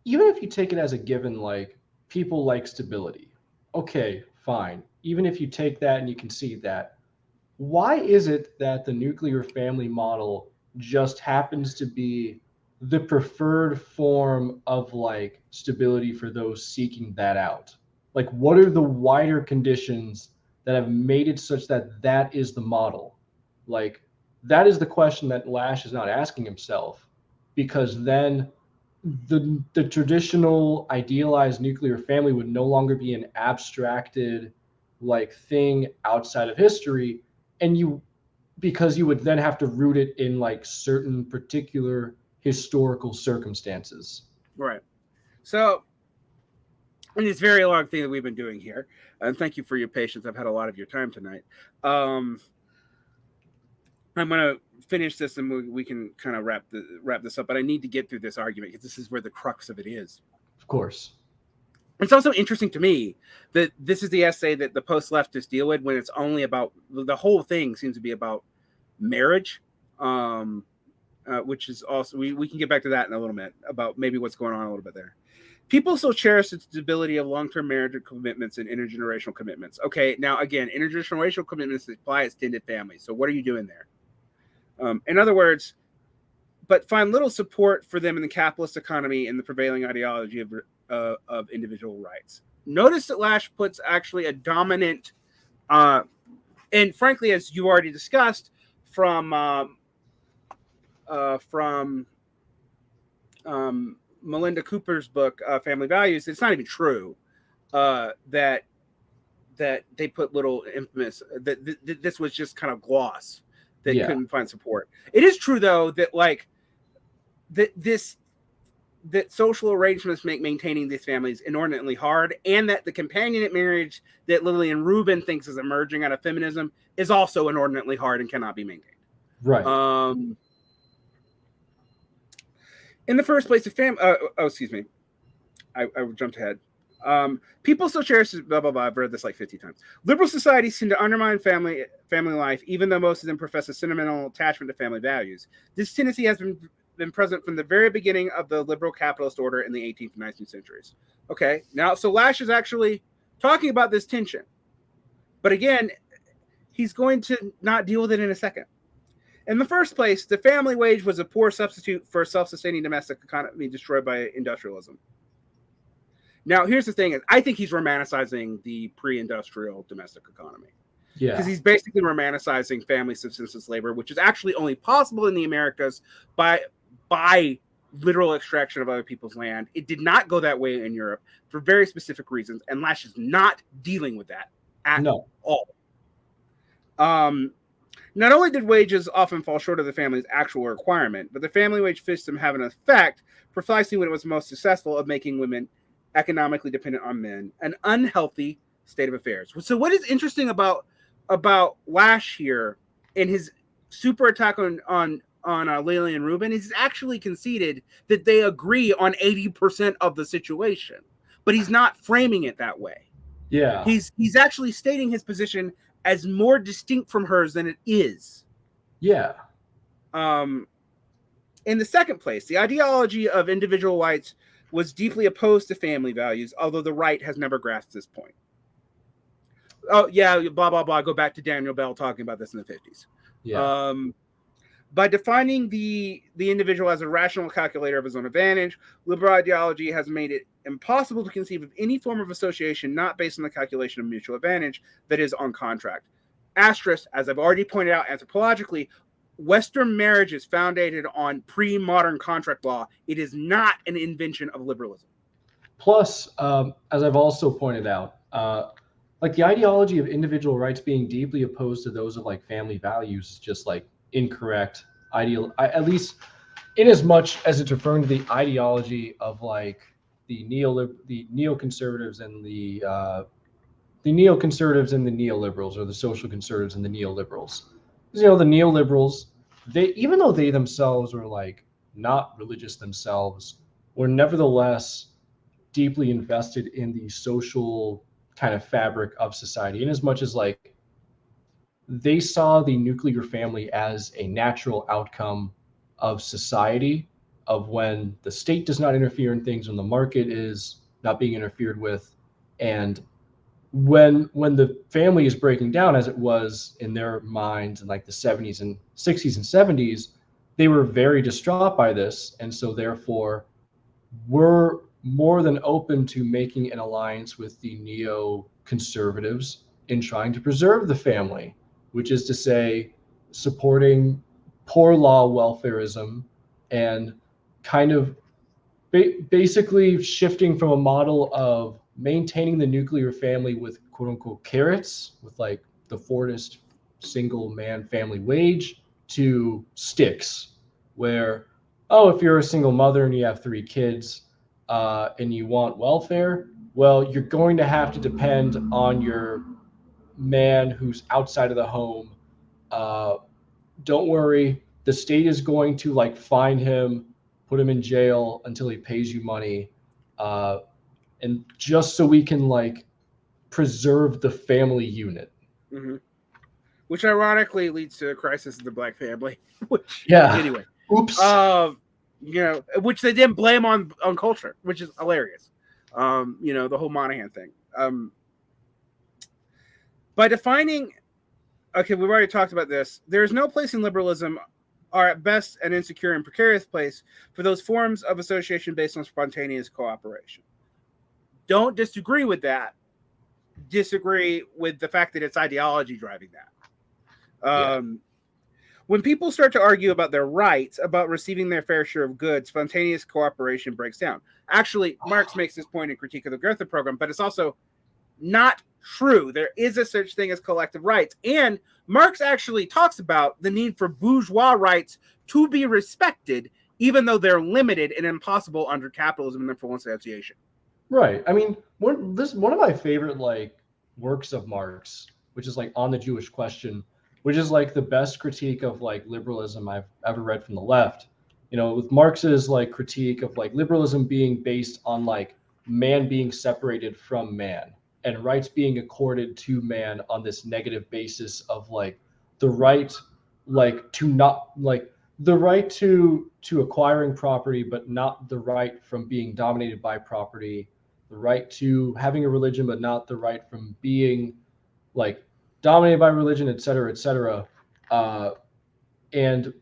even if you take it as a given, like, people like stability. Okay, fine. Even if you take that and you concede that, why is it that the nuclear family model just happens to be the preferred form of like stability for those seeking that out? Like, what are the wider conditions that have made it such that that is the model? Like, that is the question that Lasch is not asking himself, because then the traditional idealized nuclear family would no longer be an abstracted like thing outside of history, and because you would then have to root it in like certain particular historical circumstances. Right. So, and it's a very long thing that we've been doing here, and thank you for your patience. I've had a lot of your time tonight. I'm going to finish this and we can kind of wrap this up, but I need to get through this argument because this is where the crux of it is. Of course. It's also interesting to me that this is the essay that the post-leftists deal with when it's only about, the whole thing seems to be about marriage, which is also, we can get back to that in a little bit, about maybe what's going on a little bit there. People still cherish the stability of long-term marriage commitments and intergenerational commitments. Okay, now again, intergenerational commitments imply extended families. So what are you doing there? In other words, but find little support for them in the capitalist economy and the prevailing ideology of individual rights. Notice that Lasch puts actually a dominant, and frankly, as you already discussed, from Melinda Cooper's book, Family Values, it's not even true that they put little infamous, that this was just kind of gloss that couldn't find support. It is true, though, that like that social arrangements make maintaining these families inordinately hard, and that the companionate marriage that Lillian Rubin thinks is emerging out of feminism is also inordinately hard and cannot be maintained. Right. In the first place, excuse me, I jumped ahead. People still cherish blah blah blah. I've read this like 50 times. Liberal societies tend to undermine family life, even though most of them profess a sentimental attachment to family values. This tendency has been present from the very beginning of the liberal capitalist order in the 18th and 19th centuries. Okay, now so Lasch is actually talking about this tension, but again, he's going to not deal with it in a second. In the first place, the family wage was a poor substitute for a self-sustaining domestic economy destroyed by industrialism. Now, here's the thing: I think he's romanticizing the pre-industrial domestic economy. Yeah, because he's basically romanticizing family subsistence labor, which is actually only possible in the Americas by literal extraction of other people's land. It did not go that way in Europe for very specific reasons, and Lasch is not dealing with that at all. Not only did wages often fall short of the family's actual requirement, but the family wage system had an effect precisely when it was most successful of making women economically dependent on men, an unhealthy state of affairs. So what is interesting about Lasch here in his super attack on Lillian and Rubin is he's actually conceded that they agree on 80% of the situation, but he's not framing it that way. Yeah. He's actually stating his position as more distinct from hers than it is. Yeah. In the second place, the ideology of individual rights was deeply opposed to family values, although the right has never grasped this point. Oh, yeah, blah, blah, blah. Go back to Daniel Bell talking about this in the 50s. Yeah. By defining the individual as a rational calculator of his own advantage, liberal ideology has made it impossible to conceive of any form of association not based on the calculation of mutual advantage, that is, on contract. Asterisk, as I've already pointed out anthropologically, Western marriage is founded on pre-modern contract law. It is not an invention of liberalism. Plus, as I've also pointed out, like the ideology of individual rights being deeply opposed to those of like family values is just like incorrect. At least in as much as it's referring to the ideology of like the neoconservatives and the neoconservatives and the neoliberals, or the social conservatives and the neoliberals. Because, you know, the neoliberals, even though they themselves were like not religious themselves, were nevertheless deeply invested in the social kind of fabric of society, in as much as like they saw the nuclear family as a natural outcome of society, of when the state does not interfere in things, when the market is not being interfered with, and when the family is breaking down, as it was in their minds in like the 70s and 60s and 70s, they were very distraught by this, and so therefore were more than open to making an alliance with the neoconservatives in trying to preserve the family, which is to say supporting poor law welfarism and kind of basically shifting from a model of maintaining the nuclear family with quote unquote carrots, with like the Fordist single man family wage, to sticks, where, oh, if you're a single mother and you have 3 kids and you want welfare, well, you're going to have to depend on your man who's outside of the home. Don't worry, the state is going to like find him, put him in jail until he pays you money, and just so we can like preserve the family unit. Mm-hmm. Which ironically leads to a crisis of the black family. Which, yeah. Anyway. Oops. You know, which they didn't blame on culture, which is hilarious. You know, the whole Monahan thing. By defining, okay, we've already talked about this. There is no place in liberalism, or at best an insecure and precarious place, for those forms of association based on spontaneous cooperation. Don't disagree with that. Disagree with the fact that it's ideology driving that. When people start to argue about their rights, about receiving their fair share of goods, spontaneous cooperation breaks down. Actually, Marx makes this point in Critique of the Goethe Program, but it's also not true. There is a such thing as collective rights. And Marx actually talks about the need for bourgeois rights to be respected, even though they're limited and impossible under capitalism and their full association. Right. I mean, one of my favorite like works of Marx, which is like On the Jewish Question, which is like the best critique of like liberalism I've ever read from the left. You know, with Marx's like critique of like liberalism being based on like man being separated from man, and rights being accorded to man on this negative basis of like the right, like to not like the right to acquiring property, but not the right from being dominated by property, the right to having a religion, but not the right from being like dominated by religion, et cetera, et cetera. And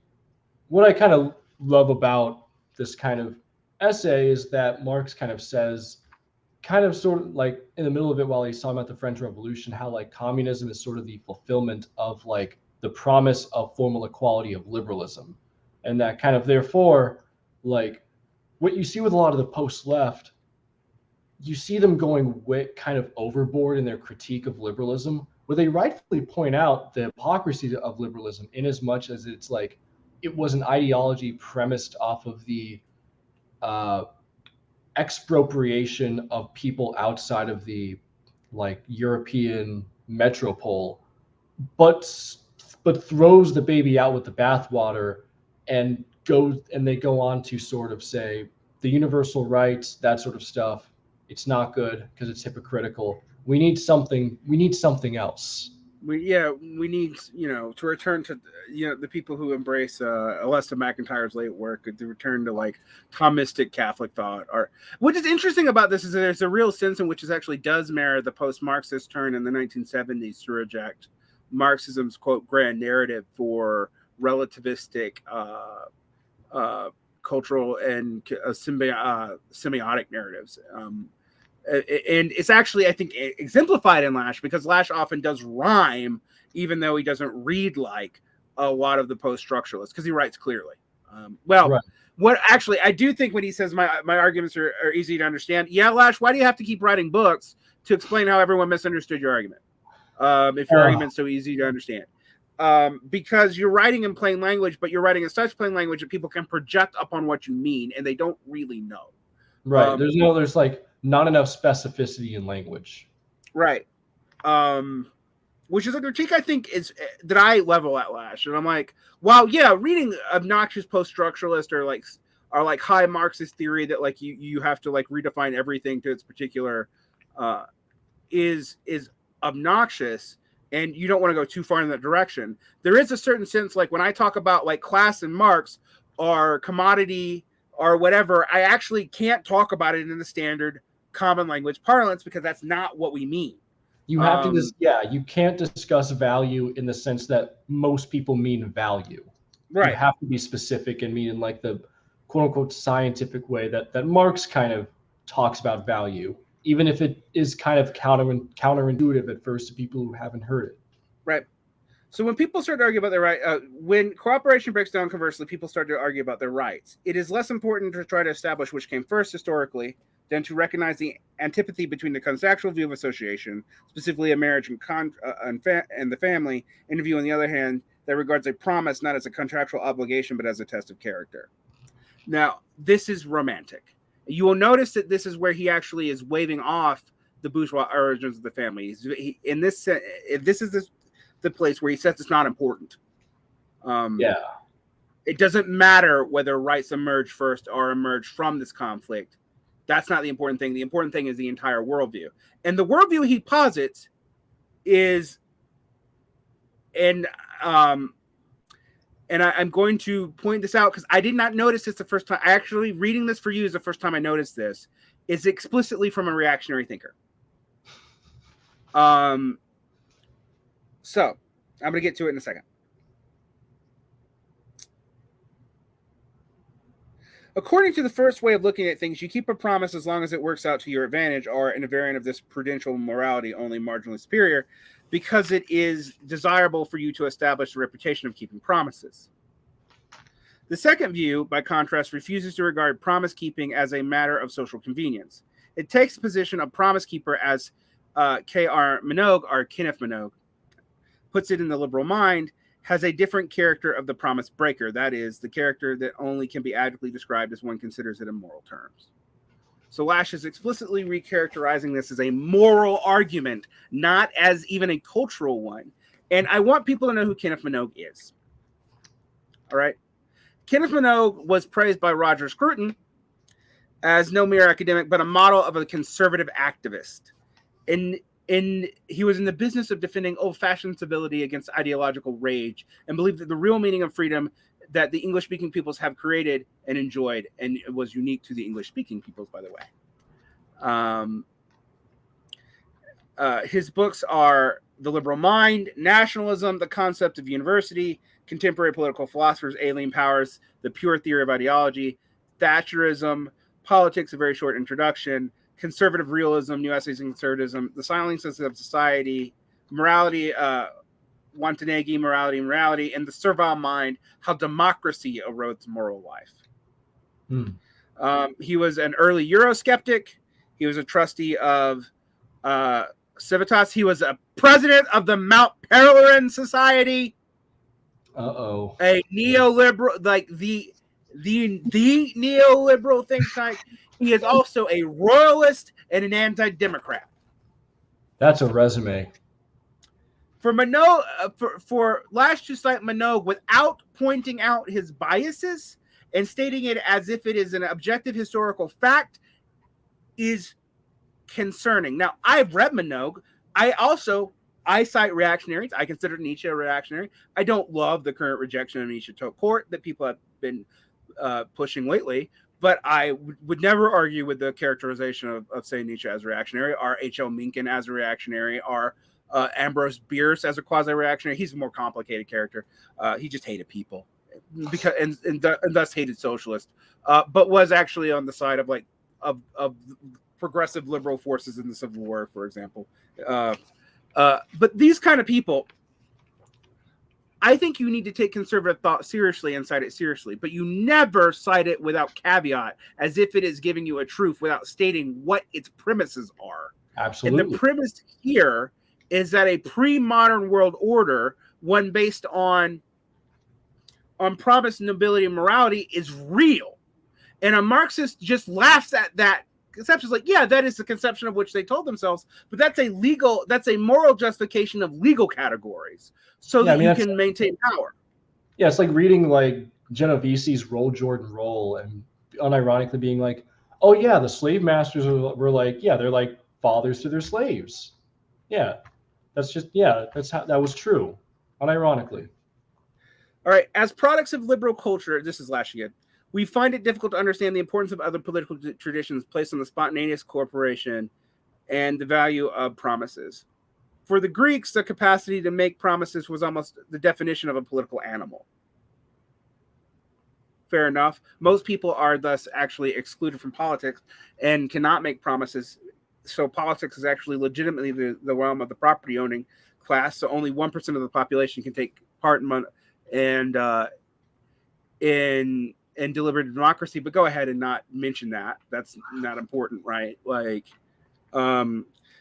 what I kind of love about this kind of essay is that Marx kind of says, kind of sort of like in the middle of it while he's talking about the French Revolution, how like communism is sort of the fulfillment of like the promise of formal equality of liberalism. And that kind of therefore like what you see with a lot of the post-left, you see them going kind of overboard in their critique of liberalism, where they rightfully point out the hypocrisy of liberalism in as much as it's like it was an ideology premised off of the expropriation of people outside of the like European metropole, but throws the baby out with the bathwater and they go on to sort of say the universal rights, that sort of stuff, it's not good because it's hypocritical. We need something else. We need, to return to, the people who embrace Alesta McIntyre's late work, to return to like Thomistic Catholic thought. Or what is interesting about this is that there's a real sense in which it actually does mirror the post-Marxist turn in the 1970s to reject Marxism's, quote, grand narrative for relativistic cultural and semiotic narratives. And it's actually, I think, exemplified in Lasch, because Lasch often does rhyme, even though he doesn't read like a lot of the post-structuralists, because he writes clearly. Right. What actually, I do think when he says my arguments are easy to understand, yeah, Lasch, why do you have to keep writing books to explain how everyone misunderstood your argument? If your argument's so easy to understand. Because you're writing in plain language, but you're writing in such plain language that people can project upon what you mean, and they don't really know. Right. There's like not enough specificity in language. Right. Which is a critique I think is that I level at Lasch. And I'm like, wow, yeah, reading obnoxious post-structuralist or like high Marxist theory that like you have to like redefine everything to its particular is obnoxious, and you don't want to go too far in that direction. There is a certain sense, like when I talk about like class and Marx or commodity or whatever, I actually can't talk about it in the standard common language parlance, because that's not what we mean. You have to you can't discuss value in the sense that most people mean value. Right. You have to be specific and mean in like the quote unquote scientific way that Marx kind of talks about value, even if it is kind of counterintuitive at first to people who haven't heard it. Right. So when people start to argue about their right, when cooperation breaks down, conversely, people start to argue about their rights. It is less important to try to establish which came first historically than to recognize the antipathy between the contractual view of association, specifically a marriage and the family, and a view, on the other hand, that regards a promise not as a contractual obligation, but as a test of character. Now, this is romantic. You will notice that this is where he actually is waving off the bourgeois origins of the family. This is the place where he says it's not important. It doesn't matter whether rights emerge first or emerge from this conflict. That's not the important thing. The important thing is the entire worldview. And the worldview he posits is, and I'm going to point this out because I did not notice this the first time. Actually, reading this for you is the first time I noticed this. Is explicitly from a reactionary thinker. So I'm going to get to it in a second. According to the first way of looking at things, you keep a promise as long as it works out to your advantage, or in a variant of this prudential morality, only marginally superior, because it is desirable for you to establish a reputation of keeping promises. The second view, by contrast, refuses to regard promise keeping as a matter of social convenience. It takes the position of promise keeper as K.R. Minogue, or Kenneth Minogue, puts it in the liberal mind, has a different character of the promise breaker. That is, the character that only can be adequately described as one considers it in moral terms. So Lasch is explicitly recharacterizing this as a moral argument, not as even a cultural one. And I want people to know who Kenneth Minogue is. All right. Kenneth Minogue was praised by Roger Scruton as no mere academic, but a model of a conservative activist. And he was in the business of defending old-fashioned civility against ideological rage, and believed that the real meaning of freedom that the English-speaking peoples have created and enjoyed, and it was unique to the English-speaking peoples, by the way. His books are The Liberal Mind, Nationalism, The Concept of University, Contemporary Political Philosophers, Alien Powers, The Pure Theory of Ideology, Thatcherism, Politics, A Very Short Introduction, Conservative Realism, New Essays in Conservatism, The Silences of Society, Morality, Watanabe, Morality and Reality, and The Servile Mind, How Democracy Erodes Moral Life. He was an early Eurosceptic. He was a trustee of Civitas. He was a president of the Mount Pelerin Society. Uh-oh. A neoliberal, like the neoliberal think tank. He is also a royalist and an anti-democrat. That's a resume. For Minogue, for Lasch to cite Minogue without pointing out his biases and stating it as if it is an objective historical fact is concerning. Now, I've read Minogue. I cite reactionaries. I consider Nietzsche a reactionary. I don't love the current rejection of Nietzsche to court that people have been pushing lately, but I would never argue with the characterization of say, Nietzsche as reactionary, or H.L. Mencken as a reactionary, or Ambrose Bierce as a quasi-reactionary. He's a more complicated character. He just hated people because and thus hated socialists, but was actually on the side of of progressive liberal forces in the Civil War, for example. But these kind of people, I think you need to take conservative thought seriously and cite it seriously, but you never cite it without caveat, as if it is giving you a truth without stating what its premises are. Absolutely. And the premise here is that a pre-modern world order, one based on promise, nobility, and morality, is real. And a Marxist just laughs at that conception. Is like, yeah, that is the conception of which they told themselves, but that's a moral justification of legal categories, so that you can maintain power. Yeah, it's like reading like Genovese's Roll Jordan Roll and unironically being like, oh yeah, the slave masters were like, yeah, they're like fathers to their slaves. Yeah, that's how that was true, unironically. All right, as products of liberal culture, this is Lasch again, we find it difficult to understand the importance of other political traditions placed on the spontaneous corporation and the value of promises. For the Greeks, the capacity to make promises was almost the definition of a political animal. Fair enough. Most people are thus actually excluded from politics and cannot make promises. So politics is actually legitimately the realm of the property owning class. So only 1% of the population can take part in deliberative democracy. But go ahead and not mention that. That's not important, right? Like,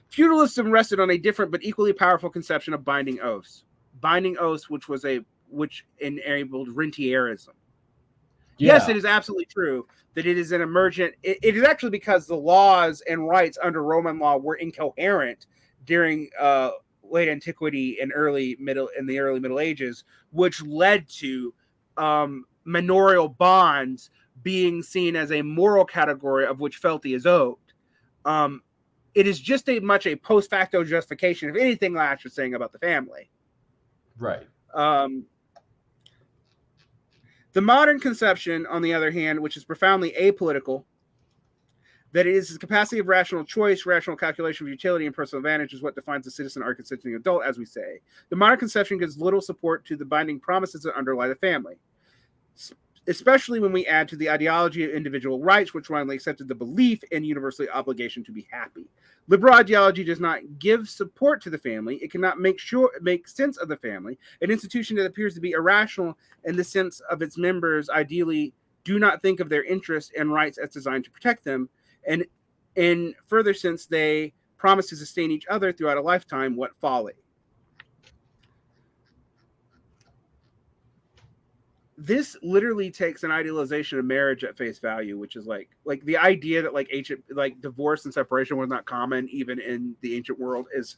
feudalism rested on a different but equally powerful conception of binding oaths. Binding oaths, which enabled rentierism. Yeah. Yes, it is absolutely true that it is an emergent. It is actually because the laws and rights under Roman law were incoherent during late antiquity and the early Middle Ages, which led to manorial bonds being seen as a moral category of which fealty is owed. It is just much a post facto justification of anything Lasch was saying about the family. Right. The modern conception, on the other hand, which is profoundly apolitical, that it is the capacity of rational choice, rational calculation of utility, and personal advantage is what defines a citizen or consenting adult, as we say. The modern conception gives little support to the binding promises that underlie the family, especially when we add to the ideology of individual rights, which widely accepted the belief in universal obligation to be happy. Liberal ideology does not give support to the family. It cannot make sense of the family, an institution that appears to be irrational in the sense of its members ideally do not think of their interests and rights as designed to protect them, and in further sense, they promise to sustain each other throughout a lifetime. What folly! This literally takes an idealization of marriage at face value, which is like the idea that ancient divorce and separation was not common even in the ancient world is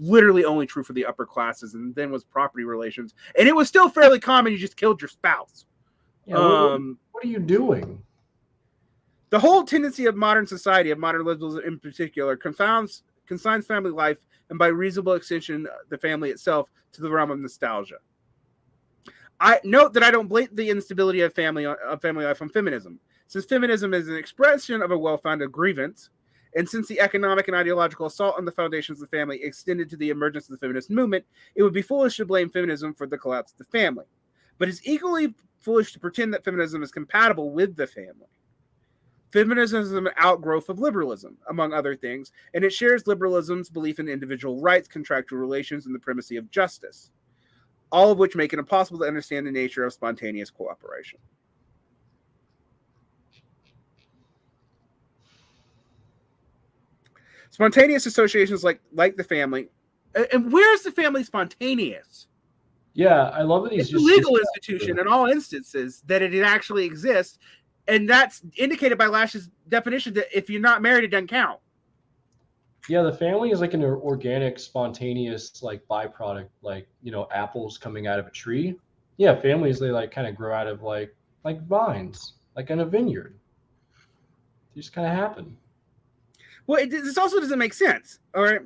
literally only true for the upper classes, and then was property relations, and it was still fairly common. You just killed your spouse. Yeah, what are you doing? The whole tendency of modern society, of modern liberalism in particular, consigns family life, and by reasonable extension, the family itself, to the realm of nostalgia. I note that I don't blame the instability of family life on feminism, since feminism is an expression of a well-founded grievance, and since the economic and ideological assault on the foundations of the family extended to the emergence of the feminist movement, it would be foolish to blame feminism for the collapse of the family. But it's equally foolish to pretend that feminism is compatible with the family. Feminism is an outgrowth of liberalism, among other things, and it shares liberalism's belief in individual rights, contractual relations, and the primacy of justice, all of which make it impossible to understand the nature of spontaneous cooperation. Spontaneous associations like the family. And where is the family spontaneous? Yeah, I love that he's It's a legal institution in all instances that it actually exists. And that's indicated by Lasch's definition that if you're not married, it doesn't count. Yeah, the family is like an organic, spontaneous, like byproduct, like, apples coming out of a tree. Yeah, families, they like kind of grow out of like vines, like in a vineyard. They just kind of happen. Well, this also doesn't make sense. All right.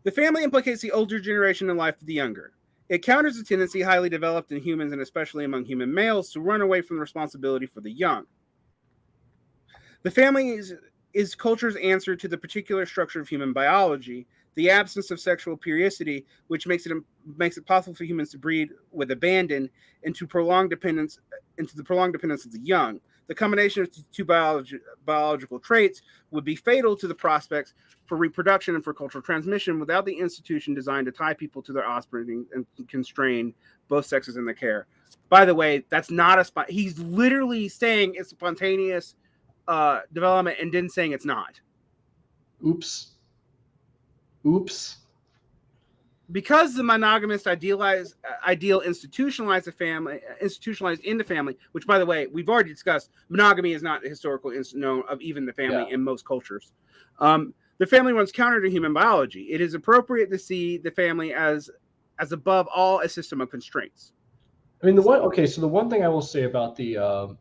The family implicates the older generation in life of the younger. It counters the tendency highly developed in humans, and especially among human males, to run away from the responsibility for the young. The family is culture's answer to the particular structure of human biology, the absence of sexual periodicity, which makes it possible for humans to breed with abandon into the prolonged dependence of the young. The combination of two biological traits would be fatal to the prospects for reproduction and for cultural transmission without the institution designed to tie people to their offspring and constrain both sexes in their care. By the way, that's not he's literally saying it's spontaneous development and then saying it's not. Oops. Because the monogamous ideal institutionalized in the family, which, by the way, we've already discussed, monogamy is not the historical known of even the family in most cultures. The family runs counter to human biology. It is appropriate to see the family as above all a system of constraints. I mean, the one thing I will say about the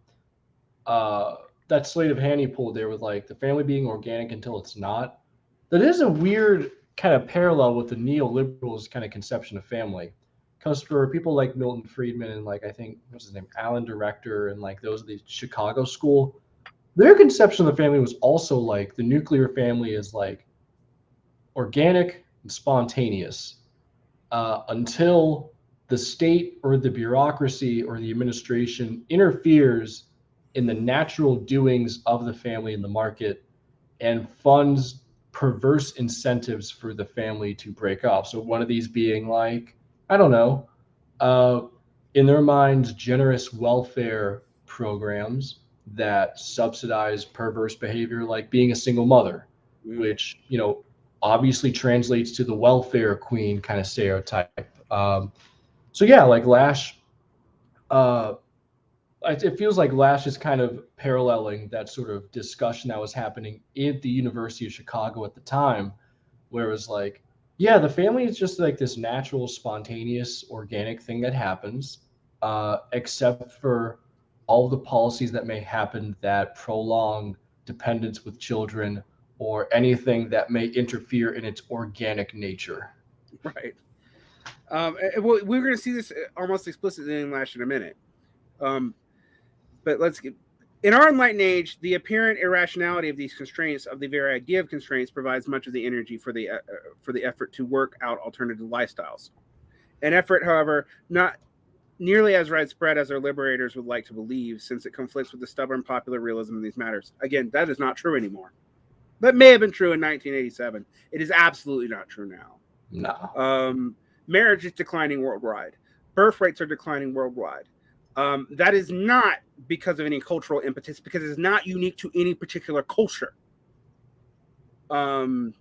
that slate of hand he pulled there with like the family being organic until it's not, that is a weird kind of parallel with the neoliberals kind of conception of family. Because for people like Milton Friedman and like, I think, what's his name, Alan Director, and like those of the Chicago school, their conception of the family was also like the nuclear family is like organic and spontaneous until the state or the bureaucracy or the administration interferes in the natural doings of the family in the market and funds perverse incentives for the family to break up. So one of these being like, I don't know, in their minds, generous welfare programs that subsidize perverse behavior, like being a single mother, which, obviously translates to the welfare queen kind of stereotype. So yeah, like Lasch, it feels like Lasch is kind of paralleling that sort of discussion that was happening at the University of Chicago at the time, where it was like, yeah, the family is just like this natural, spontaneous, organic thing that happens, except for all the policies that may happen that prolong dependence with children or anything that may interfere in its organic nature. Right. We're going to see this almost explicitly in Lasch in a minute. But in our enlightened age, the apparent irrationality of these constraints, of the very idea of constraints, provides much of the energy for the effort to work out alternative lifestyles. An effort, however, not nearly as widespread as our liberators would like to believe, since it conflicts with the stubborn popular realism in these matters. Again, that is not true anymore. That may have been true in 1987. It is absolutely not true now. No. Marriage is declining worldwide. Birth rates are declining worldwide. That is not because of any cultural impetus, because it's not unique to any particular culture. It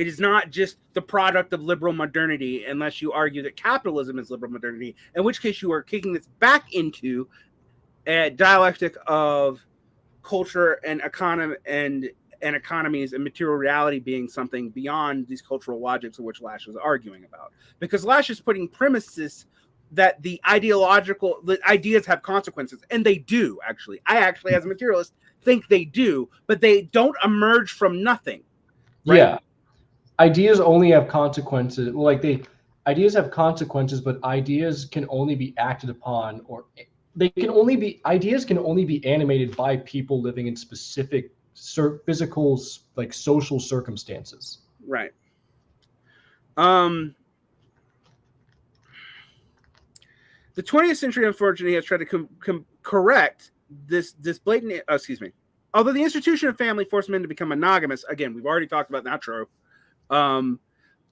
is not just the product of liberal modernity, unless you argue that capitalism is liberal modernity, in which case you are kicking this back into a dialectic of culture and economy and economies and material reality being something beyond these cultural logics of which Lasch was arguing about. Because Lasch is putting premises that the ideas have consequences, and they do, actually. I actually, as a materialist, think they do, but they don't emerge from nothing. Right? Yeah. Ideas only have consequences. Well, like ideas have consequences, but ideas can only be acted upon, or ideas can only be animated by people living in specific physical, like social circumstances. Right. The 20th century, unfortunately, has tried to correct this blatant. Although the institution of family forced men to become monogamous, again, we've already talked about that trope.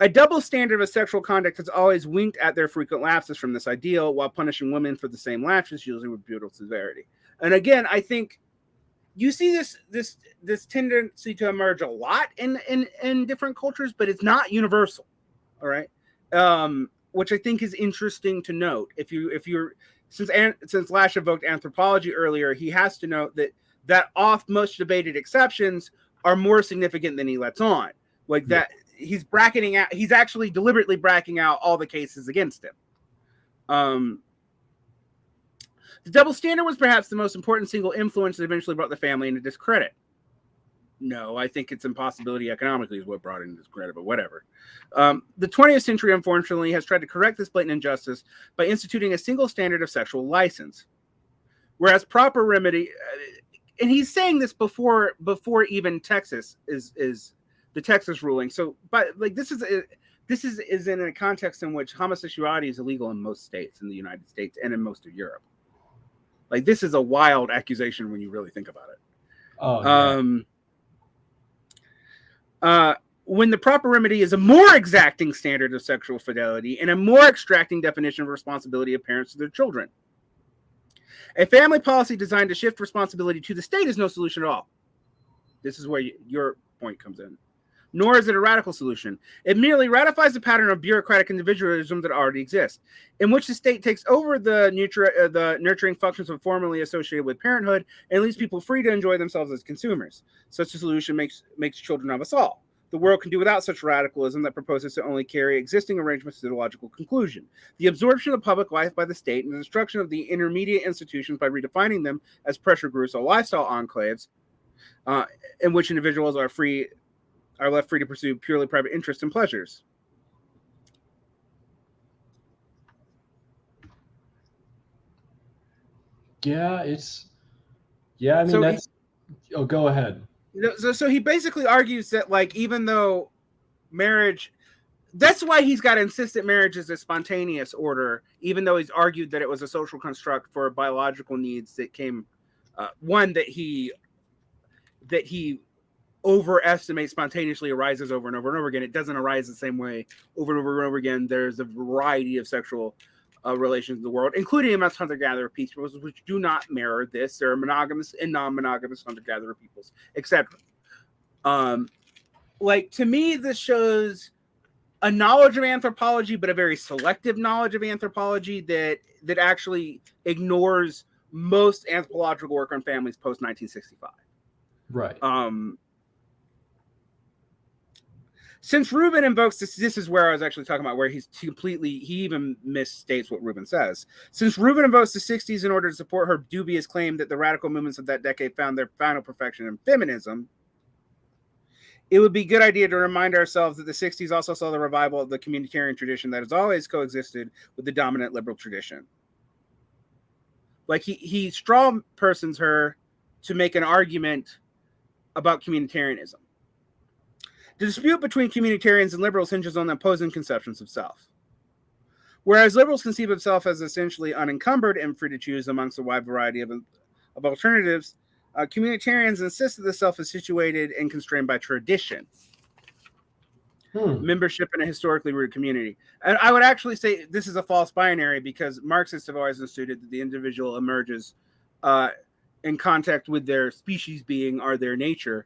A double standard of sexual conduct has always winked at their frequent lapses from this ideal, while punishing women for the same lapses, usually with brutal severity. And again, I think you see this tendency to emerge a lot in different cultures, but it's not universal. All right, which I think is interesting to note. If you're since Lasch evoked anthropology earlier, he has to note that oft most debated exceptions are more significant than he lets on. Like that, he's bracketing out. He's actually deliberately bracketing out all the cases against him. The double standard was perhaps the most important single influence that eventually brought the family into discredit. No, I think its impossibility economically is what brought it into discredit, but whatever. The 20th century, unfortunately, has tried to correct this blatant injustice by instituting a single standard of sexual license. Whereas proper remedy, and he's saying this before even Texas is the Texas ruling. So, but like this is in a context in which homosexuality is illegal in most states in the United States and in most of Europe. Like this is a wild accusation when you really think about it. Oh, yeah. When the proper remedy is a more exacting standard of sexual fidelity and a more extracting definition of responsibility of parents to their children. A family policy designed to shift responsibility to the state is no solution at all. This is where your point comes in. Nor is it a radical solution. It merely ratifies the pattern of bureaucratic individualism that already exists, in which the state takes over the nurturing functions of formerly associated with parenthood and leaves people free to enjoy themselves as consumers. Such a solution makes children of us all. The world can do without such radicalism that proposes to only carry existing arrangements to the logical conclusion. The absorption of public life by the state and the destruction of the intermediate institutions by redefining them as pressure groups or lifestyle enclaves, in which individuals are left free to pursue purely private interests and pleasures. Yeah, I mean, go ahead. So he basically argues that, like, even though marriage, that's why he's got to insist that marriage is a spontaneous order, even though he's argued that it was a social construct for biological needs that came, one that he overestimate spontaneously arises over and over and over again. It doesn't arise the same way over and over and over again. There's a variety of sexual relations in the world, including amongst hunter-gatherer peoples, which do not mirror this. There are monogamous and non-monogamous hunter-gatherer peoples, etc. Like, to me, this shows a knowledge of anthropology, but a very selective knowledge of anthropology that actually ignores most anthropological work on families post-1965. Right. Since Rubin invokes this is where I was actually talking about, where he even misstates what Rubin says. Since Rubin invokes the 60s in order to support her dubious claim that the radical movements of that decade found their final perfection in feminism, it would be a good idea to remind ourselves that the 60s also saw the revival of the communitarian tradition that has always coexisted with the dominant liberal tradition. Like, he straw persons her to make an argument about communitarianism. The dispute between communitarians and liberals hinges on the opposing conceptions of self. Whereas liberals conceive of self as essentially unencumbered and free to choose amongst a wide variety of alternatives, communitarians insist that the self is situated and constrained by tradition. Membership in a historically rooted community. And I would actually say this is a false binary, because Marxists have always instituted that the individual emerges in contact with their species being or their nature,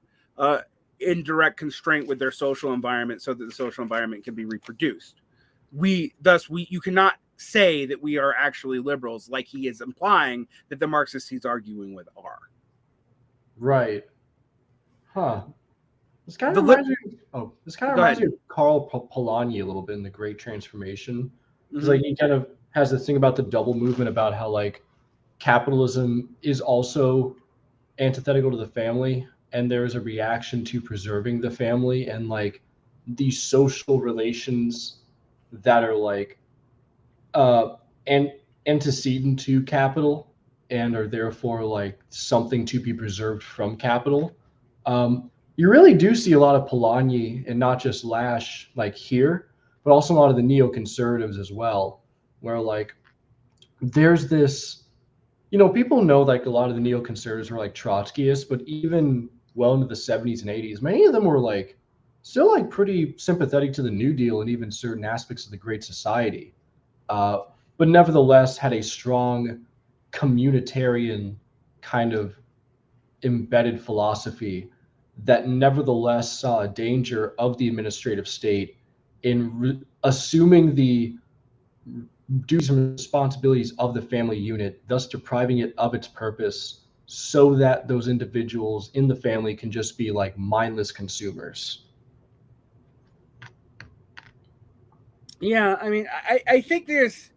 in direct constraint with their social environment, so that the social environment can be reproduced. You cannot say that we are actually liberals, like he is implying that the Marxists he's arguing with are. Right. Huh. This kind of reminds me of Karl Polanyi a little bit in The Great Transformation. Because like he kind of has this thing about the double movement, about how like capitalism is also antithetical to the family, and there's a reaction to preserving the family and like these social relations that are like antecedent to capital and are therefore like something to be preserved from capital. You really do see a lot of Polanyi, and not just Lasch, like here, but also a lot of the neoconservatives as well, where like there's this, people know like a lot of the neoconservatives were like Trotskyists, but even well into the 70s and 80s, many of them were like still like pretty sympathetic to the New Deal and even certain aspects of the Great Society, but nevertheless had a strong communitarian kind of embedded philosophy that nevertheless saw a danger of the administrative state in assuming the duties and responsibilities of the family unit, thus depriving it of its purpose, so that those individuals in the family can just be like mindless consumers. Yeah, I mean, I think there's,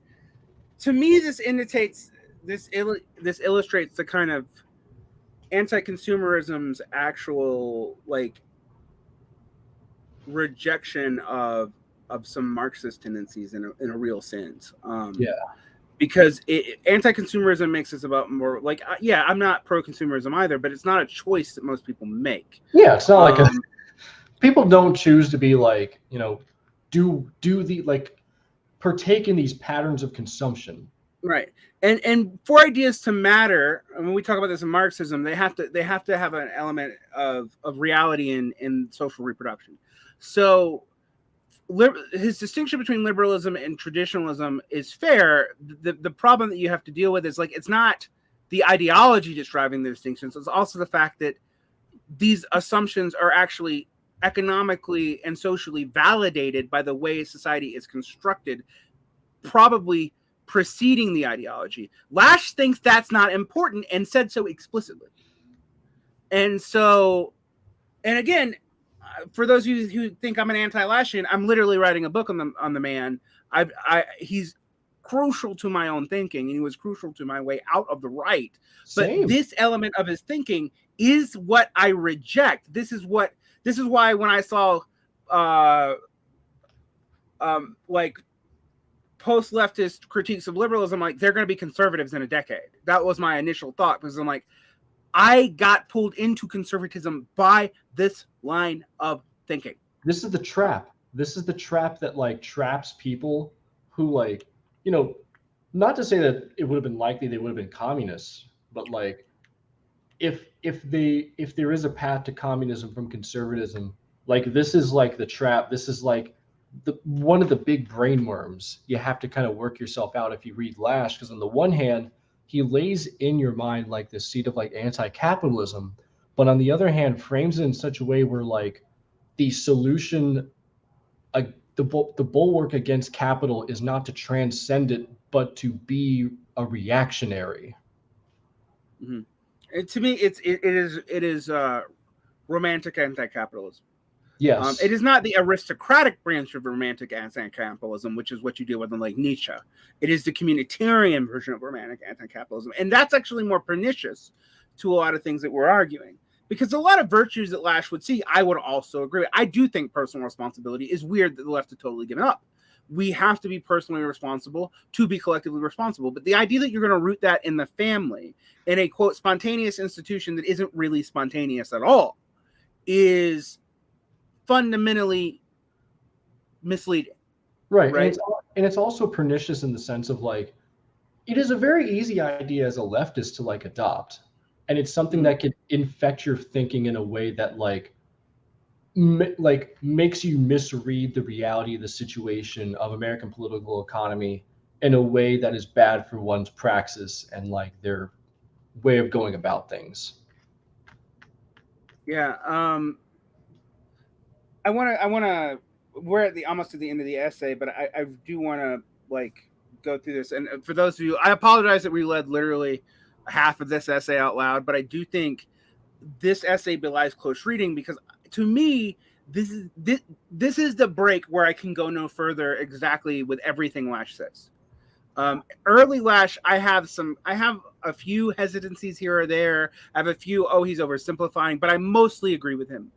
to me, this indicates, this illustrates the kind of anti-consumerism's actual like rejection of some Marxist tendencies in a real sense. Yeah. Because anti-consumerism makes us about more like, yeah, I'm not pro-consumerism either, but it's not a choice that most people make. Yeah, it's not like people don't choose to be like, you know, do the like partake in these patterns of consumption. Right. And for ideas to matter, and when we talk about this in Marxism, they have to have an element of reality in social reproduction. So his distinction between liberalism and traditionalism is fair. The problem that you have to deal with is, like, it's not the ideology that's driving the distinctions. It's also the fact that these assumptions are actually economically and socially validated by the way society is constructed, probably preceding the ideology. Lasch thinks that's not important and said so explicitly. And so, and again, for those of you who think I'm an anti-Laschian, I'm literally writing a book on the man. He's crucial to my own thinking, and he was crucial to my way out of the right. Same. But this element of his thinking is what I reject. This is why when I saw like post-leftist critiques of liberalism, like, they're going to be conservatives in a decade. That was my initial thought, because I'm like, I got pulled into conservatism by this line of thinking. This is the trap. This is the trap that like traps people who, like, you know, not to say that it would have been likely they would have been communists, but like if there is a path to communism from conservatism, like, this is like the trap. This is like one of the big brain worms you have to kind of work yourself out if you read Lasch, because on the one hand, he lays in your mind like this seed of like anti-capitalism, but on the other hand frames it in such a way where like the solution, the bulwark against capital is not to transcend it, but to be a reactionary. Mm-hmm. And to me, it is romantic anti-capitalism. Yes. It is not the aristocratic branch of romantic anti-capitalism, which is what you deal with in like Nietzsche. It is the communitarian version of romantic anti-capitalism. And that's actually more pernicious to a lot of things that we're arguing. Because a lot of virtues that Lasch would see, I would also agree with. I do think personal responsibility is weird that the left have totally given up. We have to be personally responsible to be collectively responsible. But the idea that you're going to root that in the family, in a, quote, spontaneous institution that isn't really spontaneous at all, is fundamentally misleading. Right. Right? And it's also pernicious in the sense of like, it is a very easy idea as a leftist to like adopt. And it's something that can infect your thinking in a way that like makes you misread the reality of the situation of American political economy in a way that is bad for one's praxis and like their way of going about things. Yeah. I want to, we're at almost at the end of the essay, but I do want to like go through this. And for those of you, I apologize that we read literally half of this essay out loud, but I do think this essay belies close reading, because to me, this is the break where I can go no further exactly with everything Lasch says. Early Lasch, I have a few hesitancies here or there. I have a few, he's oversimplifying, but I mostly agree with him.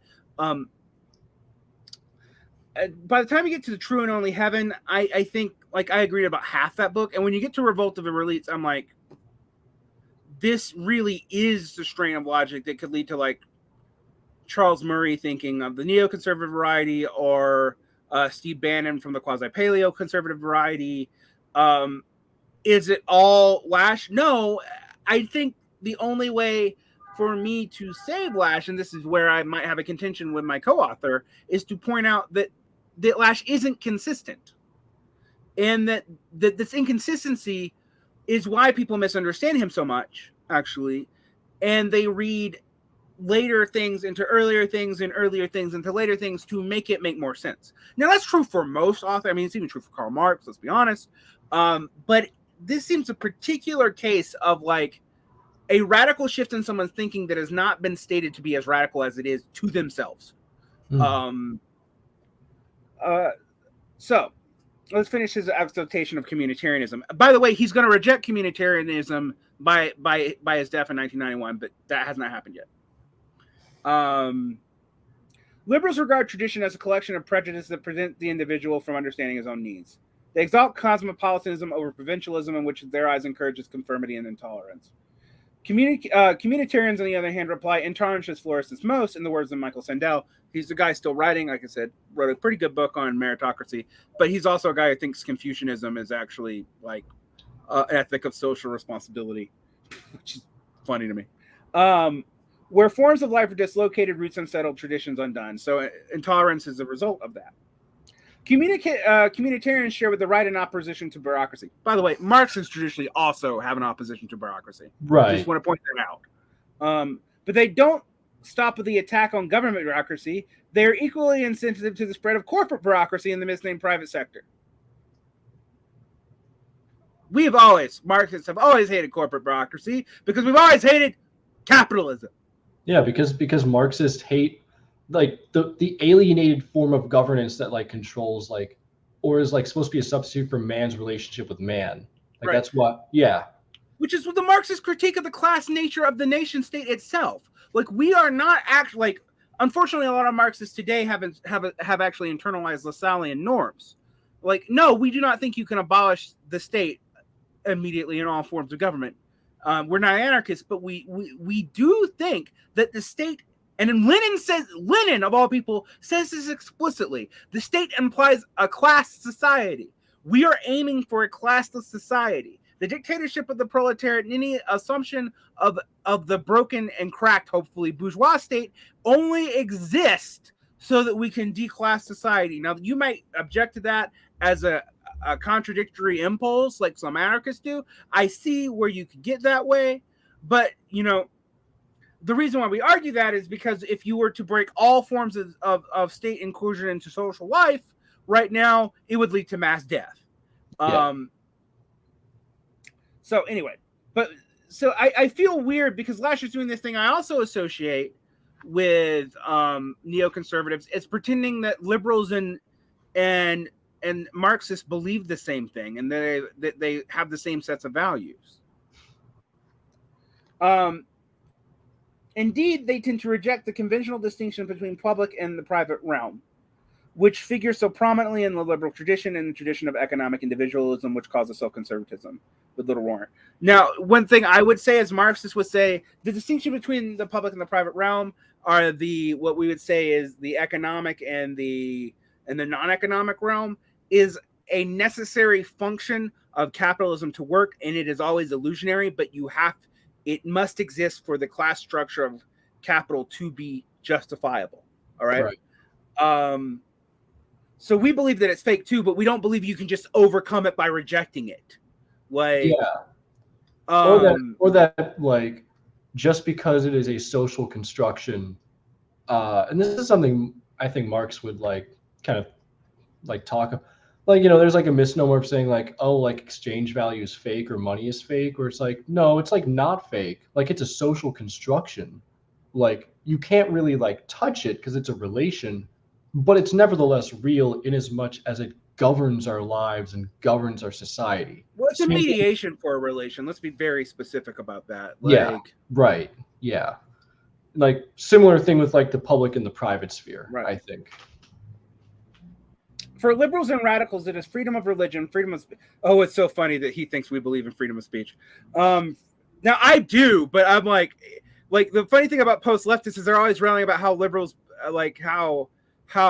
By the time you get to The True and Only Heaven, I think like I agreed about half that book. And when you get to Revolt of the Elites, I'm like, this really is the strain of logic that could lead to like Charles Murray thinking of the neoconservative variety, or Steve Bannon from the quasi-paleo conservative variety. Is it all Lasch? No, I think the only way for me to save Lasch, and this is where I might have a contention with my co-author, is to point out that Lasch isn't consistent. And that this inconsistency is why people misunderstand him so much, actually. And they read later things into earlier things and earlier things into later things to make it make more sense. Now, that's true for most authors. I mean, it's even true for Karl Marx, let's be honest. But this seems a particular case of like a radical shift in someone's thinking that has not been stated to be as radical as it is to themselves. So let's finish his exaltation of communitarianism. By the way, he's going to reject communitarianism by his death in 1991, but that has not happened yet. Liberals regard tradition as a collection of prejudices that prevent the individual from understanding his own needs. They exalt cosmopolitanism over provincialism, in which their eyes encourages conformity and intolerance. Communitarians, on the other hand, reply intolerance has flourished most, in the words of Michael Sandel. He's the guy still writing, like I said, wrote a pretty good book on meritocracy, but he's also a guy who thinks Confucianism is actually like an ethic of social responsibility, which is funny to me. Where forms of life are dislocated, roots unsettled, traditions undone. So intolerance is a result of that. Communitarians share with the right an opposition to bureaucracy. By the way, Marxists traditionally also have an opposition to bureaucracy. Right. I just want to point that out. But they don't stop with the attack on government bureaucracy. They're equally insensitive to the spread of corporate bureaucracy in the misnamed private sector. Marxists have always hated corporate bureaucracy because we've always hated capitalism. Yeah, because Marxists hate like the alienated form of governance that like controls like or is like supposed to be a substitute for man's relationship with man. Like Right. That's what Which is the Marxist critique of the class nature of the nation state itself. Like we are not actually like unfortunately a lot of Marxists today have actually internalized Lassallean norms. Like, no, we do not think you can abolish the state immediately in all forms of government. We're not anarchists, but we do think that the state, and Lenin of all people says this explicitly, the state implies a class society. We are aiming for a classless society. The dictatorship of the proletariat and any assumption of the broken and cracked, hopefully, bourgeois state only exist so that we can declass society. Now, you might object to that as a contradictory impulse like some anarchists do. I see where you could get that way, but the reason why we argue that is because if you were to break all forms of state inclusion into social life right now, it would lead to mass death. So anyway, so I feel weird because Lasch is doing this thing I also associate with neoconservatives. It's pretending that liberals and Marxists believe the same thing and that they have the same sets of values. Indeed, they tend to reject the conventional distinction between public and the private realm, which figures so prominently in the liberal tradition and the tradition of economic individualism, which causes self-conservatism with little warrant. Now, one thing I would say as Marxists would say, the distinction between the public and the private realm are what we would say is the economic and the non-economic realm is a necessary function of capitalism to work, and it is always illusionary, but it must exist for the class structure of capital to be justifiable. All right. So we believe that it's fake too, but we don't believe you can just overcome it by rejecting it. Like, or that like just because it is a social construction, and this is something I think Marx would like kind of like talk. Like, there's like a misnomer of saying like, oh, like exchange value is fake or money is fake, or it's like, no, it's like not fake. Like it's a social construction. Like you can't really like touch it because it's a relation, but it's nevertheless real in as much as it governs our lives and governs our society. Well, it's a mediation for a relation. Let's be very specific about that. Right. Yeah. Like similar thing with like the public and the private sphere, right. I think. For liberals and radicals, it is freedom of religion, freedom of speech. Oh, it's so funny that he thinks we believe in freedom of speech. Now I do, but I'm like the funny thing about post-leftists is they're always railing about how liberals, like how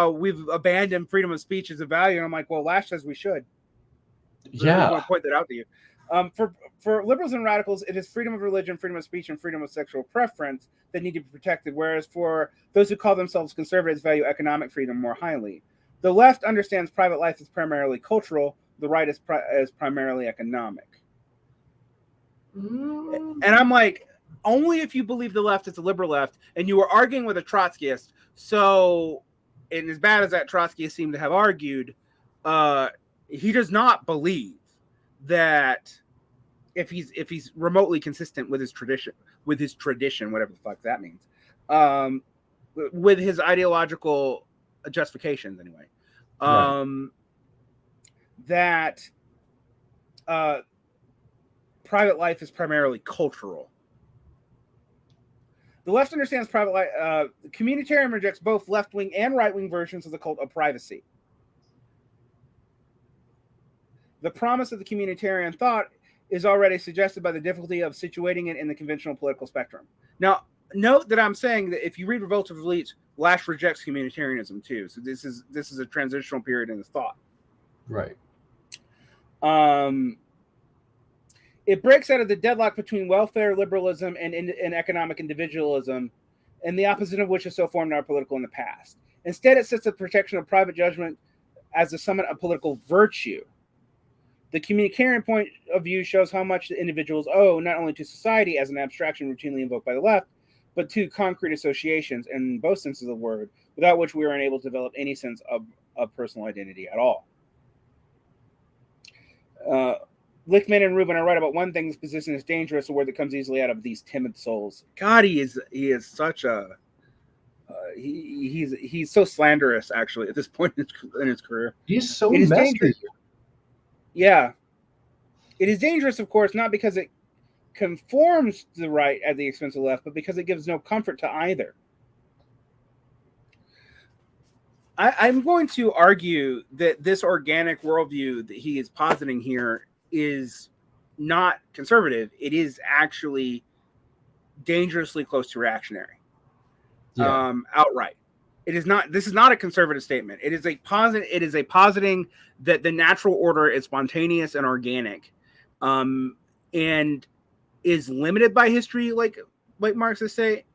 we've abandoned freedom of speech as a value. And I'm like, well, Lasch says we should. Yeah. I want to point that out to you. For liberals and radicals, it is freedom of religion, freedom of speech, and freedom of sexual preference that need to be protected. Whereas for those who call themselves conservatives, value economic freedom more highly. The left understands private life as primarily cultural. The right is primarily economic. And I'm like, only if you believe the left is a liberal left, and you were arguing with a Trotskyist. So, and as bad as that Trotskyist seemed to have argued, he does not believe that if he's remotely consistent with his tradition, whatever the fuck that means, with his ideological justifications anyway, that private life is primarily cultural. The left understands private life. Communitarian rejects both left-wing and right-wing versions of the cult of privacy. The promise of the communitarian thought is already suggested by the difficulty of situating it in the conventional political spectrum. Now, note that I'm saying that if you read Revolt of Elites, Lasch rejects communitarianism too. So this is a transitional period in his thought. Right. It breaks out of the deadlock between welfare liberalism and economic individualism, and the opposite of which is so formed in our political in the past. Instead, it sets the protection of private judgment as the summit of political virtue. The communitarian point of view shows how much the individuals owe not only to society as an abstraction routinely invoked by the left, but to concrete associations in both senses of the word, without which we are unable to develop any sense of personal identity at all. Lichtman and Rubin are right about one thing: this position is dangerous, a word that comes easily out of these timid souls. God, he is such a he's so slanderous actually at this point in his career. He's so messy. Yeah, it is dangerous, of course, not because it conforms to the right at the expense of the left, but because it gives no comfort to either. I'm going to argue that this organic worldview that he is positing here is not conservative. It is actually dangerously close to reactionary. Outright. It is not. This is not a conservative statement. It is a positing that the natural order is spontaneous and organic, and is limited by history, like Marxists say,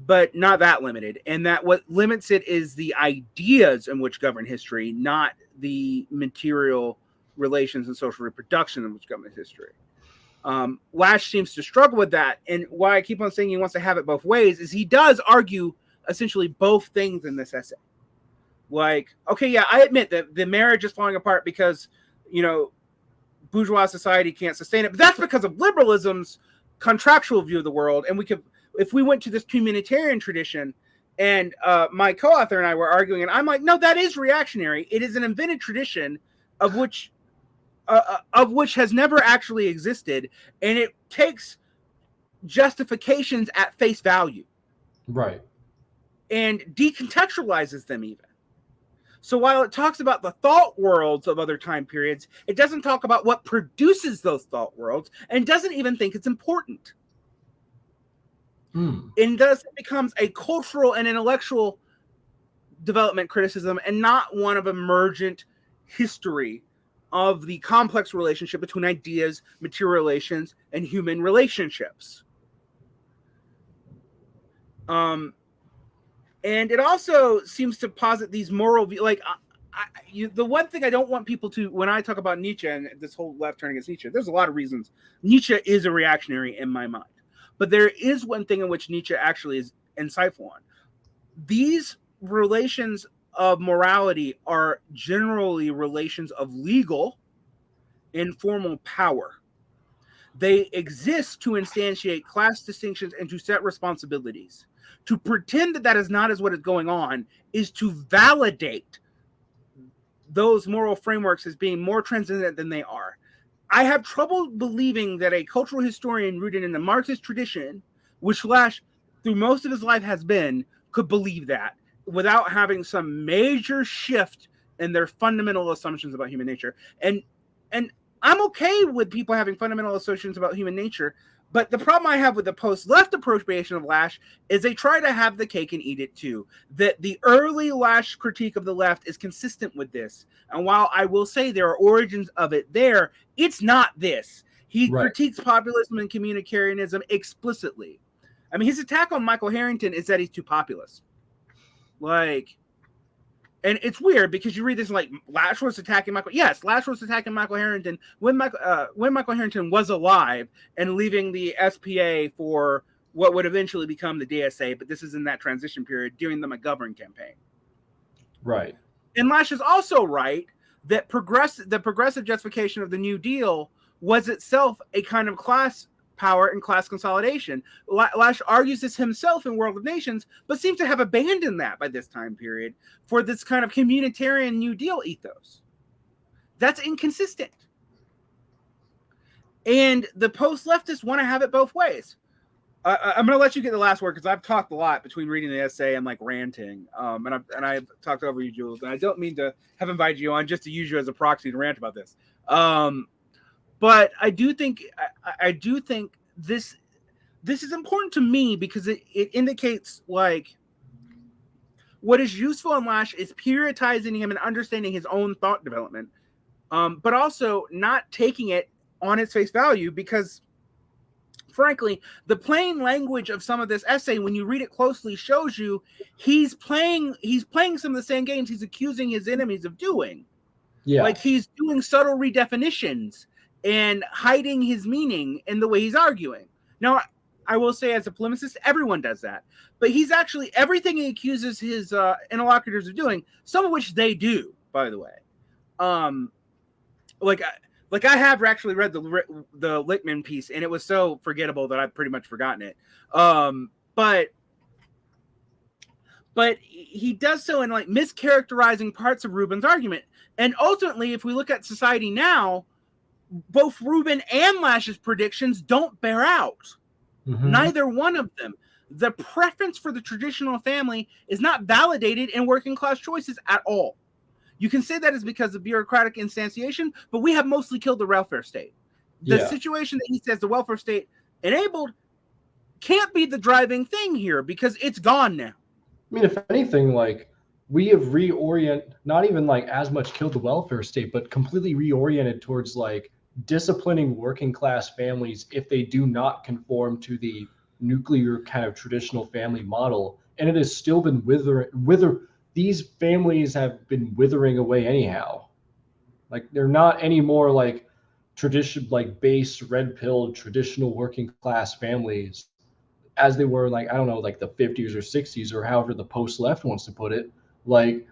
but not that limited. And that what limits it is the ideas in which govern history, not the material relations and social reproduction in which govern history. Lasch seems to struggle with that, and why I keep on saying he wants to have it both ways is he does argue essentially both things in this essay. Like, okay, yeah, I admit that the marriage is falling apart because, bourgeois society can't sustain it, but that's because of liberalism's contractual view of the world. And we could, if we went to this communitarian tradition, and my co-author and I were arguing, and I'm like, no, that is reactionary. It is an invented tradition of which has never actually existed, and it takes justifications at face value. Right. And decontextualizes them even. So while it talks about the thought worlds of other time periods, it doesn't talk about what produces those thought worlds, and doesn't even think it's important. And thus it becomes a cultural and intellectual development criticism, and not one of emergent history of the complex relationship between ideas, material relations, and human relationships. And it also seems to posit these moral views. Like, the one thing I don't want people to, when I talk about Nietzsche and this whole left turn against Nietzsche, there's a lot of reasons Nietzsche is a reactionary in my mind. But there is one thing in which Nietzsche actually is insightful on. These relations of morality are generally relations of legal and formal power. They exist to instantiate class distinctions and to set responsibilities. To pretend that is not as what is going on is to validate those moral frameworks as being more transcendent than they are. I have trouble believing that a cultural historian rooted in the Marxist tradition, which Lasch, through most of his life has been, could believe that without having some major shift in their fundamental assumptions about human nature. And I'm okay with people having fundamental assumptions about human nature, but the problem I have with the post-left appropriation of Lasch is they try to have the cake and eat it too. That the early Lasch critique of the left is consistent with this. And while I will say there are origins of it there, it's not this. He critiques populism and communitarianism explicitly. I mean, his attack on Michael Harrington is that he's too populist. Like, And it's weird because you read this like Lasch was attacking Michael. Yes, Lasch was attacking Michael Harrington when Michael Harrington was alive and leaving the SPA for what would eventually become the DSA. But this is in that transition period during the McGovern campaign. Right. And Lasch is also right that the progressive justification of the New Deal was itself a kind of class power and class consolidation. Lasch argues this himself in World of Nations, but seems to have abandoned that by this time period for this kind of communitarian New Deal ethos. That's inconsistent. And the post-leftists want to have it both ways. I'm going to let you get the last word because I've talked a lot between reading the essay and like ranting. And I've talked over you, Jules. And I don't mean to have invited you on just to use you as a proxy to rant about this. But I do think this is important to me because it indicates like what is useful in Lasch is periodizing him and understanding his own thought development, but also not taking it on its face value because. Frankly, the plain language of some of this essay, when you read it closely, shows you he's playing some of the same games he's accusing his enemies of doing. Yeah. Like he's doing subtle redefinitions and hiding his meaning in the way he's arguing. Now, I will say as a polemicist, everyone does that. But he's actually, everything he accuses his interlocutors of doing, some of which they do, by the way. Like I have actually read the Lichtman piece, and it was so forgettable that I've pretty much forgotten it. But he does so in like mischaracterizing parts of Rubin's argument. And ultimately, if we look at society now, both Rubin and Lasch's predictions don't bear out. Mm-hmm. Neither one of them. The preference for the traditional family is not validated in working class choices at all. You can say that is because of bureaucratic instantiation, but we have mostly killed the welfare state. The situation that he says the welfare state enabled can't be the driving thing here because it's gone now. I mean, if anything, like we have not even like as much killed the welfare state, but completely reoriented towards like disciplining working class families if they do not conform to the nuclear kind of traditional family model. And it has still been these families have been withering away anyhow. Like they're not anymore like tradition, like base red pill traditional working class families as they were like, I don't know, like the 50s or 60s or however the post left wants to put it. Like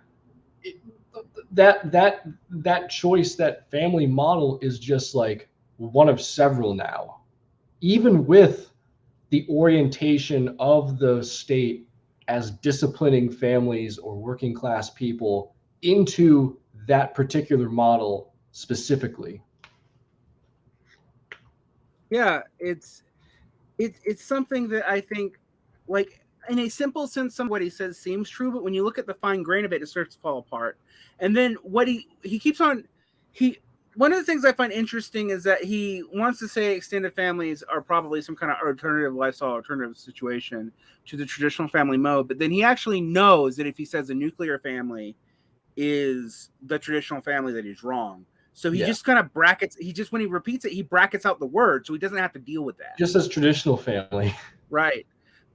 that choice, that family model is just like one of several now, even with the orientation of the state as disciplining families or working class people into that particular model specifically. Yeah, it's something that I think, like in a simple sense, some of what he says seems true, but when you look at the fine grain of it, it starts to fall apart. And then what he keeps on, one of the things I find interesting is that he wants to say extended families are probably some kind of alternative lifestyle, alternative situation to the traditional family mode. But then he actually knows that if he says a nuclear family is the traditional family, that he's wrong. So he just kind of brackets, when he repeats it, he brackets out the word so he doesn't have to deal with that. Just as traditional family. Right.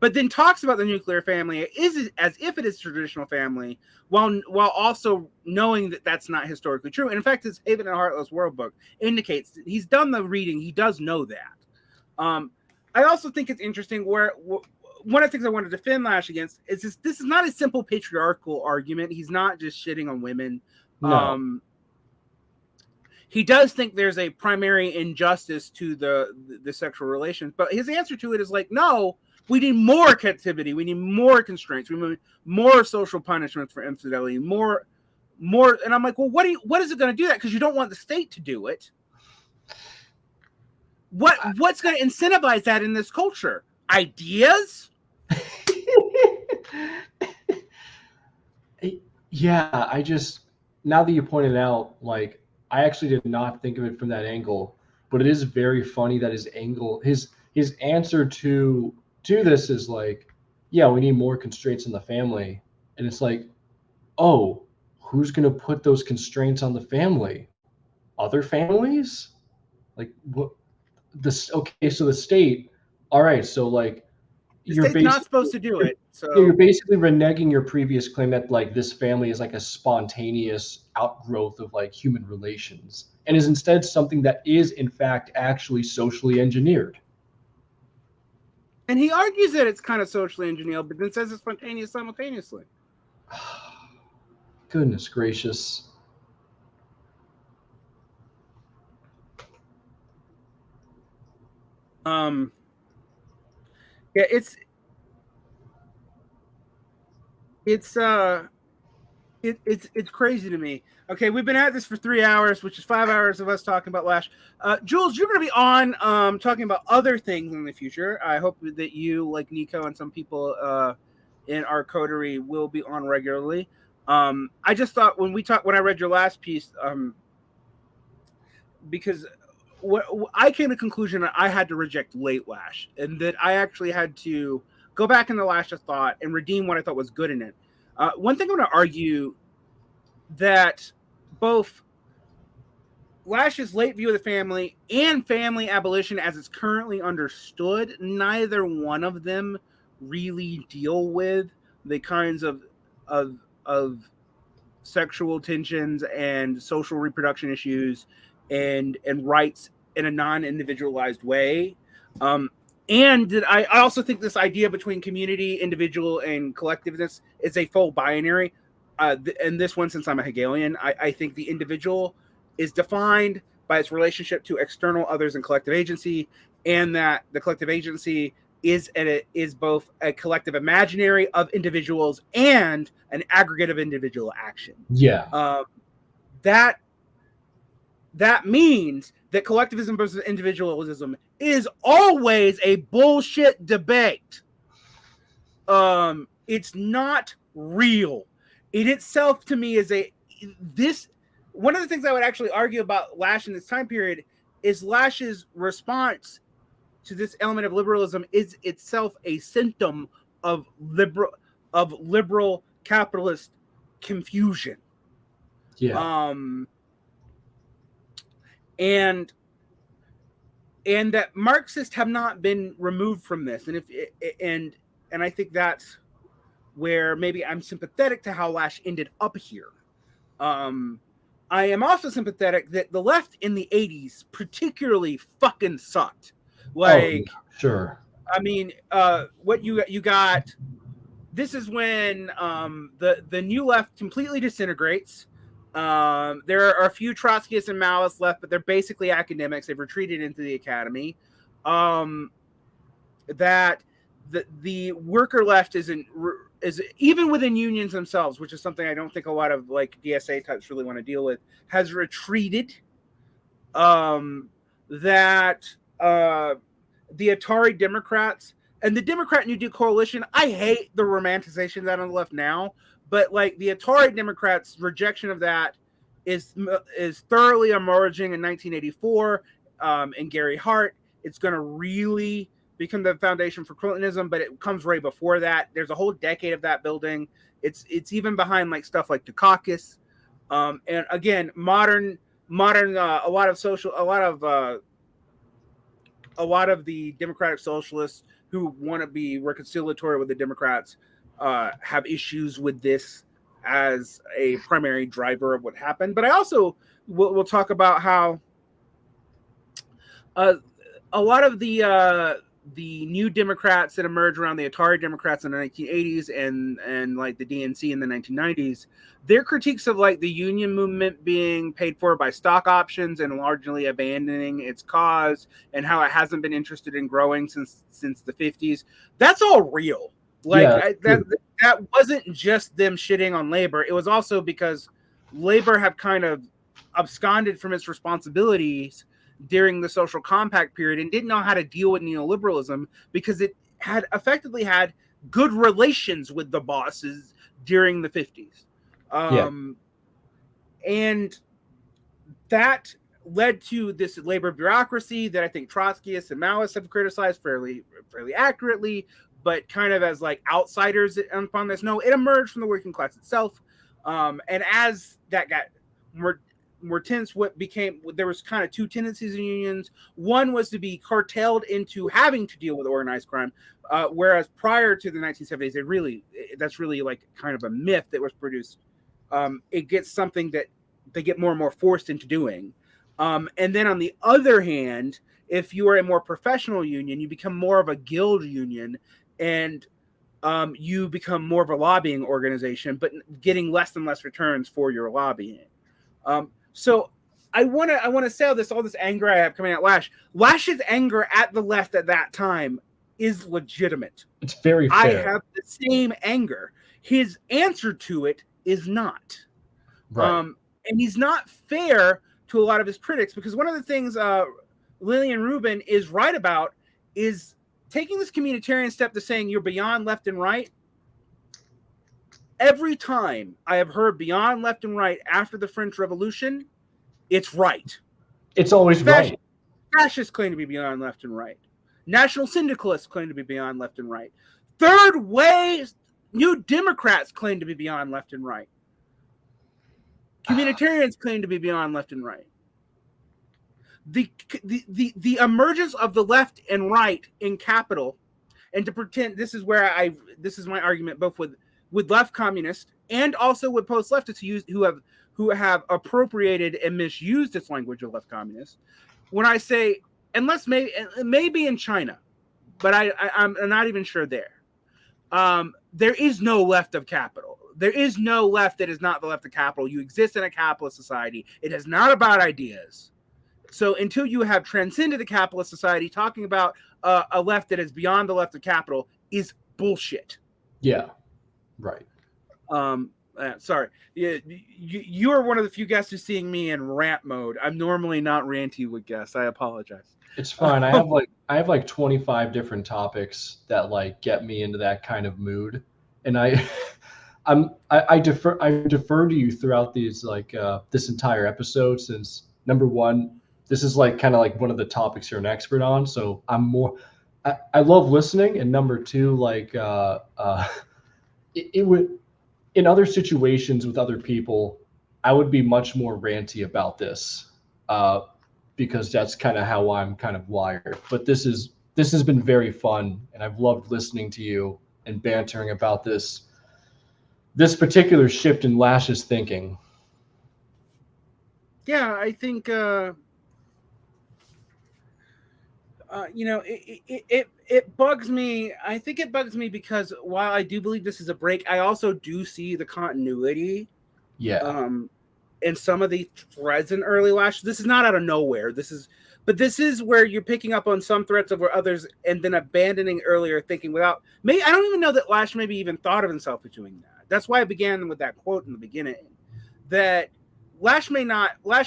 But then talks about the nuclear family as if it is traditional family, while also knowing that that's not historically true. And in fact, his Haven and Heartless World book indicates that he's done the reading. He does know that. I also think it's interesting where one of the things I want to defend Lasch against is this is not a simple patriarchal argument. He's not just shitting on women. No. He does think there's a primary injustice to the sexual relations, but his answer to it is like, no, we need more captivity. We need more constraints. We need more social punishments for infidelity, more. And I'm like, well, what is it going to do that? Because you don't want the state to do it. What's going to incentivize that in this culture? Ideas? Yeah, now that you pointed out, like, I actually did not think of it from that angle, but it is very funny that his answer to this is like, yeah, we need more constraints in the family. And it's like, oh, who's going to put those constraints on the family? Other families? Like, what? Okay, so the state, all right, so like you're state's not supposed to do it. So you're basically reneging your previous claim that like this family is like a spontaneous outgrowth of like human relations and is instead something that is in fact actually socially engineered. And he argues that it's kind of socially engineered, but then says it's spontaneous simultaneously. Goodness gracious. Yeah, it's crazy to me. Okay, we've been at this for 3 hours, which is 5 hours of us talking about Lasch. Jules, you're going to be on talking about other things in the future. I hope that you, like Nico and some people in our coterie, will be on regularly. I just thought when I read your last piece, because I came to the conclusion that I had to reject late Lasch, and that I actually had to go back into Lasch's thought and redeem what I thought was good in it. One thing I'm going to argue that both Lasch's late view of the family and family abolition as it's currently understood, neither one of them really deal with the kinds of sexual tensions and social reproduction issues and rights in a non-individualized way. And I also think this idea between community, individual, and collectiveness is a full binary. And this one, since I'm a Hegelian, I think the individual is defined by its relationship to external others and collective agency, and that the collective agency is both a collective imaginary of individuals and an aggregate of individual action. Yeah. That means that collectivism versus individualism is always a bullshit debate. It's not real. It itself, to me, is one of the things I would actually argue about Lasch in this time period is Lasch's response to this element of liberalism is itself a symptom of liberal capitalist confusion. Yeah. And that Marxists have not been removed from this, and I think that's where maybe I'm sympathetic to how Lasch ended up here. I am also sympathetic that the left in the 80s particularly fucking sucked. Like, sure. I mean, what you got. This is when the new left completely disintegrates. There are a few Trotskyists and Maoists left, but they're basically academics. They've retreated into the academy. That the worker left is even within unions themselves, which is something I don't think a lot of like DSA types really want to deal with, has retreated. That the Atari Democrats and the Democrat New Deal coalition, I hate the romanticization of that on the left now. But like the Atari Democrats' rejection of that is thoroughly emerging in 1984 in Gary Hart. It's going to really become the foundation for Clintonism, but it comes right before that. There's a whole decade of that building. It's even behind like stuff like the caucus, and again modern a lot of the Democratic socialists who want to be reconciliatory with the Democrats have issues with this as a primary driver of what happened. But I also will talk about how a lot of the new Democrats that emerged around the Atari Democrats in the 1980s and like the DNC in the 1990s, their critiques of like the union movement being paid for by stock options and largely abandoning its cause and how it hasn't been interested in growing since the 50s, that's all real. Like that wasn't just them shitting on labor. It was also because labor have kind of absconded from its responsibilities during the social compact period and didn't know how to deal with neoliberalism because it had effectively had good relations with the bosses during the 50s. And that led to this labor bureaucracy that I think Trotskyists and Maoists have criticized fairly accurately, but kind of as like outsiders upon this. No, it emerged from the working class itself. And as that got more tense, there was kind of two tendencies in unions. One was to be carteled into having to deal with organized crime. Whereas prior to the 1970s, that's really like kind of a myth that was produced. It gets something that they get more and more forced into doing. And then on the other hand, if you are a more professional union, you become more of a guild union, and you become more of a lobbying organization, but getting less and less returns for your lobbying. So I want to say all this anger I have coming at Lasch. Lasch's anger at the left at that time is legitimate. It's very fair. I have the same anger. His answer to it is not. Right. And he's not fair to a lot of his critics, because one of the things Lillian Rubin is right about is taking this communitarian step to saying you're beyond left and right. Every time I have heard beyond left and right after the French Revolution, it's right. It's always right. Fascists claim to be beyond left and right. National syndicalists claim to be beyond left and right. Third way New Democrats claim to be beyond left and right. Communitarians claim to be beyond left and right. The emergence of the left and right in capital, and to pretend this is my argument both with left communists and also with post leftists who have appropriated and misused this language of left communists. When I say, unless maybe in China, but I'm not even sure there. There is no left of capital. There is no left that is not the left of capital. You exist in a capitalist society. It is not about ideas. So until you have transcended the capitalist society, talking about a left that is beyond the left of capital is bullshit. Yeah, right. Sorry. You are one of the few guests who's seeing me in rant mode. I'm normally not ranty with guests. I apologize. It's fine. I have like 25 different topics that like get me into that kind of mood, and I defer to you throughout these this entire episode, since number one, this is like kind of like one of the topics you're an expert on. So I love listening, and number two, it would, in other situations with other people, I would be much more ranty about this, because that's kind of how I'm kind of wired. But this has been very fun, and I've loved listening to you and bantering about this particular shift in Lasch's thinking. Yeah, I think it bugs me. I think it bugs me because while I do believe this is a break, I also do see the continuity. Yeah. In some of the threads in early Lasch. This is not out of nowhere. This is where you're picking up on some threats over others and then abandoning earlier thinking without. I don't even know that Lasch maybe even thought of himself as doing that. That's why I began with that quote in the beginning, that Lasch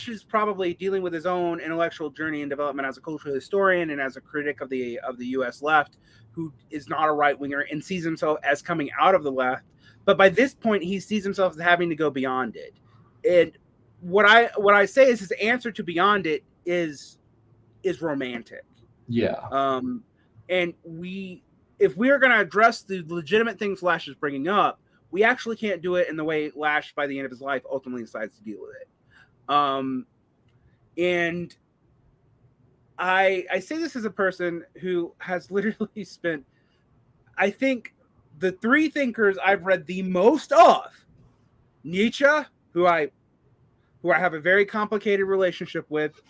is probably dealing with his own intellectual journey and development as a cultural historian and as a critic of the U.S. left, who is not a right winger and sees himself as coming out of the left. But by this point, he sees himself as having to go beyond it. And what I say is his answer to beyond it is romantic. Yeah. And if we are going to address the legitimate things Lasch is bringing up, we actually can't do it in the way Lasch, by the end of his life, ultimately decides to deal with it. And I say this as a person who has literally spent, I think, the three thinkers I've read the most of: Nietzsche, who I have a very complicated relationship with,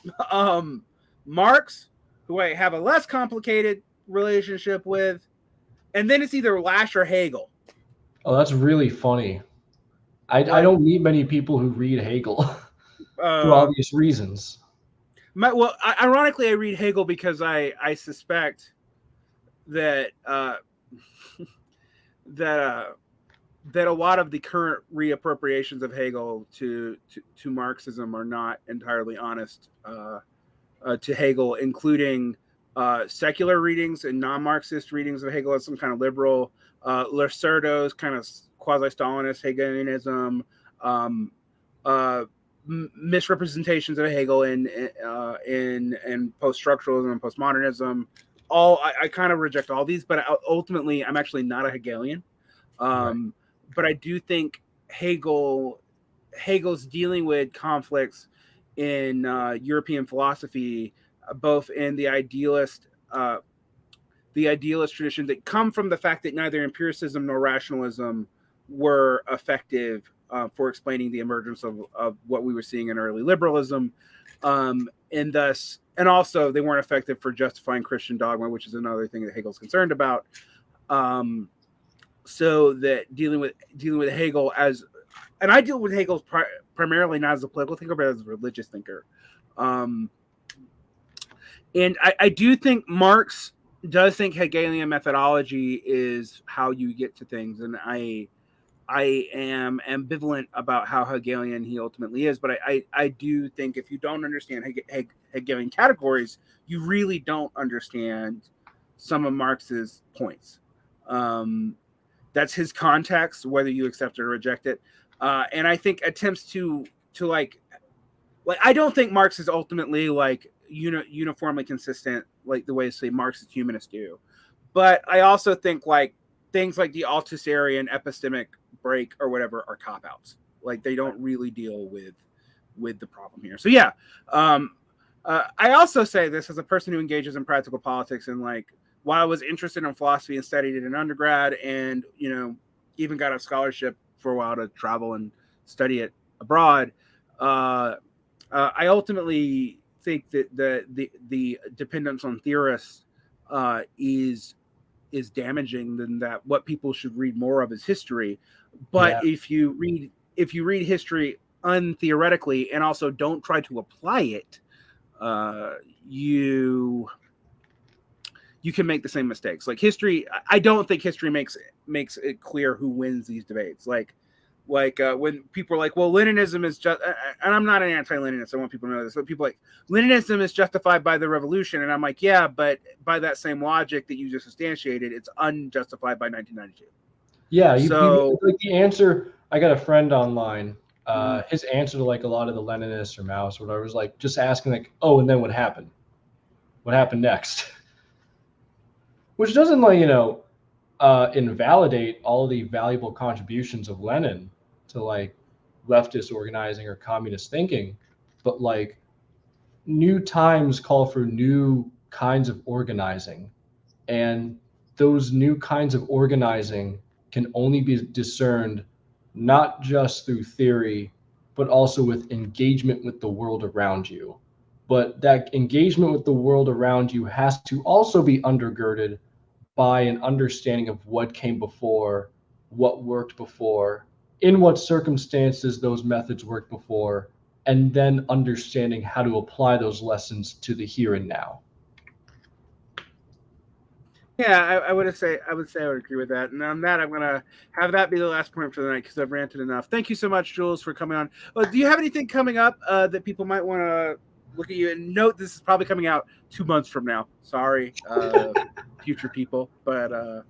Marx, who I have a less complicated relationship with, and then it's either Lasch or Hegel. Oh, that's really funny. I don't meet many people who read Hegel for obvious reasons. Ironically, I read Hegel because I suspect that that a lot of the current reappropriations of Hegel to Marxism are not entirely honest to Hegel, including secular readings and non-Marxist readings of Hegel as some kind of liberal, Lacerdo's kind of quasi-Stalinist Hegelianism, misrepresentations of Hegel in post-structuralism and postmodernism. I kind of reject all these, but ultimately I'm actually not a Hegelian. Right. But I do think Hegel's dealing with conflicts in European philosophy, both in the idealist the idealist tradition that come from the fact that neither empiricism nor rationalism were effective for explaining the emergence of what we were seeing in early liberalism, and also they weren't effective for justifying Christian dogma, which is another thing that Hegel's concerned about. So that dealing with Hegel and I deal with Hegel primarily not as a political thinker, but as a religious thinker. And I do think Marx does think Hegelian methodology is how you get to things, and I am ambivalent about how Hegelian he ultimately is, but I do think if you don't understand Hegelian categories, you really don't understand some of Marx's points. That's his context, whether you accept it or reject it. And I think attempts to like I don't think Marx is ultimately like uniformly consistent, like the way say Marxist humanists do. But I also think like things like the Althusserian epistemic break or whatever are cop-outs. Like they don't really deal with the problem here. So yeah, I also say this as a person who engages in practical politics, and like while I was interested in philosophy and studied it in undergrad, and even got a scholarship for a while to travel and study it abroad, I ultimately think that the dependence on theorists is damaging, than that what people should read more of is history. But if you read history untheoretically and also don't try to apply it, you can make the same mistakes. Like history, I don't think history makes it clear who wins these debates. Like when people are like, well, Leninism is just, and I'm not an anti-Leninist, I want people to know this, but people are like, Leninism is justified by the revolution. And I'm like, yeah, but by that same logic that you just substantiated, it's unjustified by 1992. Yeah, like the answer, I got a friend online, his answer to like a lot of the Leninists or Maoists or whatever was like just asking like, oh, and then what happened? What happened next? Which doesn't like, invalidate all the valuable contributions of Lenin to like leftist organizing or communist thinking, but like new times call for new kinds of organizing, and those new kinds of organizing can only be discerned not just through theory, but also with engagement with the world around you. But that engagement with the world around you has to also be undergirded by an understanding of what came before, what worked before, in what circumstances those methods worked before, and then understanding how to apply those lessons to the here and now. Yeah, I would say I would agree with that. And on that, I'm gonna have that be the last point for the night because I've ranted enough. Thank you so much, Jules, for coming on. Do you have anything coming up that people might want to look at you and note? This is probably coming out 2 months from now. Sorry, future people, but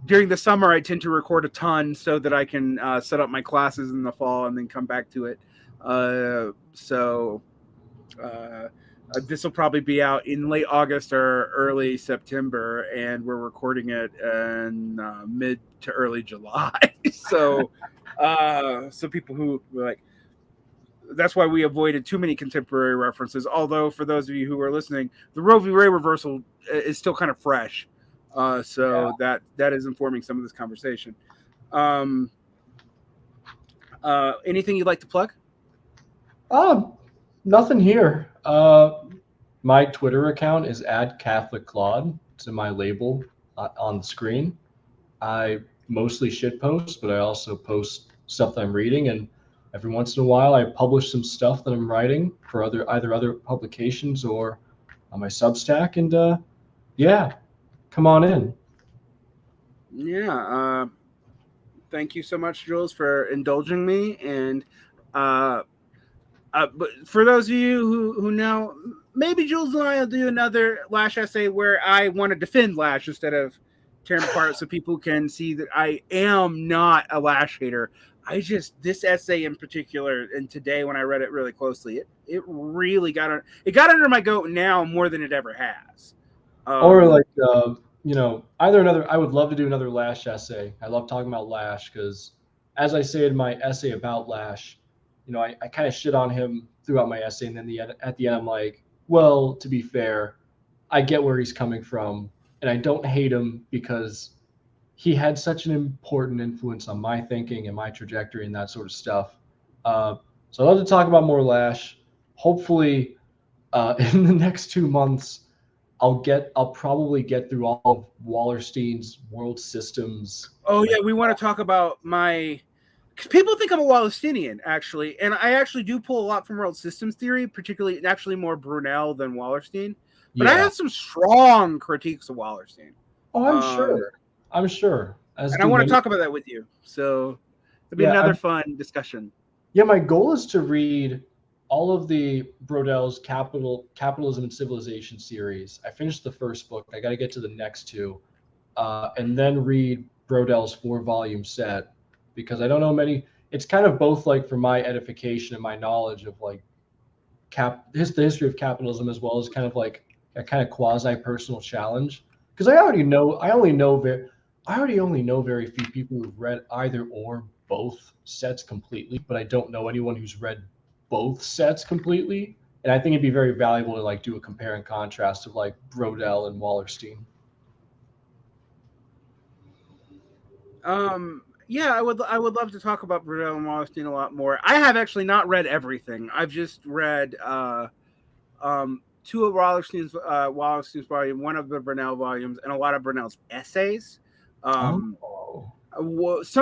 during the summer I tend to record a ton so that I can set up my classes in the fall and then come back to it. This will probably be out in late August or early September, and we're recording it in mid to early July. So people who were like, that's why we avoided too many contemporary references. Although for those of you who are listening, the Roe v. Wade reversal is still kind of fresh. That is informing some of this conversation. Anything you'd like to plug? Nothing here. My Twitter account is @CatholicClaude. It's in my label on the screen. I mostly shitpost, but I also post stuff that I'm reading, and every once in a while I publish some stuff that I'm writing for either other publications or on my Substack. And come on in. Yeah. Thank you so much, Jules, for indulging me. And but for those of you who know, maybe Jules and I will do another Lasch essay where I want to defend Lasch instead of tear him apart, so people can see that I am not a Lasch hater. This essay in particular, and today when I read it really closely, it really got under my goat now more than it ever has. Or like either another. I would love to do another Lasch essay. I love talking about Lasch because, as I say in my essay about Lasch, I kind of shit on him throughout my essay, and then at the end I'm like, well, to be fair, I get where he's coming from, and I don't hate him because he had such an important influence on my thinking and my trajectory and that sort of stuff. So I'd love to talk about more Lasch. Hopefully, in the next 2 months, I'll probably get through all of Wallerstein's world systems. Oh yeah, we want to talk about because people think I'm a Wallersteinian, actually, and I actually do pull a lot from world systems theory, particularly actually more Brunel than Wallerstein. But I have some strong critiques of Wallerstein. Oh, I'm sure. And I want to talk about that with you. So it'll be another fun discussion. Yeah, my goal is to read all of the Brodel's Capitalism and Civilization series. I finished the first book. I got to get to the next two, and then read Brodel's 4-volume set, because I don't know many. It's kind of both like for my edification and my knowledge of like the history of capitalism, as well as kind of like a kind of quasi personal challenge. Because I already only know very few people who've read either or both sets completely, but I don't know anyone who's read both sets completely. And I think it'd be very valuable to like do a compare and contrast of like Brodel and Wallerstein. Yeah, I would love to talk about Brodel and Wallerstein a lot more. I have actually not read everything. I've just read 2 of Wallerstein's volume, 1 of the Brunel volumes, and a lot of Brunel's essays. Some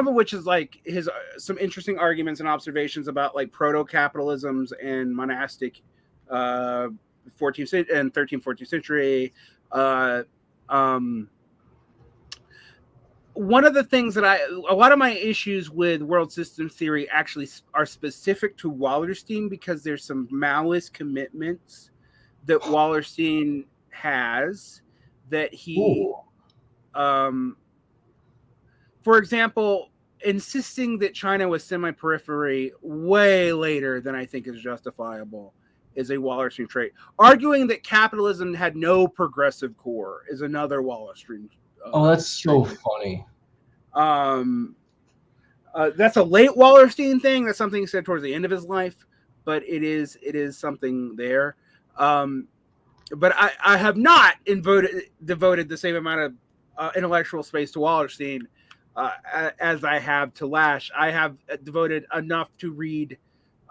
of which is like his some interesting arguments and observations about like proto-capitalisms and monastic 14th and 13th, 14th century. One of the things that a lot of my issues with world systems theory actually are specific to Wallerstein, because there's some malice commitments that Wallerstein has that he, for example, insisting that China was semi-periphery way later than I think is justifiable is a Wallerstein trait. Arguing that capitalism had no progressive core is another Wallerstein. That's so funny. That's a late Wallerstein thing. That's something he said towards the end of his life, but it is something there. But I have not devoted the same amount of intellectual space to Wallerstein as I have to Lasch. I have devoted enough to read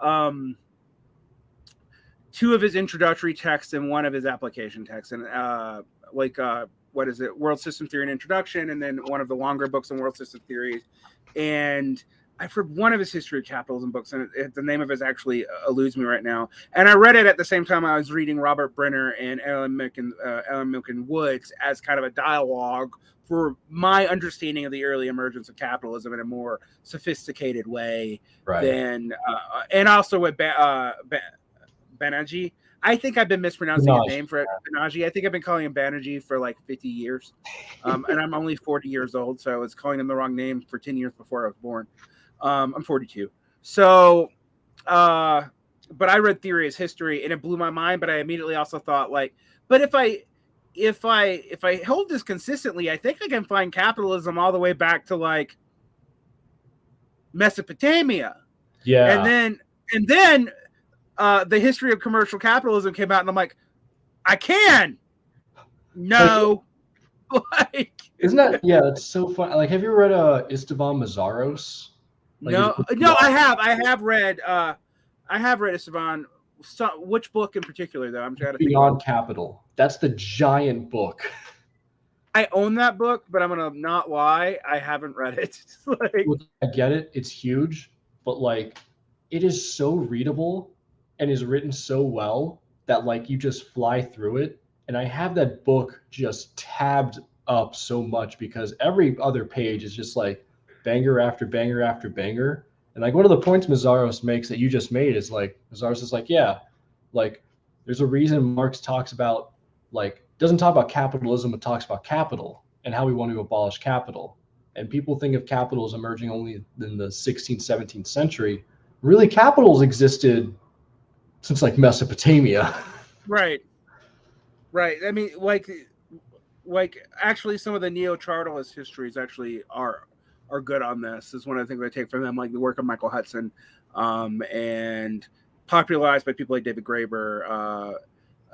2 of his introductory texts and 1 of his application texts, and what is it? World System Theory and Introduction, and then 1 of the longer books on world system theory. And I've read 1 of his History of Capitalism books, and the name of it actually eludes me right now. And I read it at the same time I was reading Robert Brenner and Ellen Milken Woods as kind of a dialogue for my understanding of the early emergence of capitalism in a more sophisticated way than, and also with Banerjee. I think I've been mispronouncing his name for Banerjee. I think I've been calling him Banerjee for like 50 years. And I'm only 40 years old, so I was calling him the wrong name for 10 years before I was born. I'm 42. So, but I read Theory as History, and it blew my mind, but I immediately also thought, like, but if I hold this consistently, I think I can find capitalism all the way back to like Mesopotamia. Yeah. And then the History of Commercial Capitalism came out, and I'm like, I can. No. Like, isn't that, yeah, that's so fun. Like, have you read Esteban Mazaros? Like, no, I have read Esteban. Which book in particular, though? I'm trying to Beyond Capital. That's the giant book. I own that book, but I'm gonna not lie, I haven't read it. Like, I get it, it's huge, but like, it is so readable and is written so well that like you just fly through it. And I have that book just tabbed up so much because every other page is just like banger after banger after banger. And like one of the points Mazaros makes that you just made is like, Mazaros is like, yeah, like there's a reason Marx talks about, like, doesn't talk about capitalism, but talks about capital and how we want to abolish capital. And people think of capital as emerging only in the 16th, 17th century. Really, capitals existed since like Mesopotamia. Right. I mean, like actually some of the neo-chartalist histories actually are good on this. Is one of the things I take from them, like the work of Michael Hudson, and popularized by people like David Graeber.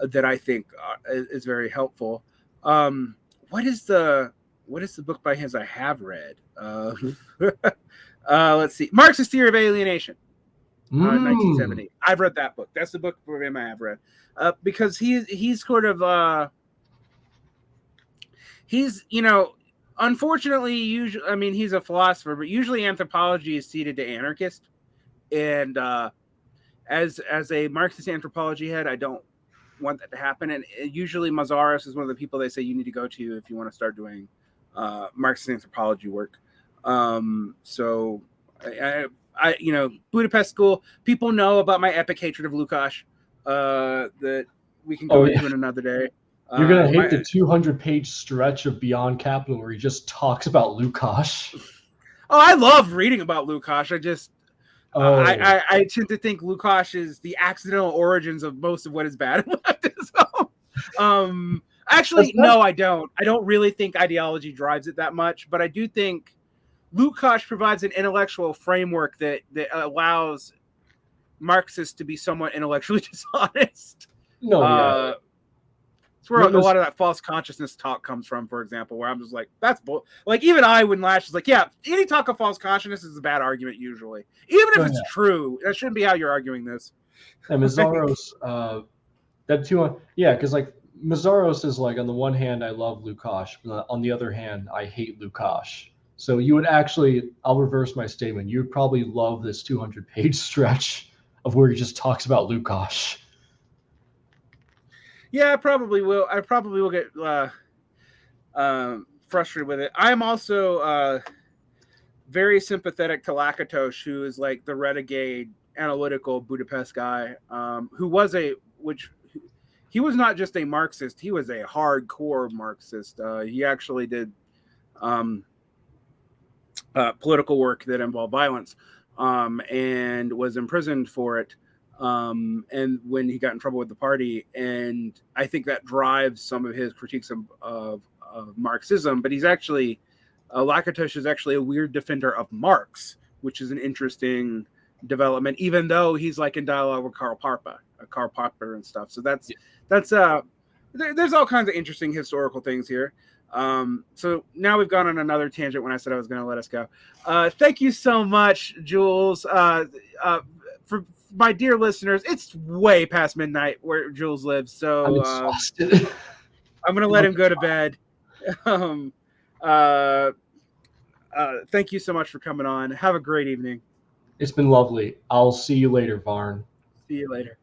that I think is very helpful. What is the book by his I have read? Let's see, Marxist Theory of Alienation, 1970. I've read that book. That's the book for him I have read, because he's sort of he's, you know, unfortunately, usually, I mean, he's a philosopher, but usually anthropology is ceded to anarchists. And as a Marxist anthropology head, I don't want that to happen. And usually Mazaros is one of the people they say you need to go to if you want to start doing Marxist anthropology work. So I you know, Budapest School, people know about my epic hatred of Lukács, that we can go into in another day. You're going to hate the 200-page stretch of Beyond Capital where he just talks about Lukács. Oh, I love reading about Lukács. I tend to think Lukács is the accidental origins of most of what is bad in leftism. Actually, no, I don't. I don't really think ideology drives it that much, but I do think Lukács provides an intellectual framework that allows Marxists to be somewhat intellectually dishonest. It's where a lot of that false consciousness talk comes from, for example, where I'm just like, that's bull. Like, even I, when Lasch is like, yeah, any talk of false consciousness is a bad argument usually, even if it's true. That shouldn't be how you're arguing this. And Mazaros, because like Mazaros is like, on the one hand, I love Lukács, but on the other hand, I hate Lukács. So you would actually, I'll reverse my statement. You would probably love this 200-page stretch of where he just talks about Lukács. Yeah, I probably will. I probably will get frustrated with it. I'm also very sympathetic to Lakatos, who is like the renegade analytical Budapest guy, who was he was not just a Marxist, he was a hardcore Marxist. He actually did political work that involved violence, and was imprisoned for it. And when he got in trouble with the party, and I think that drives some of his critiques of Marxism. But he's actually, Lakatos is actually a weird defender of Marx, which is an interesting development, even though he's like in dialogue with Karl Popper and stuff. So that's there's all kinds of interesting historical things here. So now we've gone on another tangent when I said I was going to let us go. Thank you so much, Jules. For my dear listeners, it's way past midnight where Jules lives, so I'm exhausted. I'm gonna let him go to bed. Thank you so much for coming on. Have a great evening. It's been lovely. I'll see you later, Varn. See you later.